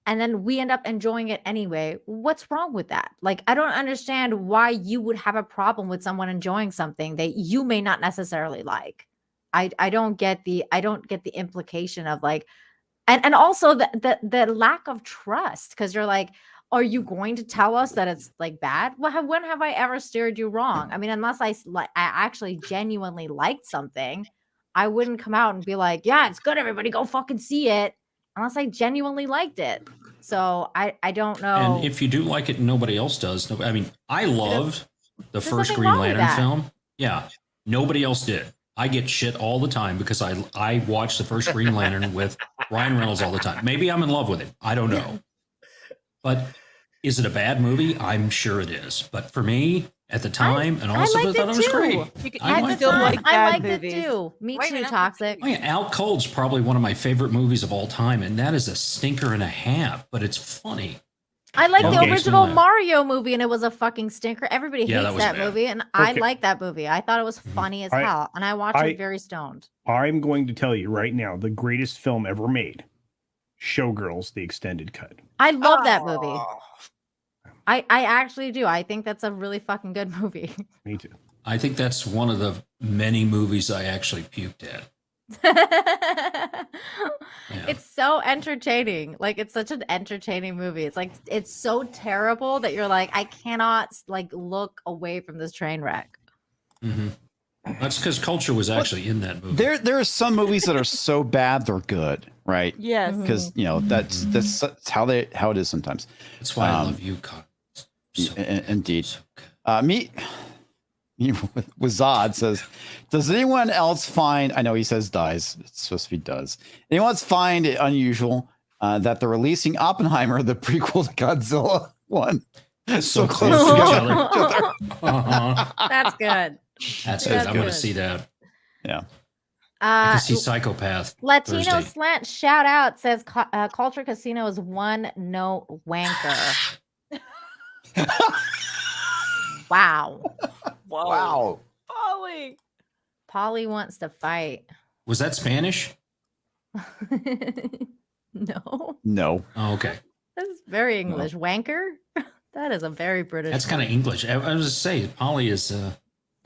and then we end up enjoying it anyway, what's wrong with that? Like, I don't understand why you would have a problem with someone enjoying something that you may not necessarily like. I don't get the implication of like, and also the lack of trust, because you're like, are you going to tell us that it's like bad? Well, when have I ever steered you wrong? I mean, unless I actually genuinely liked something, I wouldn't come out and be like, yeah, it's good. Everybody go fucking see it. Unless I genuinely liked it. So I don't know. And if you do like it and nobody else does, I mean, I loved the There's first nothing Green wrong with Lantern that. film. Yeah, nobody else did. I get shit all the time because I watch the first Green Lantern with Ryan Reynolds all the time. Maybe I'm in love with him. I don't know. But is it a bad movie? I'm sure it is. But for me, at the time, and also I thought it was great. I liked it too. Me too, Toxic. Oh, yeah, Out Cold's probably one of my favorite movies of all time, and that is a stinker and a half, but it's funny. I like the original Mario movie, and it was a fucking stinker. Everybody hates that movie, and I like that movie. I thought it was funny as hell, and I watched it very stoned. I'm going to tell you right now, the greatest film ever made, Showgirls, the extended cut. I love that movie. I actually do. I think that's a really fucking good movie. Me too. I think that's one of the many movies I actually puked at. It's so entertaining. Like, it's such an entertaining movie. It's like, it's so terrible that you're like, I cannot like look away from this train wreck. Mm-hmm. That's because culture was actually in that movie. There are some movies that are so bad they're good, right? Yes. Because that's how it is sometimes. That's why I love you, Con. Indeed. Me Wazad says, does anyone else find, I know he says dies, it's supposed to be does. Anyone else find it unusual that they're releasing Oppenheimer, the prequel to Godzilla 1? So close to each other. That's good. That's good. I'm going to see that. Yeah. I can see Psychopath. Latino Thursday. Slant shout out says Culture Casino is one no wanker. Wow. Wow. Polly wants to fight. Was that Spanish? No. No. Oh, okay. That's very English. Wanker? That is a very British. That's kind of English. I was going to say, Polly is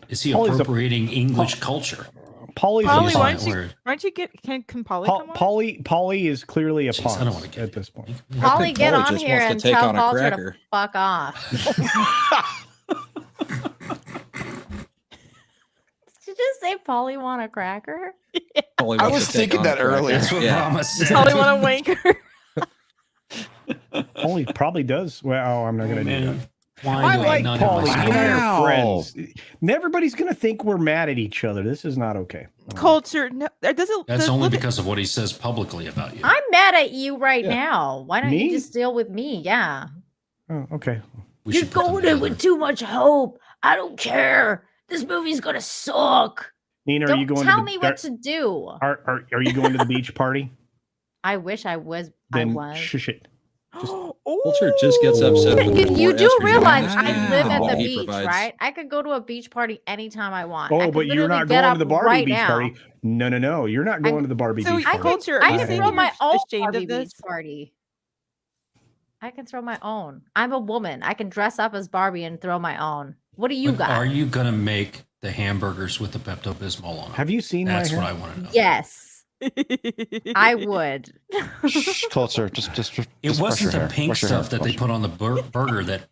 he Polly's appropriating English culture? Polly, why don't you get can Polly come on? Polly is clearly a Jeez, pawn I don't want to get at this point. Polly, get Polly on just here wants and to take tell on a Culture to cracker. fuck off. Did you just say Polly want a cracker? Polly I wants was to take thinking on that a cracker. earlier. That's what Yeah. Mama said. Polly want a wanker. Polly probably does. Well, I'm not going to do that. Why I do like not have Polly. my You and I Wow. are friends. Everybody's going to think we're mad at each other. This is not okay. Culture. No, that doesn't. That's the- only look at- because of what he says publicly about you. I'm mad at you right Yeah. now. Why don't Me? you just deal with me? Yeah. Oh, okay. We You're should put them going in together. with too much hope. I don't care. This movie's gonna suck. Nina, are Don't you going tell to me what to do. Are you going to the beach party? I wish I was. Then I was. shush it. Culture just gets upset. with You more do estrogen realize than I live at the he beach, provides. right? I could go to a beach party anytime I want. I Oh, could but you're literally not get going to up the Barbie right beach now. party. No. You're not going to the Barbie So beach I party. Culture, I you can think throw my you're own ashamed Barbie of this? beach party. I can throw my own. I'm a woman. I can dress up as Barbie and throw my own. What do you But got? Are you going to make the hamburgers with the Pepto-Bismol on them? Have you seen That's my what hair? I want to know. Yes, I would. Culture. Just It wasn't the pink brush your stuff hair, that they Culture. put on the burger that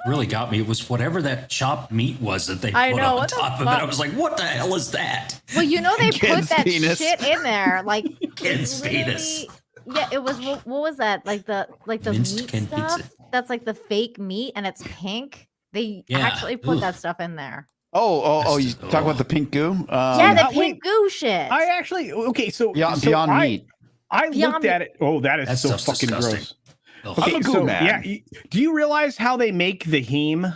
really got me. It was whatever that chopped meat was that they I put know, on what the top of it. fuck? I was like, what the hell is that? Well, you know they put Kid's that penis. shit in there, like Kid's literally- penis. Yeah, it was. What was that? Like the Minced meat canned stuff. pizza. That's like the fake meat, and it's pink. They Yeah, actually put ugh. that stuff in there. Oh! You Just- talk about the pink goo? Yeah, the wait. pink goo shit. I actually so Beyond, so Beyond I, Meat. I Beyond looked at it. Oh, that is That so stuff's fucking disgusting. gross. Ugh. I'm a goo so man. do you realize how they make the heme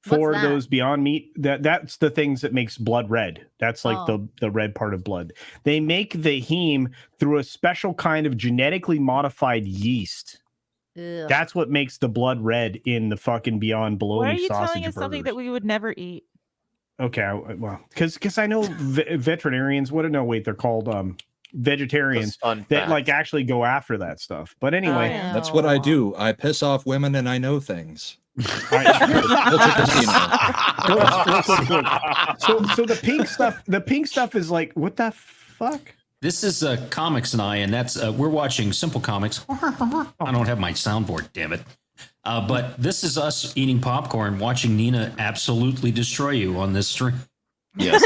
for What's that? those Beyond Meat? That's the things that makes blood red. That's like Oh. the red part of blood. They make the heme through a special kind of genetically modified yeast. Ugh. That's what makes the blood red in the fucking Beyond Why are bologna you sausage telling us something that burgers. we would never eat? Okay, well, because I know veterinarians. They're called vegetarians Fun that fact. like actually go after that stuff. But anyway, Oh, That's what I do. I piss off women and I know things. all right. Culture Casino. So the pink stuff is like, what the fuck? This is Comix and I, and that's we're watching Simple Comics. I don't have my soundboard, damn it. But this is us eating popcorn, watching Nina absolutely destroy you on this stream. Yes,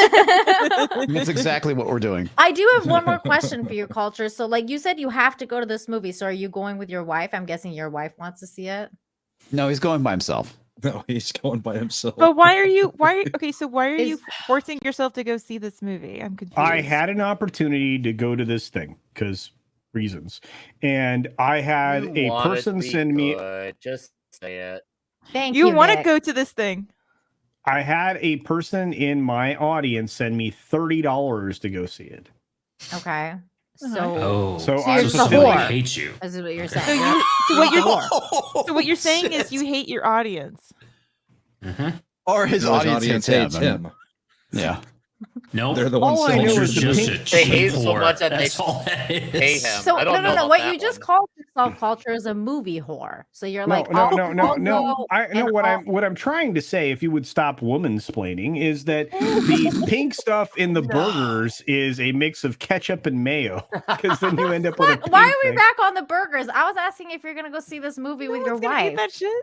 that's exactly what we're doing. I do have one more question for you, Culture. So, like you said, you have to go to this movie. So, are you going with your wife? I'm guessing your wife wants to see it. No, he's going by himself. No, he's going by himself. But why are you forcing yourself to go see this movie? I'm confused. I had an opportunity to go to this thing because reasons, and I had a person send me. Just say it. Thank you. You want to Vic. go to this thing? I had a person in my audience send me $30 to go see it. Okay. Uh-huh. So So you're just just a really whore. hate you. This is what you're So saying. what you're saying is you hate your audience. Or his No, audience hates him. Yeah. No, They're the ones All I know selling is the just pink- a They cheap hate so whore. much that That's they all that is. hate him. So I don't know no. about What that you just one. called yourself culture is a movie whore. So you're like, no. go I know and what I'm trying to say. If you would stop woman-splaining, is that the pink stuff in the burgers is a mix of ketchup and mayo, because then you end up with a pink Why are we thing. back on the burgers? I was asking if you're gonna go see this movie with your wife. That shit.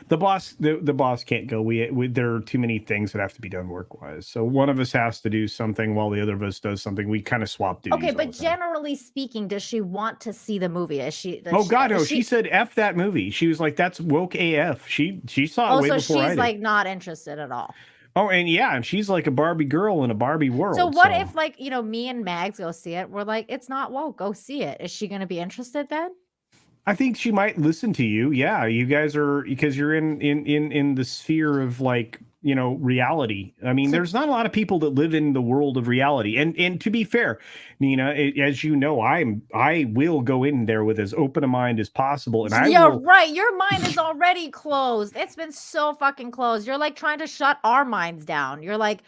The boss can't go. We there are too many things that have to be done work-wise. So one of us has to do something while the other of us does something. We kind of swap duties. Okay, all but the time. generally speaking, does she want to see the movie? Is she? Oh God, no! She said "F that movie." She was like, "That's woke AF." She saw it Oh, way so before I she's did. like not interested at all. Oh, and she's like a Barbie girl in a Barbie world. So what if like me and Mags go see it? We're like, it's not woke. Go see it. Is she gonna be interested then? I think she might listen to you. Yeah, you guys are, because you're in the sphere of like, reality. I mean, there's not a lot of people that live in the world of reality. And to be fair, Nina, as you know, I will go in there with as open a mind as possible. And Right. Your mind is already closed. It's been so fucking closed. You're like trying to shut our minds down. You're like,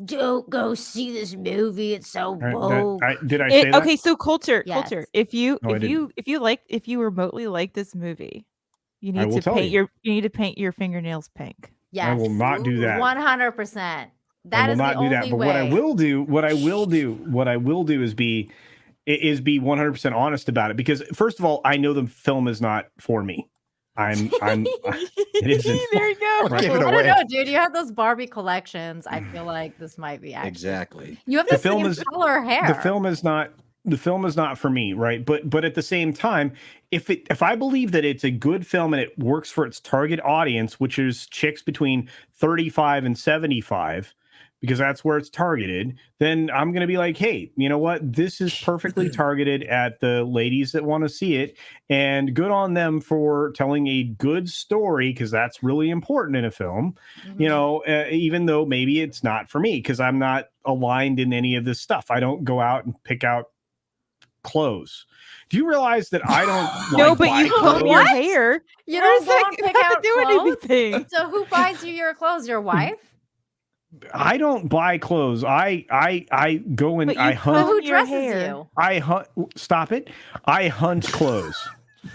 don't go see this movie. It's so woke. Did I say that? Okay, so culture. Yes. If you No, I if you remotely like this movie, you I need will to tell paint you. you need to paint your fingernails pink. Yes. I will not do that. 100%. I That will is not the do only that. But way. what I will do is be 100% honest about it, because first of all, I know the film is not for me. It isn't. There you go. Right. Give it I away. don't know, dude. You have those Barbie collections. I feel like this might be accurate. Exactly. You have The the film same is- color hair. The film is not for me, right? But at the same time, if I believe that it's a good film and it works for its target audience, which is chicks between 35 and 75, because that's where it's targeted, then I'm going to be like, hey, you know what? This is perfectly targeted at the ladies that want to see it, and good on them for telling a good story, because that's really important in a film, even though maybe it's not for me, because I'm not aligned in any of this stuff. I don't go out and pick out clothes. Do you realize that I don't No, like, but buy you comb clothes? your hair. You Where don't does go and that pick have out to do clothes? anything? So who buys you your clothes? Your wife? I don't buy clothes. I go and But you I So hunt. who your dresses hair. you? I hunt. Stop it. I hunt clothes.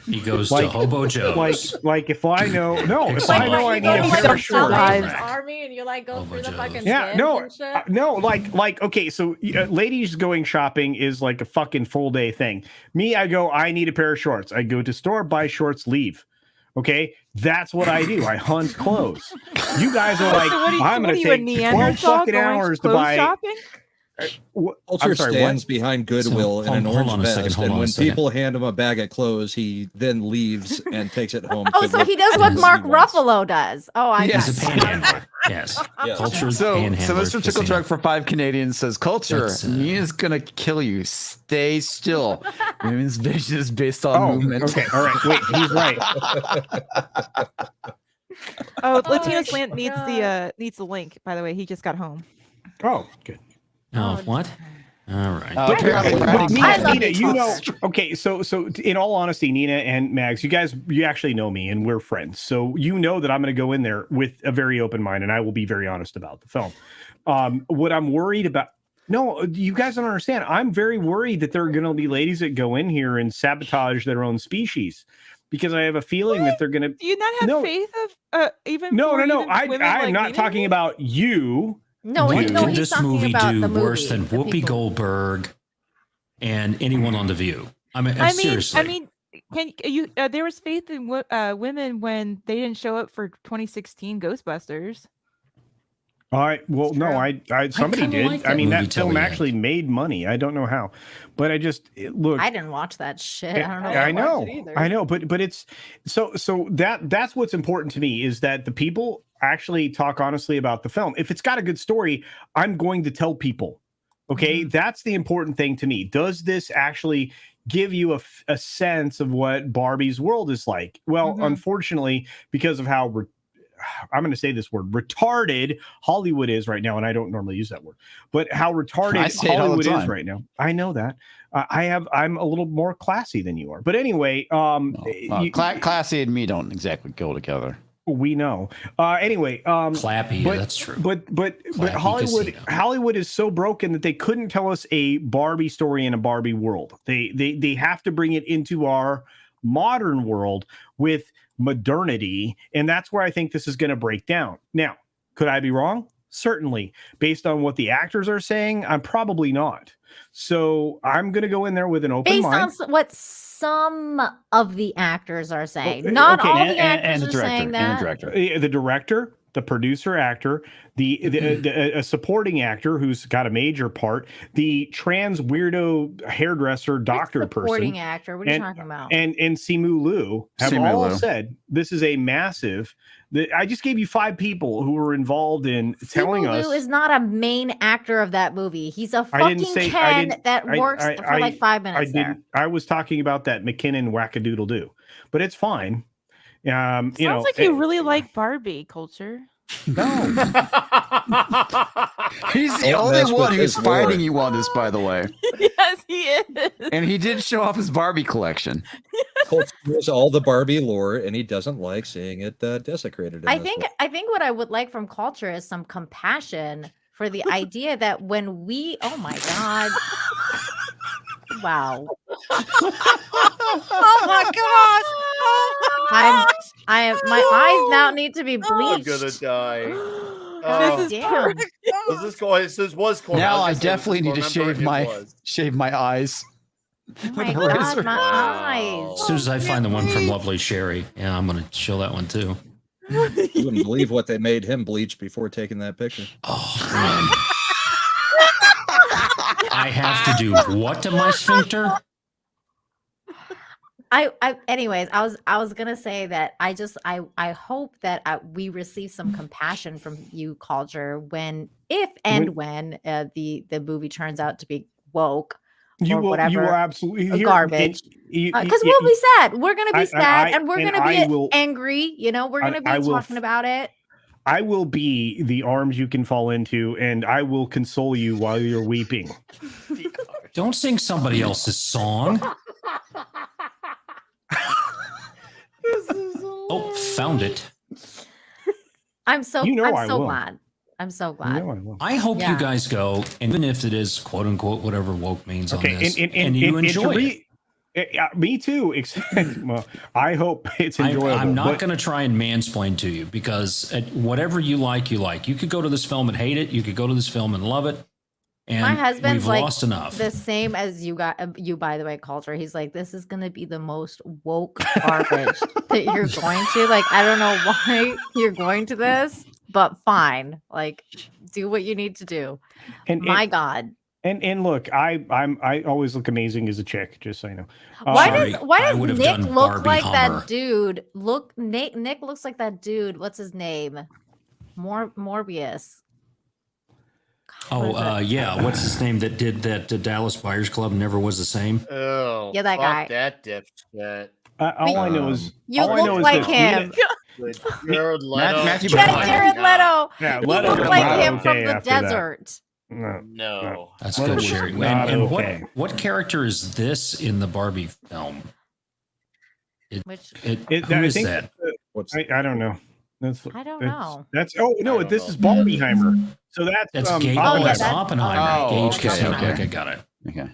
He goes Like- to Hobo Joe's. Like if I know, if Like I know what, I you need go a to, like, pair the of shorts. Salvation Salvation Army and you like go Oh, through the Joe's. fucking Yeah, bins no, and shit? no, like okay, so ladies going shopping is like a fucking full day thing. Me, I go, I need a pair of shorts. I go to store, buy shorts, leave. Okay, that's what I do. I hunt clothes. You guys are like, So what are you, I'm what going are to you, a take 12 Neanderthal fucking going hours to clothes buy. shopping? Culture I'm sorry, stands what? behind Goodwill So, in an hold orange on a second, vest, hold and on a when second. people hand him a bag of clothes, he then leaves and takes it home. Oh, to so look he does as what he Mark wants. Ruffalo does. Oh, I Yes. got He's a it. panhandler. Yes. Yes. Cultured So panhandler. Mr. Casino. TickleTrunk for 5 Canadians says, culture, That's, Nina's gonna kill you. Stay still. Women's vision is based on movement. Okay, all right, wait, he's right. Oh, Oh Latino my Slant needs the link. By the way, he just got home. Oh, good. Oh, what? All right. But apparently But Brad's I love Nina, it. you know, okay, so in all honesty, Nina and Mags, you actually know me and we're friends. So you know that I'm going to go in there with a very open mind and I will be very honest about the film. What I'm worried about, no, you guys don't understand. I'm very worried that there are going to be ladies that go in here and sabotage their own species, because I have a feeling that they're going to. Do you not have No. faith of even? No. even I women am like not Nina? talking about you. No, What no, could he's this talking movie about do the movie. worse than the Whoopi people. Goldberg and anyone on The View? I mean, seriously. I mean, can you? There was faith in women when they didn't show up for 2016 Ghostbusters. All right. Well, no, I somebody kinda did. like I that mean, movie that film till the actually made money. I don't know how, but look. I didn't watch that shit. I don't know. I know, but it's so that's what's important to me is that the people actually talk honestly about the film. If it's got a good story, I'm going to tell people. Okay, that's the important thing to me. Does this actually give you a sense of what Barbie's world is like? Well, unfortunately, because of how I'm going to say this word, retarded Hollywood is right now, and I don't normally use that word, but how retarded Hollywood is right now. I know that. I'm a little more classy than you are, but anyway, classy and me don't exactly go together. We know. Anyway, Clappy, that's true. But Clappy Hollywood is so broken that they couldn't tell us a Barbie story in a Barbie world. They have to bring it into our modern world with modernity, and that's where I think this is going to break down. Now, could I be wrong? Certainly. Based on what the actors are saying, I'm probably not. So I'm going to go in there with an open mind. Based on what some of the actors are saying. Not all the actors are saying that. The director, the producer actor, a supporting actor who's got a major part, the trans weirdo hairdresser doctor supporting person. actor. What are you talking about? And Simu Liu have all said this is a massive. I just gave you 5 people who were involved in telling us. Simu Liu is not a main actor of that movie. He's a fucking Ken that works for like 5 minutes there. I was talking about that McKinnon wackadoodle-doo, but it's fine. Sounds like you really like Barbie culture. No. He's the only one who's fighting you on this, by the way. Yes, he is. And he did show off his Barbie collection. Colt knows all the Barbie lore, and he doesn't like seeing it desecrated. I think what I would like from culture is some compassion for the idea that when we, oh my god, wow, Oh my gosh! My eyes now need to be bleached. I'm gonna die. This is damn. This was cool. Now I definitely need to shave my eyes. Oh my god, my eyes. As soon as I find the one from Lovely Sherry, yeah, I'm gonna show that one too. You wouldn't believe what they made him bleach before taking that picture. Oh man. I have to do what to my sphincter? Anyways, I was gonna say that I hope that we receive some compassion from you, culture, when the movie turns out to be woke. You will absolutely garbage. Because we'll be sad. We're gonna be sad, and we're gonna be angry. We're gonna be talking about it. I will be the arms you can fall into, and I will console you while you're weeping. Don't sing somebody else's song. Oh, found it. I'm so glad. I hope you guys go, and even if it is quote unquote whatever woke means on this, and you enjoy it. Me too. Well, I hope it's enjoyable. I'm not going to try and mansplain to you because whatever you like, you like. You could go to this film and hate it. You could go to this film and love it. And my husband's we've lost enough. The same as you by the way, culture. He's like, this is going to be the most woke garbage that you're going to. Like, I don't know why you're going to this, but fine. Like, do what you need to do. My God. And look, I always look amazing as a chick, just so you know. Why does Nick look like that dude? Nick looks like that dude. What's his name? Morbius. Oh, yeah. What's his name that did that Dallas Buyers Club never was the same? Oh, yeah, that guy. That dipshit. All I know is you look like him. Jared Leto. Jared Leto. Yeah, you look like him from the desert. No. That's good, Sherry. And what character is this in the Barbie film? Who is that? I don't know. I don't know. This is Barbieheimer. So that's Oppenheimer. Okay, got it. Okay.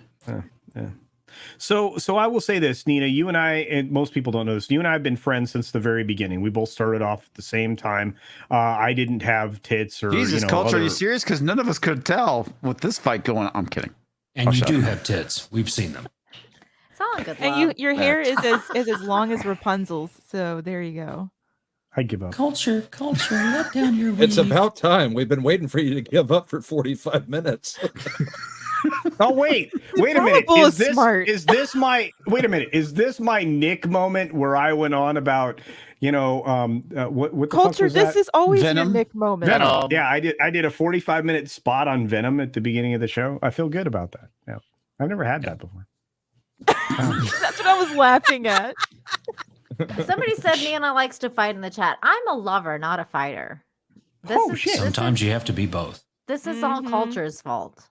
So I will say this, Nina, you and I, and most people don't know this, you and I have been friends since the very beginning. We both started off at the same time. I didn't have tits or culture. Are you serious? Because none of us could tell with this fight going on. I'm kidding. And you do have tits. We've seen them. It's all good. And your hair is as long as Rapunzel's. So there you go. I give up. Culture, let down your It's weave. about time. We've been waiting for you to give up for 45 minutes. Oh wait a minute. Brahmabull Is is smart. wait a minute? Is this my Nick moment where I went on about what the Culture, fuck was this that? is always Venom? your Nick moment. Venom. Yeah, I did a 45-minute spot on Venom at the beginning of the show. I feel good about that. Yeah, I've never had that before. That's what I was laughing at. Somebody said Nana likes to fight in the chat. I'm a lover, not a fighter. Sometimes you have to be both. This is all Culture's fault.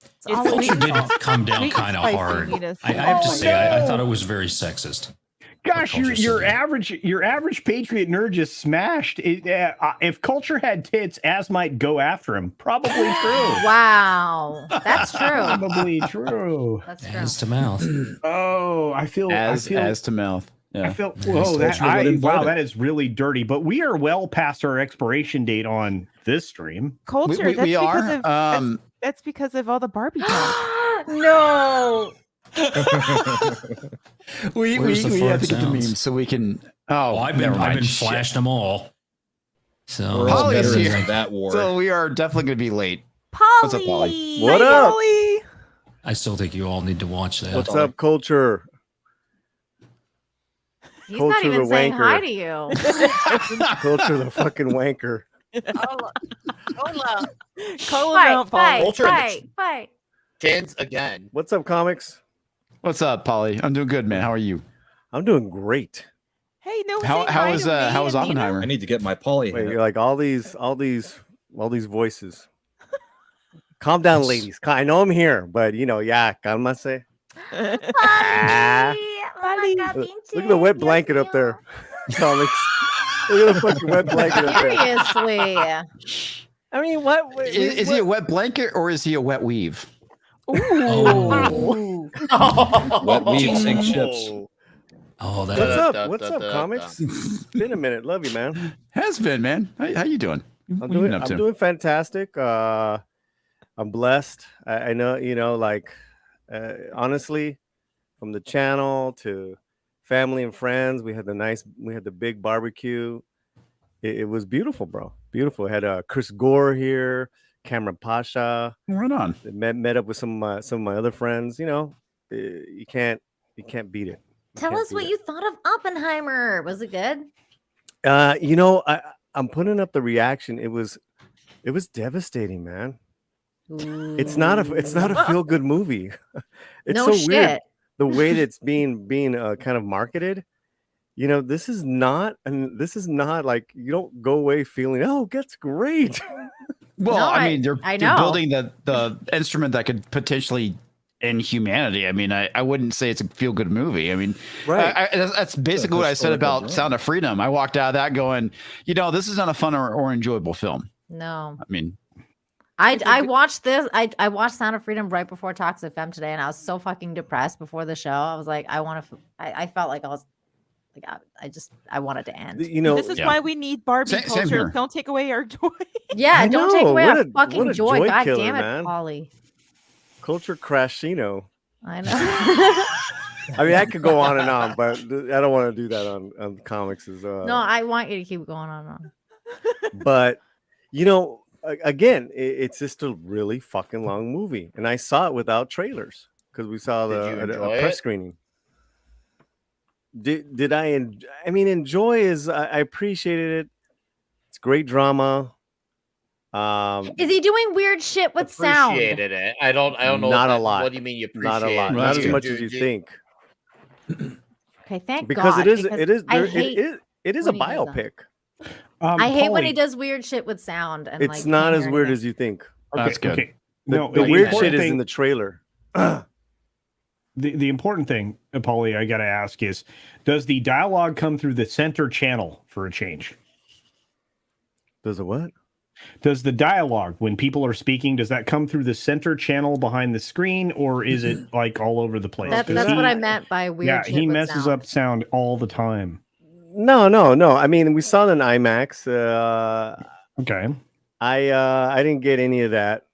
It's It's all Culture Lena's did fault. come down Sweet kind of spicy hard. Venus. I have to Oh, say, I no. thought it was very sexist. Gosh, Culture your said average Patriot nerd just smashed. If Culture had tits, Az might go after him. Probably true. Wow, that's true. Probably true. That's true. As to mouth. Oh, I feel As to mouth. Yeah. I feel Culture would invite wow, it. that is really dirty. But we are well past our expiration date on this stream. Culture, we that's because are. of that's because of all the Barbie talk. No. we Where's the have fart to get the sounds? memes so we can. Oh, Oh, I've never been mind. flashed them all. So We're all Polly's veterans here. of that war. So we are definitely going to be late. Polly. What's up, Polly? What up? Polly. I still think you all need to watch that. What's up, Culture? He's not Culture even the saying hi wanker. to you. Culture the fucking wanker. Hola. Call him out, Polly. Culture in the Fight. Kids again. What's up, Comics? What's up, Polly? I'm doing good, man. How are you? I'm doing great. Hey, no. How was Nina? Oppenheimer? I need to get my Polly. Wait, hat. you're like all these voices. Calm down, ladies. I know I'm here, but yeah, cálmase. Ah. Polly. Look at the wet blanket up there, Comics. Look at the fucking wet blanket up there. Seriously. I mean, what Is he a wet blanket or is he a wet weave? Ooh. Wet weave sink ships. Oh, that. What's up? What's up, Comics? It's been a minute. Love you, man. Has been, man. How you doing? What you been up to? I'm doing fantastic. I'm blessed. I know, honestly, from the channel to family and friends, we had the big barbecue. It was beautiful, bro. Beautiful. Had Chris Gore here, Cameron Pasha. Right on. Met up with some of my other friends. You can't beat it. Tell us what you thought of Oppenheimer. Was it good? I'm putting up the reaction. It was devastating, man. It's not a feel good movie. It's No so weird shit. the way that it's being kind of marketed. This is not like you don't go away feeling, oh, that's great. Well, No, I mean, they're know. building the instrument that could potentially end humanity. I mean, I wouldn't say it's a feel good movie. I mean, Right. that's basically what I said about Sound of Freedom. I walked out of that going, this is not a fun or enjoyable film. No. I mean, I watched this. I watched Sound of Freedom right before Talks FM today, and I was so fucking depressed before the show. I was like, I felt like I was like, I wanted to end. This is why we need Barbie Same culture. here. Don't take away our joy. Yeah, I don't take know. away What our a- fucking what a joy. joy God killer, damn it, man. Polly. Culture Crashino. I know. I mean, I could go on and on, but I don't want to do that on comics. No, I want you to keep going on and on. But again, it's just a really fucking long movie, and I saw it without trailers because we saw Did you a enjoy press it? screening. Did I? I mean, enjoy is I appreciated it. It's great drama. Is he doing weird shit with sound? Appreciated it. I don't know. Not if a lot. What do you mean you appreciate Not a lot. it? Not Do as you- much do- as you do- think. Okay, thank Because God. it is. because It is. I There, hate, it is a when he does that. biopic. I hate when Polly, he does weird shit with sound. And It's not as weird as you think. That's good. Okay. The, No, the weird important shit is thing- in the trailer. The important thing, Paulie, I got to ask is, does the dialogue come through the center channel for a change? Does it what? Does the dialogue, when people are speaking, does that come through the center channel behind the screen, or is it like all over the place? That's 'Cause what I meant by weird Yeah, shit he with messes sound. up sound all the time. No. I mean, we saw it in IMAX. Okay. I didn't get any of that.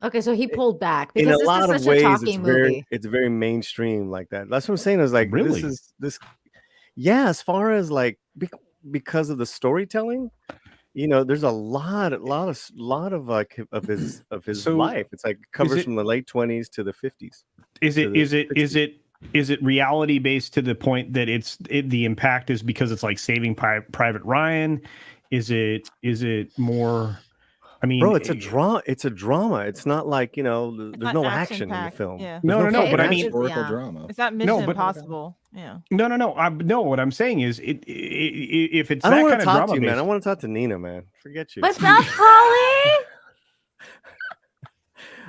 Okay, so he pulled back In because a lot this of is such ways, a it's talking very movie. it's very mainstream like that. That's what I'm saying. I was like, Really? this. yeah, as far as like because of the storytelling, there's a lot of like of his So, life. It's like covers it- from the late 20s to the 50s. Is it reality based to the point that the impact is because it's like Saving Private Ryan? Is it more? I mean, bro, it's a drama. It's a drama. It's not like there's not no action in the action-packed, film. yeah. There's No, It- but I it mean, is- historical yeah. drama. It's not Mission but- Impossible. Yeah. No. What I'm saying is, if it's I that don't want kind to of talk drama to you, man. I based, want to talk to Nina, man. Forget you. What's up, Polly?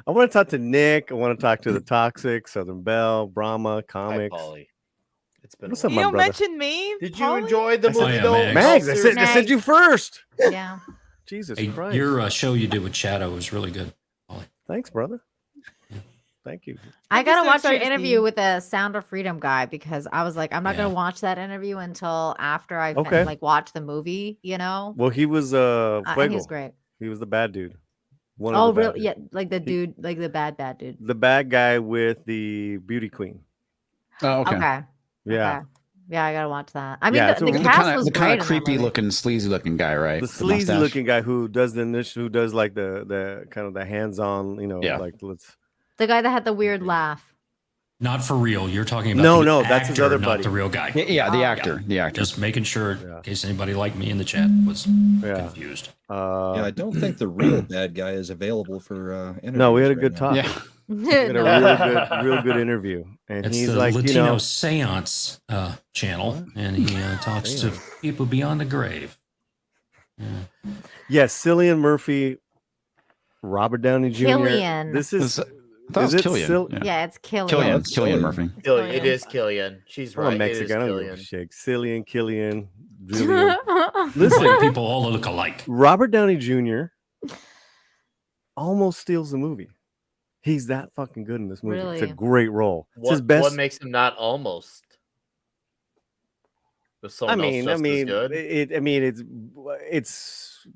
I want to talk to Nick. I want to talk to the Toxic, Southern Belle, Brahma, Hi, Comics. Polly. It's been. What's a up, You my don't brother? mention me. Did you Polly? enjoy the Oh, movie yeah, though? Mags. Mags, I said you first. Yeah. Jesus Hey, Christ. your show you did with Shadow was really good. Ollie. Thanks, brother. Thank you. I I'm just gotta so watch your excited to see interview you. with the Sound of Freedom guy because I was like, I'm not Yeah. gonna watch that interview until after I Okay. watch the movie. Well, he was And he Fuego. was great. He was the bad dude. One of Oh, the bad really? dudes. Yeah, like the dude, like the bad dude. The bad guy with the beauty queen. Oh, okay. Okay. Yeah. Okay. Yeah, I gotta watch that. I mean, Yeah, the, it's the a- cast was the great kind in of that creepy movie. looking, sleazy looking guy, right? The With sleazy mustache. looking guy who does like the kind of the hands-on, Yeah. like let's The guy that had the weird laugh. Not for real. You're talking about No, the that's his actor, other not buddy. the real guy. Yeah, the Oh. actor. The actor. Just making sure, Yeah. in case anybody like me in the chat was yeah. confused. Yeah, I don't think the real bad guy is available for interviews. No, we had a right good now. talk. Yeah. We had a real good interview. And It's he's the like, Latino Seance channel, What? and he talks to people beyond the grave. Yeah. yes, Cillian Murphy, Robert Downey Jr. Killian. This is I thought it was it Killian. Sil- Yeah. Yeah, it's Killian. Killian. that's Killian Cillian. Murphy. Killian. It is Killian. She's I'm right. a Mexican. I It is don't give a Killian. shit. Cillian, Killian, Julian. White Listen, people all look alike. Robert Downey Jr. almost steals the movie. He's that fucking good in this movie. It's a Really? great role. It's his What best. makes him not almost? Was I someone mean, else just as good? it's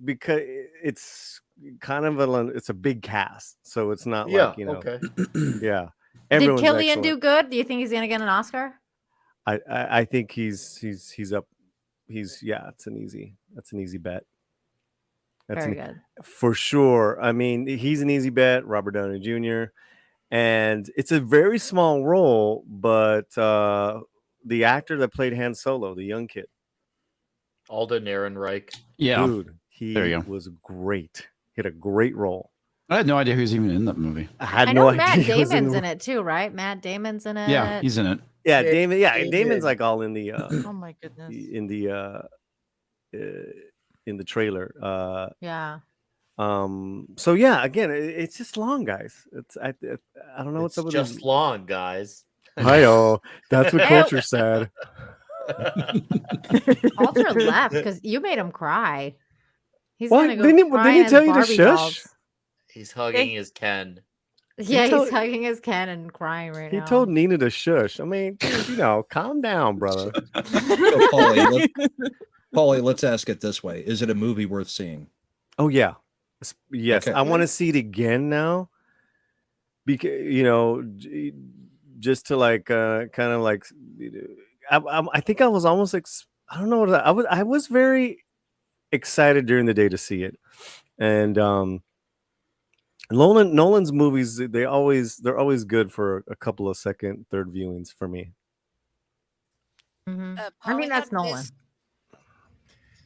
because it's kind of it's a big cast, so it's not Yeah. like Okay. yeah. Did Everyone's Killian excellent. do good? Do you think he's gonna get an Oscar? I think he's up. That's an easy bet. That's Very good. for sure. I mean, he's an easy bet, Robert Downey Jr. And it's a very small role, but the actor that played Han Solo, the young kid, Alden Ehrenreich. Yeah. dude, he There you go. was great. He had a great role. I had no idea he was even in that movie. I had I no know idea. Matt he was Damon's the- in it too, right? Matt Damon's in it. Yeah, he's in it. Yeah, Yeah, Damon. Yeah, he Damon's did. like all in the Oh my goodness. in the trailer. Yeah. So yeah, again, it's just long, guys. I don't know what's It's up with just this. long, guys. Hi-oh. That's what culture said. Alter left because you made him cry. He's What? gonna go Didn't he cry in tell you to Barbie shush? dolls. He's hugging his Ken. Yeah, told- he's hugging his Ken and crying right He now. told Nina to shush. I mean, dude, calm down, brother. So, Paulie, let's ask it this way: is it a movie worth seeing? Oh yeah, yes. Okay. I want to see it again now, because just to like kind of like, I think I was almost I don't know what I was very excited during the day to see it, and Nolan's movies they're always good for a couple of second, third viewings for me. Mhm. I Polly, mean, that's how did Nolan. this-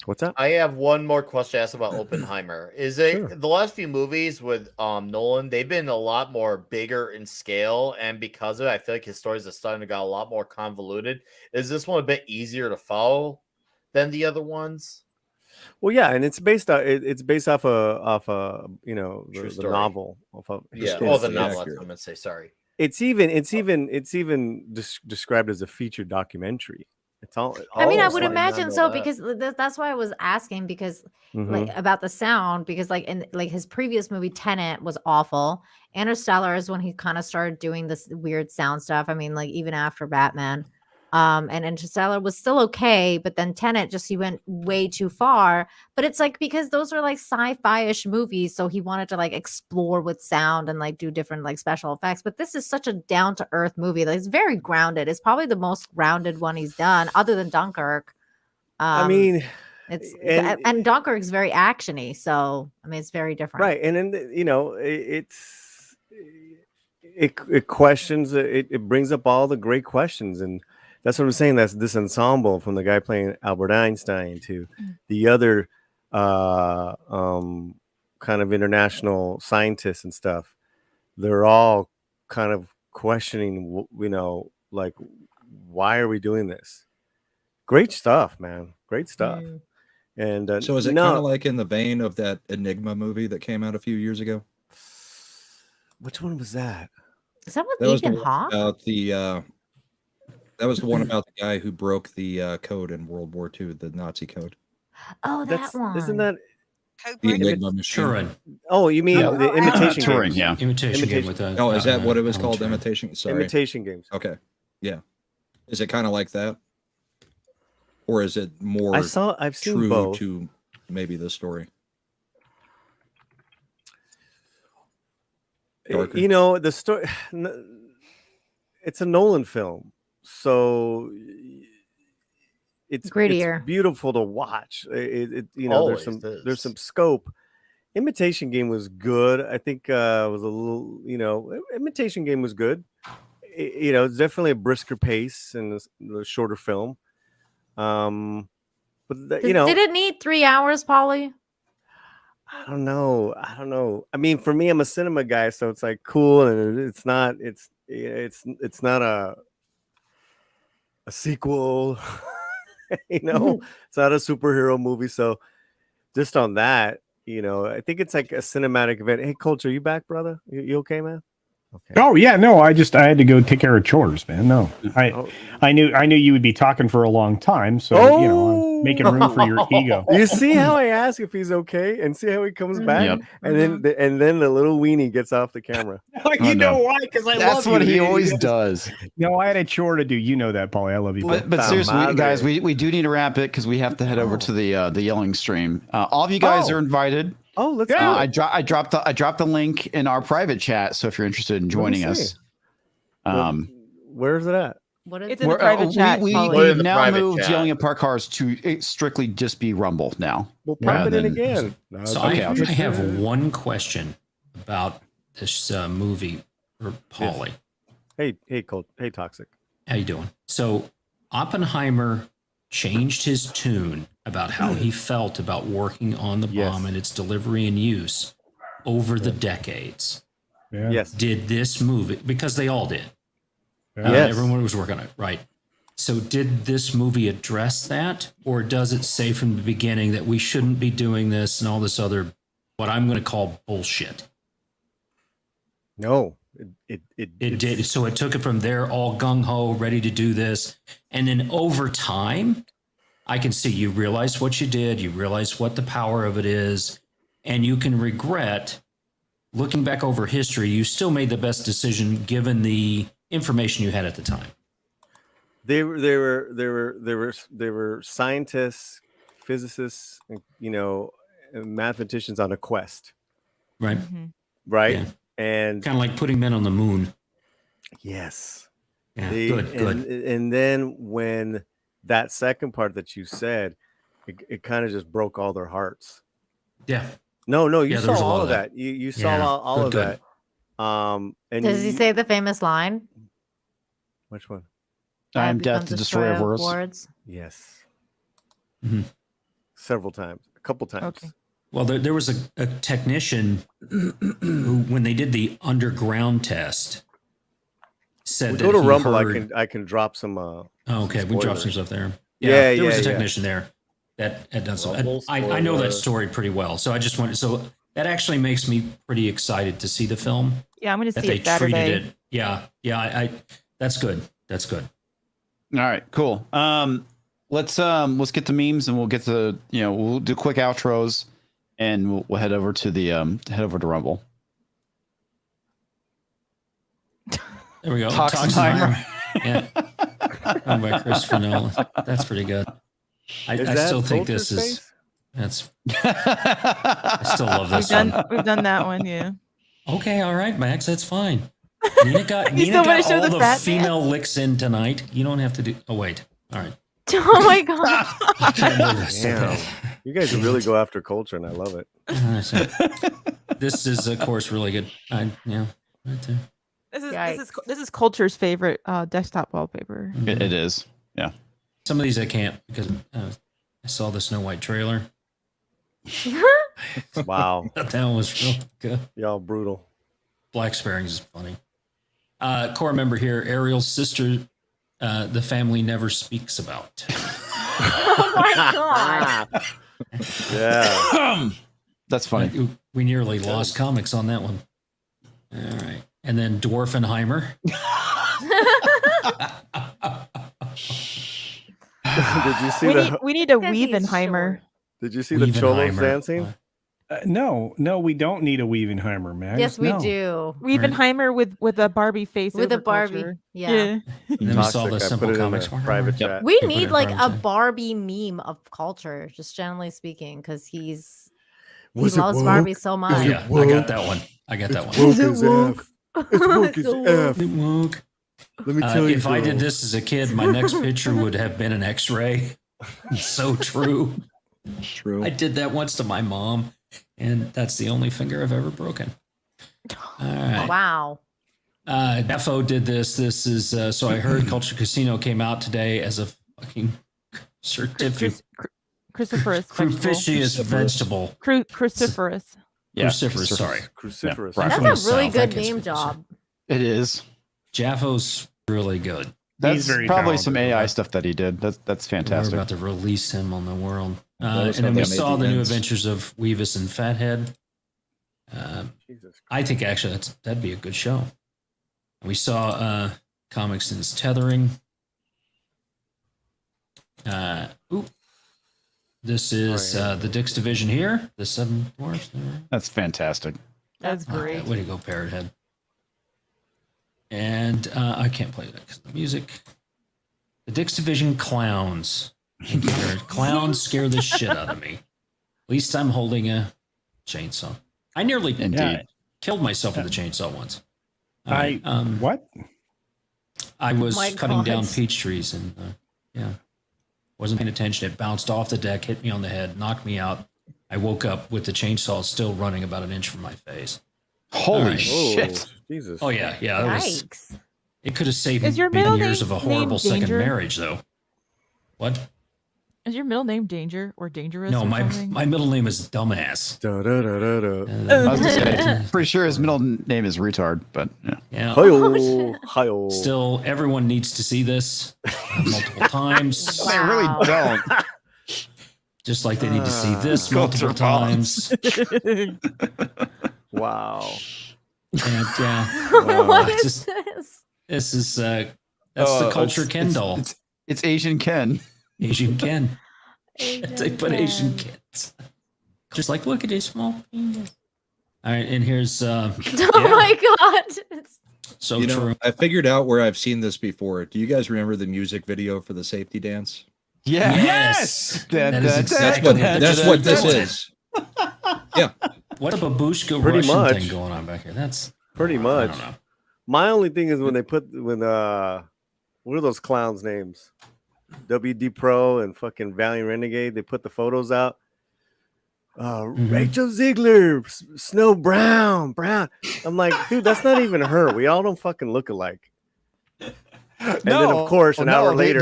What's that? I have one more question to ask about Oppenheimer. Is it Sure. the last few movies with Nolan? They've been a lot more bigger in scale, and because of it, I feel like his stories are starting to get a lot more convoluted. Is this one a bit easier to follow than the other ones? Well, yeah, and it's based off a True the story. novel of a Yeah. historical- Oh, the novel. That's what accurate. I'm gonna say. Sorry. It's even described as a feature documentary. It's all. I mean, I Oh, would I did not imagine know so that. because that's why I was asking because Mhm. like about the sound because like in like his previous movie Tenet was awful. Interstellar is when he kind of started doing this weird sound stuff. I mean, like even after Batman, And Interstellar was still okay, but then Tenet he went way too far. But it's like because those are like sci-fi-ish movies, so he wanted to like explore with sound and like do different like special effects. But this is such a down-to-earth movie. Like, it's very grounded. It's probably the most grounded one he's done, other than Dunkirk. I mean, and Dunkirk's very actiony, so I mean it's very different, right? And then it questions it brings up all the great questions, and that's what I'm saying. That's this ensemble from the guy playing Albert Einstein to the other kind of international scientists and stuff. They're all kind of questioning, like, why are we doing this? Great stuff, man. Great stuff. And so is it kind of like in the vein of that Enigma movie that came out a few years ago? Which one was that? Is that with That was Ethan the one Hawke? about the that was the one about the guy who broke the code in World War II, the Nazi code. Oh, that one. Isn't that the Enigma machine? Turing. Oh, you mean the imitation Turing? games? Yeah, Imitation game with Oh, is that what it was called? Imitation. Sorry. Imitation games. Okay. Yeah. Is it kind of like that, or is it more? I've seen true both. to maybe the story. Darker. The story. It's a Nolan film, so it's grittier. It's beautiful to watch. Always there's some scope. Imitation Game was good. I think was a little. Imitation Game was good. It's definitely a brisker pace and a shorter film. But Did it need 3 hours, Polly? I don't know. I mean, for me, I'm a cinema guy, so it's like cool, and it's not a sequel. It's not a superhero movie. So just on that, I think it's like a cinematic event. Hey, Culture, you back, brother? You okay, man? Okay. Oh yeah, no, I had to go take care of chores, man. No, I knew you would be talking for a long time, so I'm making room for your ego. You see how I ask if he's okay, and see how he comes back, and then the little weenie gets off the camera. Know why? Because I love you. That's what he always does. No, I had a chore to do. You know that, Paulie. I love you. But seriously, guys, we do need to wrap it because we have to head over to the yelling stream. All of you guys are invited. Oh, let's go. I dropped the link in our private chat, so if you're interested in joining us, where's it at? What is It's in the private chat. We've now moved Yelling at Park Cars to strictly just be Rumble now. We'll pop it in again. So I have one question about this movie for Paulie. Hey, Colt. Hey, Toxic. How you doing? So Oppenheimer changed his tune about how he felt about working on the bomb and its delivery and use over the decades. Yeah. Yes. Did this movie, because they all did. Yes. Everyone was working on it, right? So did this movie address that, or does it say from the beginning that we shouldn't be doing this and all this other, what I'm going to call bullshit? No, it did. So it took it from there, all gung ho, ready to do this, and then over time, I can see you realize what you did, you realize what the power of it is, and you can regret looking back over history. You still made the best decision given the information you had at the time. They were scientists, physicists, mathematicians on a quest. Right. Right. Yeah. And kind of like putting men on the moon. Yes. Yeah, good. And then when that second part that you said, it kind of just broke all their hearts. Yeah. No, you saw all of that. You saw all of that. And does he say the famous line? Which one? I am death, the destroyer of worlds. Yes. Mm-hmm. Several times, a couple times. Okay. Well, there was a technician who, when they did the underground test, said that go to he Rumble. heard... I can drop some. Okay, we dropped some stuff there. Yeah, there was a technician there that had done something. I know that story pretty well, so I just wanted. So that actually makes me pretty excited to see the film. Yeah, I'm going to see they it Saturday. treated it. Yeah. That's good. That's good. All right, cool. Let's get the memes and we'll get to we'll do quick outros and we'll head over to the Rumble. There we go. Toxenheimer. Yeah. by Christopher Nolan. That's pretty good. I still think this is. That's. I still love this one. We've done that one, yeah. Okay, all right, Max, that's fine. Nina got You still wanna all show the the fat female licks in tonight. You don't have to do. Oh wait, all right. Oh my god! I can't believe this. Damn. You guys really go after culture, and I love it. This is, of course, really good. Yeah, right there. This is Culture's favorite desktop wallpaper. It is. Yeah. Some of these I can't because I saw the Snow White trailer. Wow. That one was real good. Y'all brutal. Black Sparrows is funny. Core member here, Ariel's sister, the family never speaks about. Oh my god. Yeah. That's funny. We nearly lost comics on that one. All right. And then Dwarfenheimer. Did you see we need a Weavenheimer. Did you see the Cholos dancing? No, we don't need a Weavenheimer, man. Yes, we do. Weavenheimer with a Barbie face. With a over Barbie. Culture. Yeah. And then we saw the I Simple put it in Comics the one. private chat. We Put it need in like a private chat. Barbie meme of culture, just generally speaking, because he Was it loves woke? Barbie so much. Oh, yeah, I got that one. Woke as F. It's woke as F. Woke. Let me tell you. If I did girls. this as a kid, my next picture would have been an X-ray. So true. True. I did that once to my mom, and that's the only finger I've ever broken. All right. Wow. J.A.F.O did this. This is so I heard Culture Casino came out today as a fucking certificate. Cruciferous Cruciferous vegetable. Cruciferous. Yeah, cruciferous. Sorry. Cruciferous. Yeah, That's a really good That gets name me. job. It is. J.A.F.O's really good. That's very probably talented. some AI stuff that he did. That's We're fantastic. about to release him on the world. was And then how we they made saw the the new ends. adventures of Weavis and Fathead. Jesus I think actually that'd be a good show. We saw Comics and Tethering. This is the Dix Division here. The Seven Dwarfs. That's fantastic. That's great. Way to go, Parrot Head. And I can't play that because of the music. The Dix Division Clowns. Clowns scare the shit out of me. At least I'm holding a chainsaw. I nearly killed myself with a chainsaw once. What? I was My cutting down God. peach trees and wasn't paying attention. It bounced off the deck, hit me on the head, knocked me out. I woke up with the chainsaw still running about an inch from my face. Holy right. shit. Jesus. Oh yeah. That was, Yikes. it could have saved Is your me middle years name of a horrible named second Danger? marriage, though. What? Is your middle name Danger or Dangerous? No, or my something? my middle name is Dumbass. Da, da, da, da, da. I was gonna say, pretty sure his middle name is retard, but yeah. Yeah. Hi-yo, hi-yo. Still, everyone needs to see this multiple times. They really don't. Just like they need to see this Culture multiple times. Wow. And What is just- this? this is that's the Culture Ken doll. It's Asian Ken. Asian Ken. They put Asian Ken. kids. Just like, look at his small penis. All right, and here's Oh my god. It's- so You know, true. I figured out where I've seen this before. Do you guys remember the music video for the safety dance? Yes. That is That's exactly that's what this is. Yeah. What a babushka Pretty Russian much. thing going on back here. That's Pretty I much. don't know. My only thing is when they put what are those clowns' names? WD Pro and fucking Valiant Renegade. They put the photos out. Rachel Ziegler, Snow Brown. I'm like, dude, that's not even her. We all don't fucking look alike. And then of course, an hour later,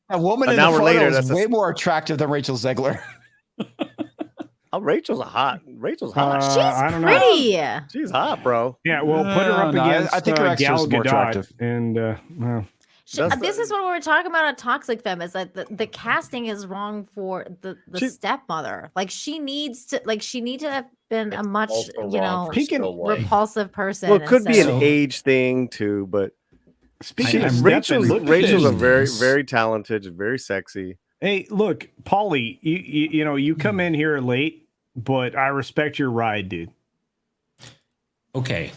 that woman an in the hour photo later, is that's a- way more attractive than Rachel Zegler. oh, Rachel's hot. I don't know. Pretty. She's hot, bro. Yeah, well, put her up No, against I think her Gal actress is more Gadot, attractive. and well, This is what we were talking about on Toxic Femme, is that the casting is wrong for the stepmother. Like she need to have been a much repulsive person. Well, it could be instead an of- age thing too, but Speaking of Rachel's stepping- Rachel's a Look at very this. very talented, very sexy. Hey, look, Paulie, you know you come in here late, but I respect your ride, dude. Okay.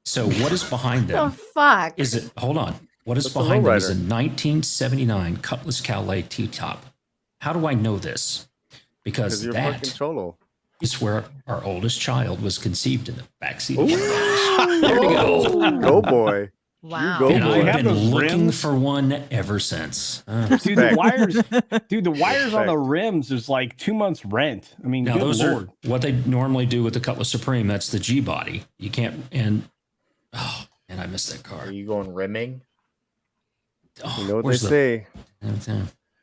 So what is behind them? The fuck? Is it hold on. What is What's a behind them is a lowrider? 1979 Cutlass Calais T-top. How do I know this? Because You're fucking that Cholo. is where our oldest child was conceived, in the backseat Ooh. of one of those. There we go. Go boy. Wow. Go And boy. I've have been those looking rims? for one ever since. Dude, the wires, the wires on Respect. the rims is like 2 months rent. I mean, Now, good those lord. are what they normally do with the Cutlass Supreme. That's the G body. You can't, and I missed that car. Are you going rimming? Oh, You know what they where's the- say.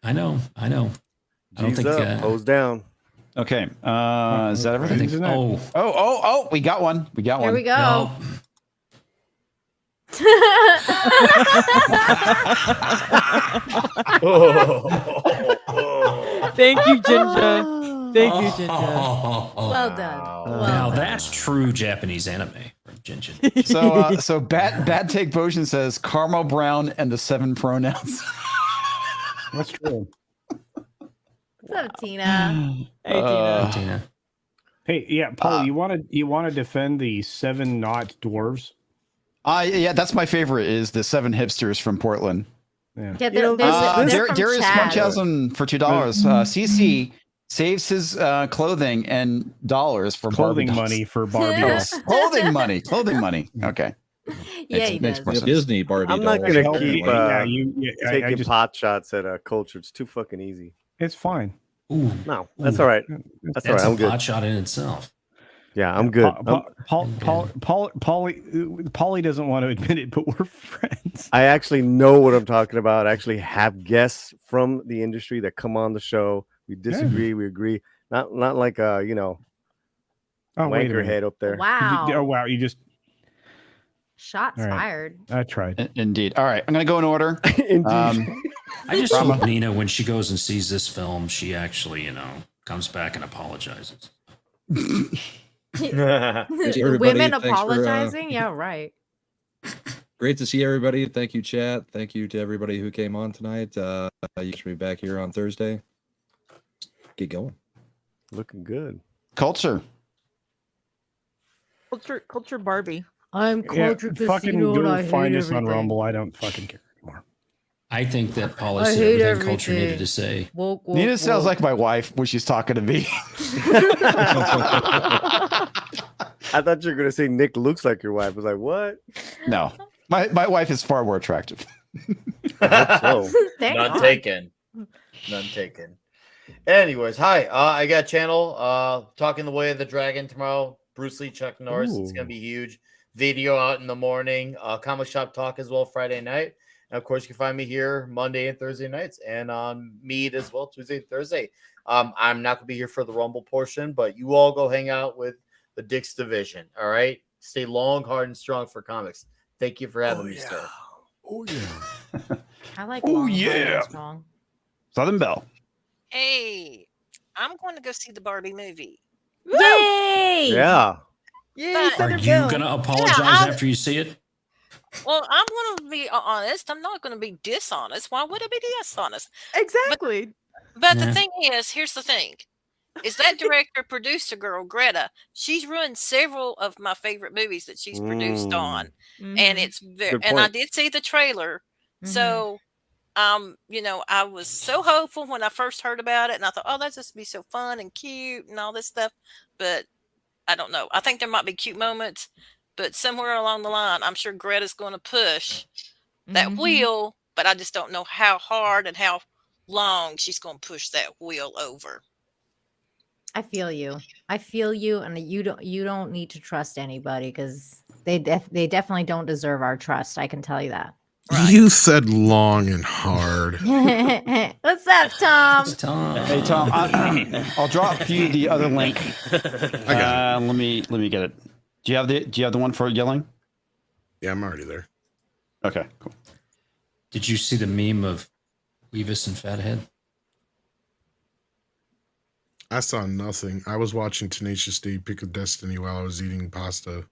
I know. I don't G's think. up, hose down. Okay. Is that everything? Isn't that- Oh, we got one. We got Here one. we go. No. Thank you, Ginger. Thank you, Ginger. Well done. Well Now done. that's true Japanese anime from Jinjin. So Bad Take Potion says caramel brown and the 7 pronouns. That's true. What's up, Tina? Hey, Tina. Tina. Hey, yeah, Paul, you want to defend the 7 knot dwarves? Yeah, that's my favorite. Is the 7 hipsters from Portland. Yeah. Yeah, they're from Darius Chad. has them for $2. CC saves his clothing and dollars for Clothing Barbie money dolls. for Barbie dolls. Clothing money. Okay. Yeah, he Makes does. more sense. Disney Barbie I'm not dolls, gonna apparently. keep I taking just, pot shots at culture. It's too fucking easy. it's fine. Ooh, No, that's all right. That's all right. that's I'm a good. pot shot in itself. Yeah, I'm good. Paulie doesn't want to admit it, but we're friends. I actually know what I'm talking about. I actually have guests from the industry that come on the show. We disagree, we agree. Not like Oh, wait a wanker minute. head up there. Wow. Oh, wow. You just, Shots all right. fired. I tried. Indeed. All right, I'm gonna go in order. Indeed. I just hope Nina, when she goes and sees this film, she actually, comes back and apologizes. everybody. Women Thanks for, apologizing? Yeah, right. Great to see everybody. Thank you, chat. Thank you to everybody who came on tonight. You should be back here on Thursday. Get going. Looking good. Culture. Culture Barbie. I'm Yeah, Culture fucking Casino and I go hate find us on everything. Rumble. I don't fucking care anymore. I think that Paula I said hate everything culture everything. needed to say. Woke, woke, Nina sounds woke. like my wife when she's talking to me. I thought you were gonna say Nick looks like your wife. I was like, what? No, my wife is far more attractive. I hope so. Thank None God. taken. None taken. Anyways, hi. I got a channel talking the way of the dragon tomorrow. Bruce Lee, Chuck Norris. It's gonna be huge. Video out in the morning. Comic shop talk as well Friday night. And of course, you can find me here Monday and Thursday nights, and on Mead as well Tuesday and Thursday. I'm not gonna be here for the Rumble portion, but you all go hang out with the Dix Division. All right. Stay long, hard, and strong for comics. Thank you for having me, sir. Oh yeah. I like Oh, long, hard, yeah. and strong. Southern Belle. Hey, I'm going to go see the Barbie movie. Yay! Yeah. Yay, But- Are Southern you Belle. going to apologize I'll- after you see it? Well, I'm going to be honest. I'm not going to be dishonest. Why would I be dishonest? Exactly. But Yeah. the thing is, here's the thing. Is that director producer girl, Greta, she's ruined several of my favorite movies that she's produced on. And it's very, Good and I point. did see the trailer. So, I was so hopeful when I first heard about it, and I thought, oh, that's just be so fun and cute and all this stuff. But I don't know. I think there might be cute moments, but somewhere along the line, I'm sure Greta's going to push that wheel, but I just don't know how hard and how long she's going to push that wheel over. I feel you. I feel you, and you don't need to trust anybody because they definitely don't deserve our trust. I can tell you that. You said long and hard. What's up, Tom? It's Tom. Hey Tom, I'll drop you the other link. I got Let me get it. Do you have the one for yelling? Yeah, I'm already there. Okay, cool. Did you see the meme of Weavis and Fathead? I saw nothing. I was watching Tenacious D Pick of Destiny while I was eating pasta.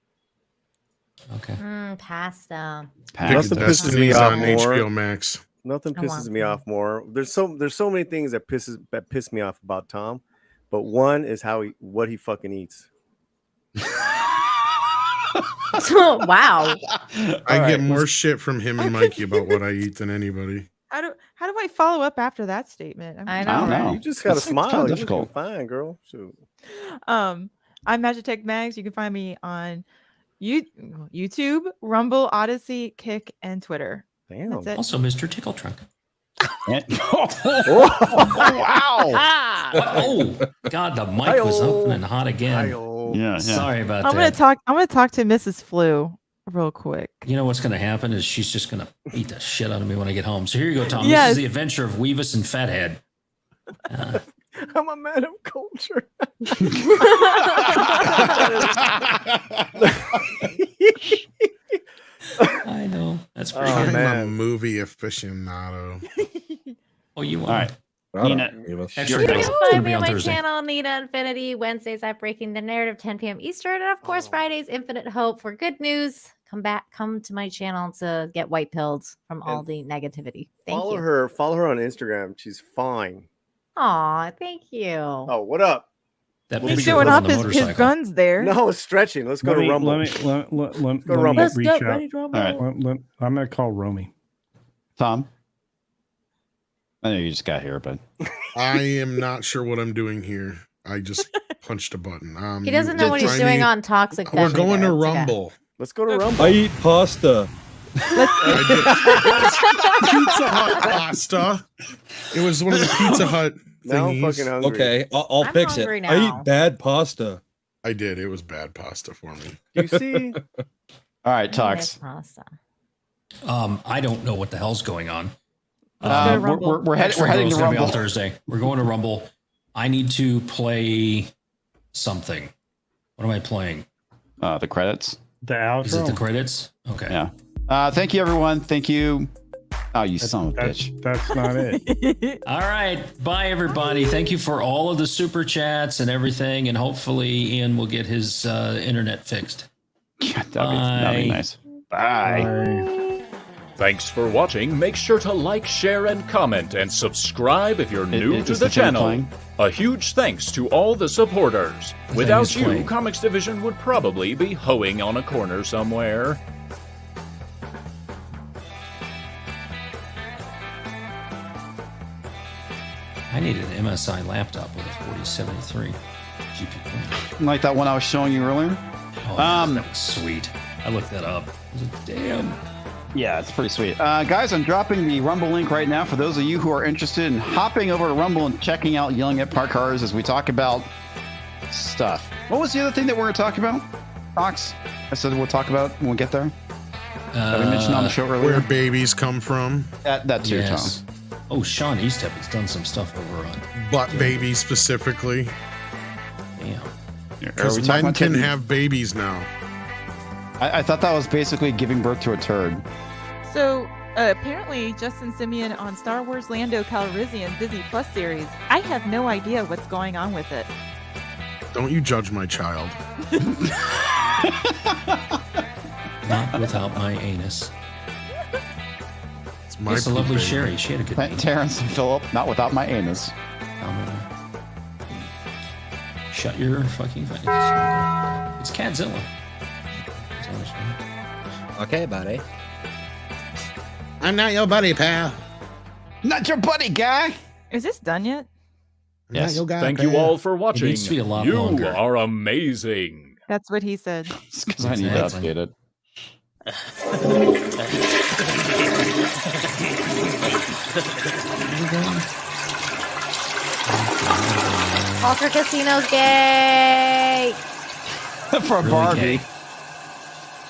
Okay. Pasta. Pick of Nothing pisses Destiny me is off on more. HBO Max. Nothing I pisses want me some. off more. There's so many things that piss me off about Tom, but one is what he fucking eats. Wow. I get more shit from him and Mikey about what I eat than anybody. How do I follow up after that statement? I don't know. You just gotta It's smile. kinda You're difficult. fine, girl. Shoot. I'm Magitech Mags. You can find me on YouTube, Rumble, Odyssey, Kick, and Twitter. Damn. That's it. Also, Mr. Tickletrunk. Wow. Oh, God, the mic was open and hot again. Yeah. Sorry about I'm that. gonna talk to Mrs. Flu real quick. You know what's going to happen is she's just going to beat the shit out of me when I get home. So here you go, Tom. Yes. This is the adventure of Weavis and Fathead. I'm a man of culture. I know. That's pretty I'm good. a movie aficionado. Oh, you are. All right. Nina, Extra You day. can It's find gonna me be on on my Thursday. channel, Nina Infinity. Wednesdays, I'm breaking the narrative, 10 p.m. Eastern, and of course, Fridays, Infinite Hope. For good news, come to my channel to get white pilled from all the negativity. Thank Follow you. her. Follow her on Instagram. She's fine. Aw, thank you. Oh, what up? That He's picture showing of off on the his motorcycle. guns there. No, it's stretching. Let's go to Rumble. Let me go Rumble. reach Let's out. get ready to rumble. All right. I'm gonna call Romy. Tom. I know you just got here, but I am not sure what I'm doing here. I just punched a button. He doesn't know what he's doing on Toxic. We're Femi going there. to It's okay. Rumble. Let's go to Rumble. I eat pasta. Pizza Hut pasta. It was one of the Pizza Hut Now I'm thingies. fucking hungry. Okay, I'll I'm fix it. hungry I now. eat bad pasta. I did. It was bad pasta for me. You see? all right, Nice Tox. pasta. I don't know what the hell's going on. go to We're heading to Gonna be on Rumble. Thursday. We're going to Rumble. I need to play something. What am I playing? The credits. The outro. Is it the credits? Okay. Yeah. Thank you, everyone. Thank you. Oh, you son of a bitch. That's not it. All right. Bye, everybody. Thank you for all of the super chats and everything. And hopefully Ian will get his internet fixed. That'd be nice. Bye. Thanks for watching. Make sure to like, share, and comment, and subscribe if you're new to is the the thing channel. playing? A huge thanks to all the supporters. thing Without is you, playing. Comix Division would probably be hoeing on a corner somewhere. I need an MSI laptop with a 4073 GPU. Like that one I was showing you earlier. Oh, that was sweet. I looked that up. I was like, damn. Yeah, it's pretty sweet. Guys, I'm dropping the Rumble link right now for those of you who are interested in hopping over to Rumble and checking out Yelling at Park Cars as we talk about stuff. What was the other thing that we were talking about? Fox? I said we'll talk about when we get there. That we mentioned on the show earlier. Where babies come from. That too, Yes. Tom. Oh, Sean Eastep has done some stuff over on. Butt babies specifically. Damn. Are Because we talking men about can taking- have babies now. I thought that was basically giving birth to a turd. So apparently, Justin Simeon on Star Wars Lando Calrissian Disney Plus series. I have no idea what's going on with it. Don't you judge my child. Not without my anus. It's my It's a lovely baby. Sherry. She had a good name. Terrence and Philip, not without my anus. Shut your fucking face. It's Cadzilla. Okay, buddy. I'm not your buddy, pal. Not your buddy, guy. Is this done yet? Yes. Thank you all for watching. needs to be a lot you longer. are amazing. That's what he said. It's because I need to update it. Walker Casino's gay. For Really Barbie. gay.